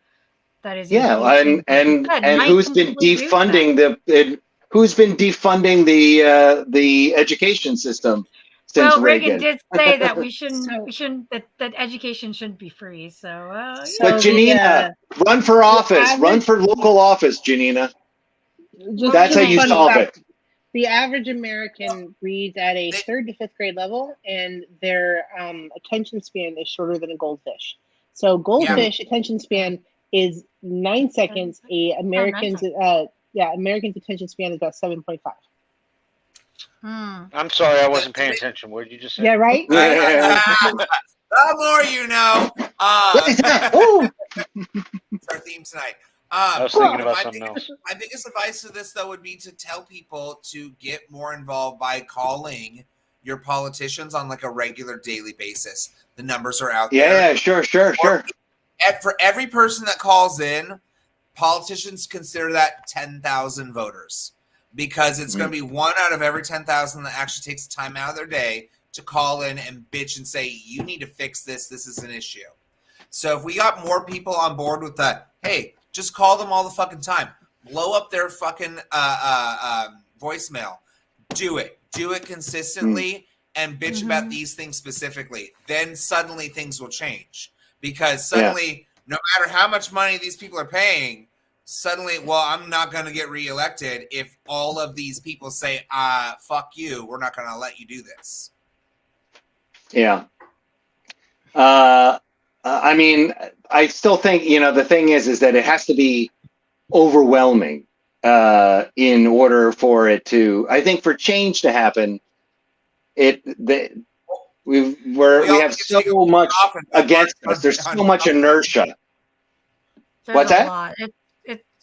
That is and who's been defunding the education system since well, Reagan did say that that education shouldn't be free. So, but Janina, run for office, run for local office, Janina. That's how you solve it. The average American reads at a 3rd to 5th grade level, and their attention span is shorter than a goldfish. So goldfish attention span is 9 seconds. American's attention span is about 7.5. I'm sorry, I wasn't paying attention. What did you just say? Yeah, right? The more you know. It's our theme tonight. I was thinking about something else. My biggest advice to this, though, would be to tell people to get more involved by calling your politicians on like a regular daily basis. The numbers are out there. Yeah, sure. For every person that calls in, politicians consider that 10,000 voters because it's going to be 1 out of every 10,000 that actually takes time out of their day to call in and bitch and say, you need to fix this. This is an issue. So if we got more people on board with that, hey, just call them all the fucking time. Blow up their fucking voicemail. Do it. Do it consistently and bitch about these things specifically. Then suddenly things will change. Because suddenly, no matter how much money these people are paying, suddenly, I'm not going to get reelected if all of these people say, fuck you, we're not going to let you do this. Yeah. I mean, I still think, the thing is that it has to be overwhelming in order for it to, I think for change to happen, we have so much against us. There's so much inertia. What's that? Lot.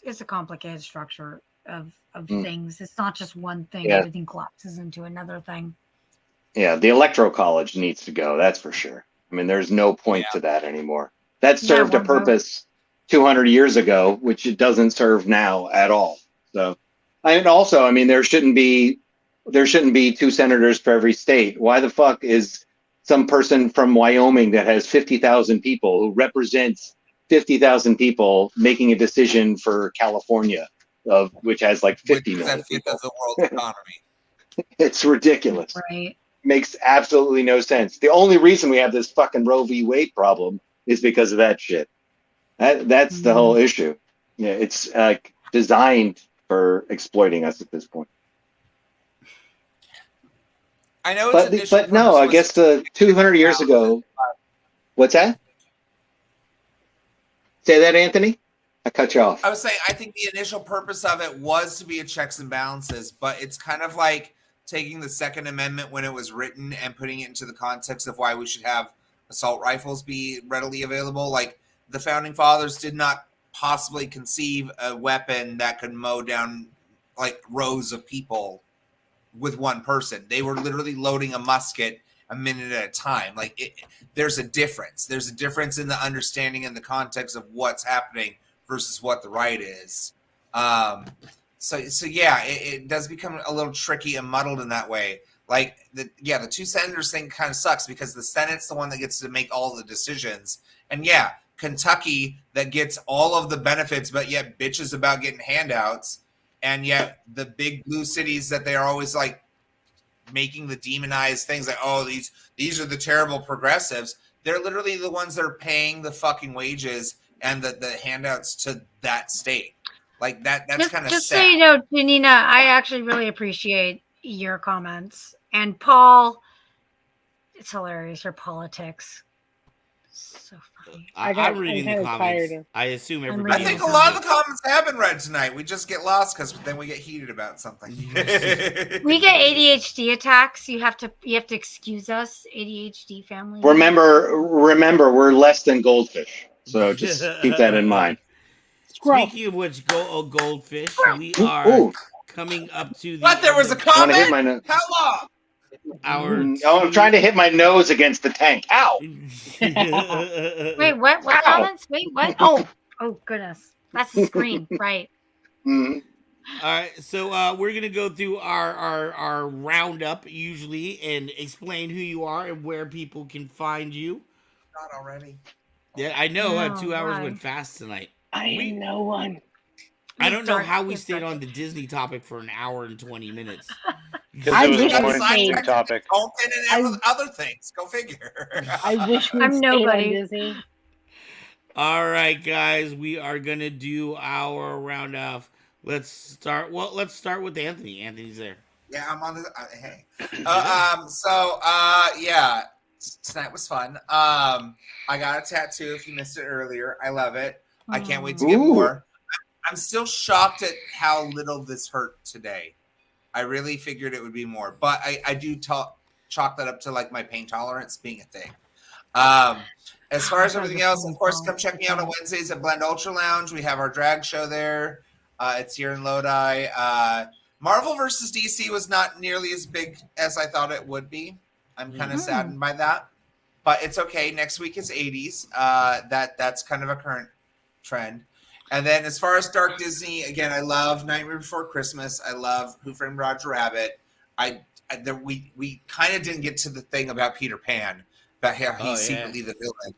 It's a complicated structure of things. It's not just one thing. Everything collapses into another thing. Yeah, the electoral college needs to go. That's for sure. I mean, there's no point to that anymore. That served a purpose 200 years ago, which it doesn't serve now at all. So, and also, I mean, there shouldn't be 2 senators for every state. Why the fuck is some person from Wyoming that has 50,000 people who represents 50,000 people making a decision for California, which has like 50 million people? Of the world economy. It's ridiculous. Right. Makes absolutely no sense. The only reason we have this fucking Roe v. Wade problem is because of that shit. That's the whole issue. Yeah, it's designed for exploiting us at this point. I know its initial But no, I purpose guess 200 years ago. What's that? Say that, Anthony. I cut you off. I was saying, I think the initial purpose of it was to be a checks and balances, but it's kind of like taking the Second Amendment when it was written and putting it into the context of why we should have assault rifles be readily available. Like the founding fathers did not possibly conceive a weapon that could mow down like rows of people with one person. They were literally loading a musket a minute at a time. Like there's a difference. There's a difference in the understanding and the context of what's happening versus what the right is. So yeah, it does become a little tricky and muddled in that way. Like the two senators thing kind of sucks because the Senate's the one that gets to make all the decisions. And yeah, Kentucky that gets all of the benefits, but yet bitches about getting handouts. And yet the big blue cities that they are always like making the demonized things like, oh, these are the terrible progressives. They're literally the ones that are paying the fucking wages and the handouts to that state. Like that's kind of just sad. so you know, Janina, I actually really appreciate your comments. And Paul, it's hilarious. Your politics. So funny. I'm reading the kinda comments. tired of- I assume I'm everybody I reading think else a lot is of the comments have been read tonight. We just get lost because then we get heated about something. We get ADHD attacks. You have to excuse us, ADHD family. Remember, we're less than goldfish. So just keep that in mind. Squirrel. Speaking of which, goldfish, we Ooh, are ooh. coming up to the What? There was a end of I want to hit comment? my nose. How long? our I'm trying to hit my nose against the tank. Ow! Wait, what? What Ow. comments? Wait, what? Oh goodness, that's the screen, right? Mhm. All right, so we're gonna go through our roundup usually and explain who you are and where people can find you. Not already. Yeah, I know. No, 2 hours why? went fast tonight. I am no one. I don't know Start how we with stayed that. on the Disney topic for an hour and 20 minutes. Because I it was wish a I more was interesting saying- topic. Tolkien and other things. Go figure. I wish we I'm stayed on nobody. Disney. All right, guys, we are gonna do our roundup. Let's start. Well, let's start with Anthony. Anthony's there. Yeah, I'm on the. Hey. Yeah. Tonight was fun. I got a tattoo. If you missed it earlier, I love it. I can't wait to get Ooh. more. I'm still shocked at how little this hurt today. I really figured it would be more, but I do chalk that up to like my pain tolerance being a thing. As far as everything else, of course, come check me out on Wednesdays at Blend Ultra Lounge. We have our drag show there. It's here in Lodi. Marvel versus DC was not nearly as big as I thought it would be. I'm kind of saddened by that, but it's okay. Next week is 80s. That's kind of a current trend. And then as far as Dark Disney, again, I love Nightmare Before Christmas. I love Who Framed Roger Rabbit. We kind of didn't get to the thing about Peter Pan, about how he's secretly the villain,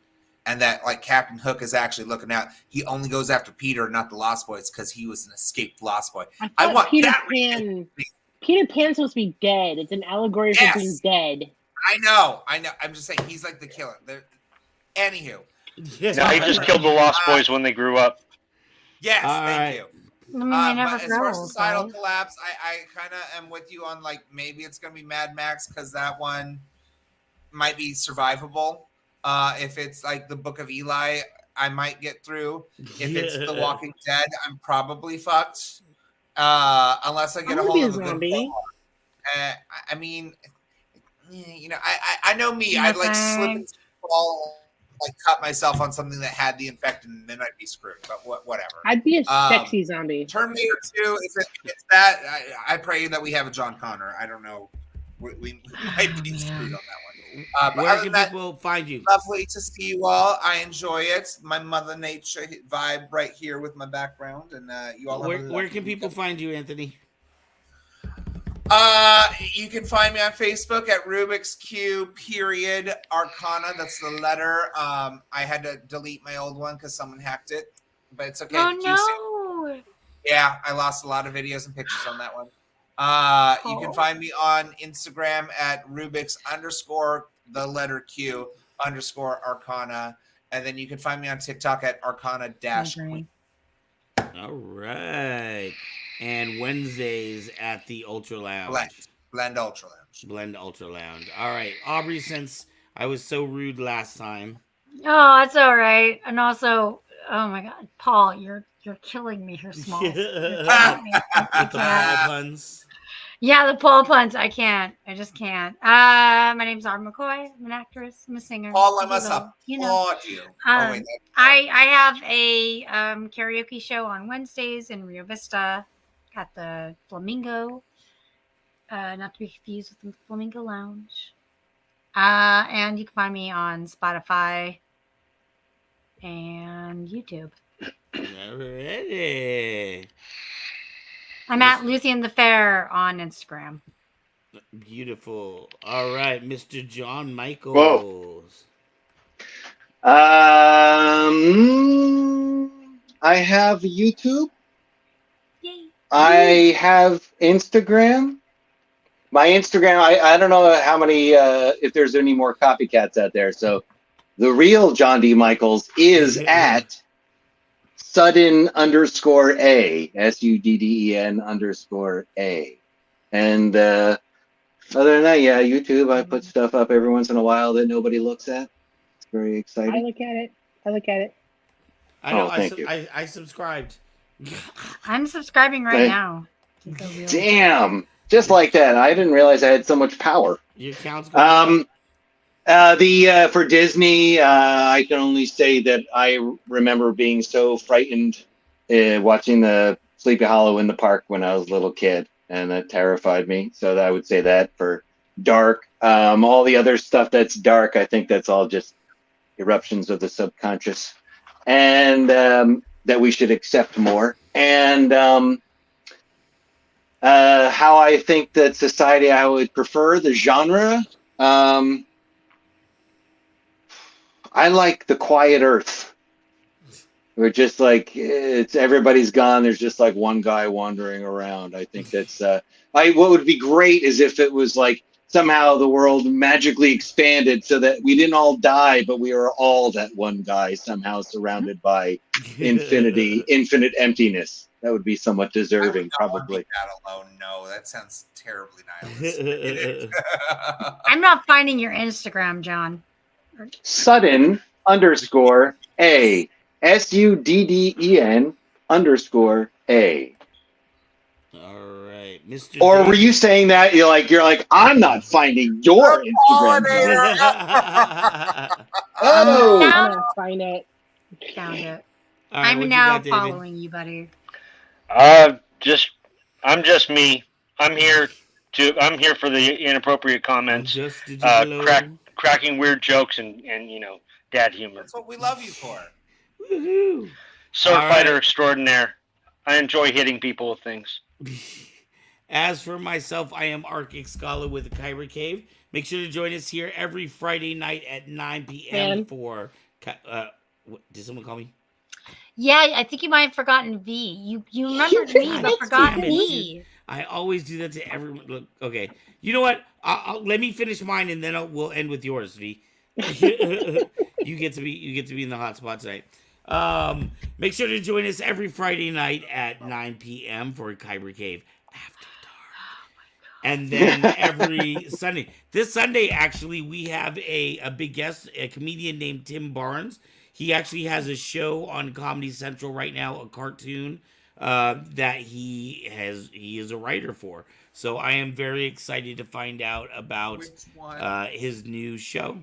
and that like Captain Hook is actually looking out. He only goes after Peter, not the Lost Boys, because he was an escaped Lost Boy. I thought want Peter that. Pan. Peter Pan's supposed to be dead. It's an allegory Yes. for being dead. I know. I'm just saying he's like the killer. Anywho, No, he just killed the Lost Boys when they grew up. yes, All thank right. you. I mean, they never But as far as grow, societal right? collapse, I kind of am with you on like maybe it's going to be Mad Max because that one might be survivable. If it's like the Book of Eli, I might get through. If it's The Walking Dead, I'm probably fucked. Unless I get a I wanna hold be a of a good zombie. film. I mean, you know, I know me. Yeah, I'd like slip thanks. and fall, like cut myself on something that had the infected, and then I'd be screwed. But whatever. I'd be a sexy zombie. Terminator 2, if it's that, I pray that we have a John Connor. I don't know. We might be screwed on that one. But Where other can than that, people find you? lovely to see you all. I enjoy it. My Mother Nature vibe right here with my background. And you all have a Where lovely can people weekend. find you, Anthony? You can find me on Facebook at Rubik's Cube Arcana. That's the letter. I had to delete my old one because someone hacked it, but it's okay. Oh Q no! Yeah, I lost a lot of videos and pictures on that one. You can Oh. find me on Instagram at Rubik's _the letter Q _ Arcana. And then you can find me on TikTok at Arcana-Queen. All right. And Wednesdays at the Ultra Lounge. Blend Ultra Lounge. Blend Ultra Lounge. All right. Aubrey, since I was so rude last time. Oh, that's all right. And also, oh my God, Paul, you're killing me here, Small. With the Paul puns. Yeah, the Paul puns. I can't. I just can't. My name's Aubrey McCoy. I'm an actress. I'm a singer. Paul, I must applaud you. wait, I have a karaoke show on Wednesdays in Rio Vista at the Flamingo. Not to be confused with the Flamingo Lounge. And you can find me on Spotify and YouTube. Alrighty. I'm at Luthien the Fair on Instagram. Beautiful. All right, Mr. John Michaels. I have YouTube. Yay. I have Instagram. My Instagram, I don't know how many, if there's any more copycats out there. So the real John D. Michaels is at Sudden_A, SUDDEN_A. And other than that, yeah, YouTube, I put stuff up every once in a while that nobody looks at. It's very exciting. I look at it. I know. thank you. I subscribed. I'm subscribing right now. Damn. Just like that. I didn't realize I had so much power. Your account's going For Disney, I can only say that I remember being so frightened watching the Sleepy Hollow in the park when I was a little kid, and that terrified me. So I would say that. For dark, all the other stuff that's dark, I think that's all just eruptions of the subconscious, and that we should accept more. And how I think that society, I would prefer the genre. I like the Quiet Earth. We're just like, it's everybody's gone. There's just like one guy wandering around. I think that's what would be great is if it was like somehow the world magically expanded so that we didn't all die, but we were all that one guy somehow surrounded by infinite emptiness. That would be somewhat deserving, probably. That alone, no, that sounds terribly nihilistic. I'm not finding your Instagram, John. Sudden_A, SUDDEN_A. All right, Mr. Or Dave. were you saying that you're like I'm not finding your Instagram? I'm Oh, gonna find it. Found it. All right, I'm what you now got, David? following you, buddy. I'm just me. I'm here for the inappropriate I'm comments, just digital. cracking weird jokes, and dad humor. That's what we love you for. Woohoo. Sword All fighter right. extraordinaire. I enjoy hitting people with things. As for myself, I am Arctic Scholar with the Kyber Cave. Make sure to join us here every Friday night at 9 p.m. And? for. Did someone call me? Yeah, I think you might have forgotten V. You remembered me, but forgot Damn it. V. I always do that to everyone. Look, okay, you know what? Let me finish mine, and then we'll end with yours, V. you get to be in the hot spot tonight. Make sure to join us every Friday night at 9 p.m. for Kyber Cave After Dark. And then every Sunday. This Sunday, actually, we have a big guest, a comedian named Tim Barnes. He actually has a show on Comedy Central right now, a cartoon that he is a writer for. So I am very excited to find out about Which one? his new show.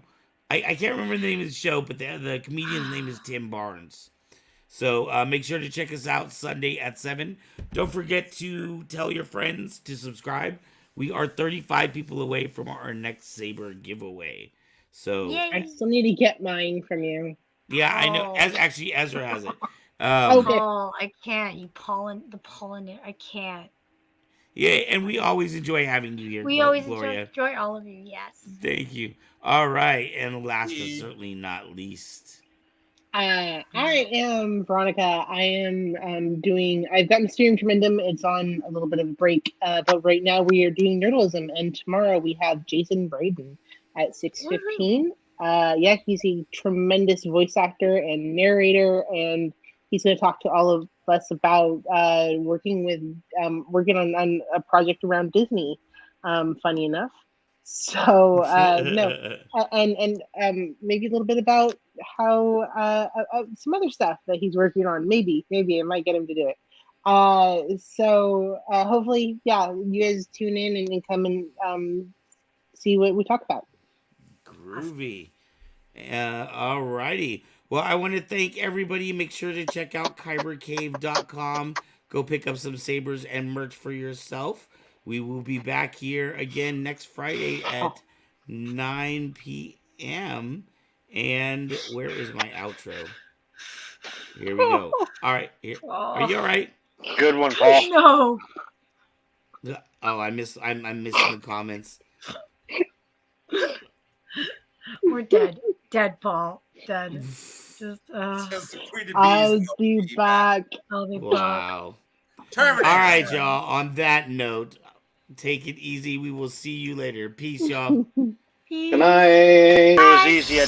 I can't remember the name of the show, but the comedian's name is Tim Barnes. So make sure to check us out Sunday at 7. Don't forget to tell your friends to subscribe. We are 35 people away from our next Saber giveaway. So Yay. I still need to get mine from you. yeah, I know. Oh. Actually, Ezra has it. Okay. Paul, I can't. The pollen. I can't. Yeah, and we always enjoy having you here, We always Gloria. enjoy all of you. Yes. Thank you. All right, and last but Yeah. certainly not least. I am Veronica. I am doing. I've got Mysterium Tremendum. It's on a little bit of a break, but right now we are doing Nerdalism, and tomorrow we have Jason Braden at 6:15. Yeah, he's a tremendous voice actor and narrator, and he's going to talk to all of us about working on a project around Disney. Funny enough, so no, and maybe a little bit about how some other stuff that he's working on. Maybe I might get him to do it. So hopefully, yeah, you guys tune in and come and see what we talk about. Groovy. Alrighty. Well, I want to thank everybody. Make sure to check out kybercave.com. Go pick up some sabers and merch for yourself. We will be back here again next Friday at 9 p.m. And where is my outro? Here we go. All right. Here. Are you all right? Good one, Paul. No. Oh, I'm missing the comments. We're dead. Dead, Paul. Dead. Just, I'll be back. I'll be back. Wow. Terminator. All right, y'all. On that note, take it easy. We will see you later. Peace, y'all. Peace. Good night. It was easy.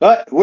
But we're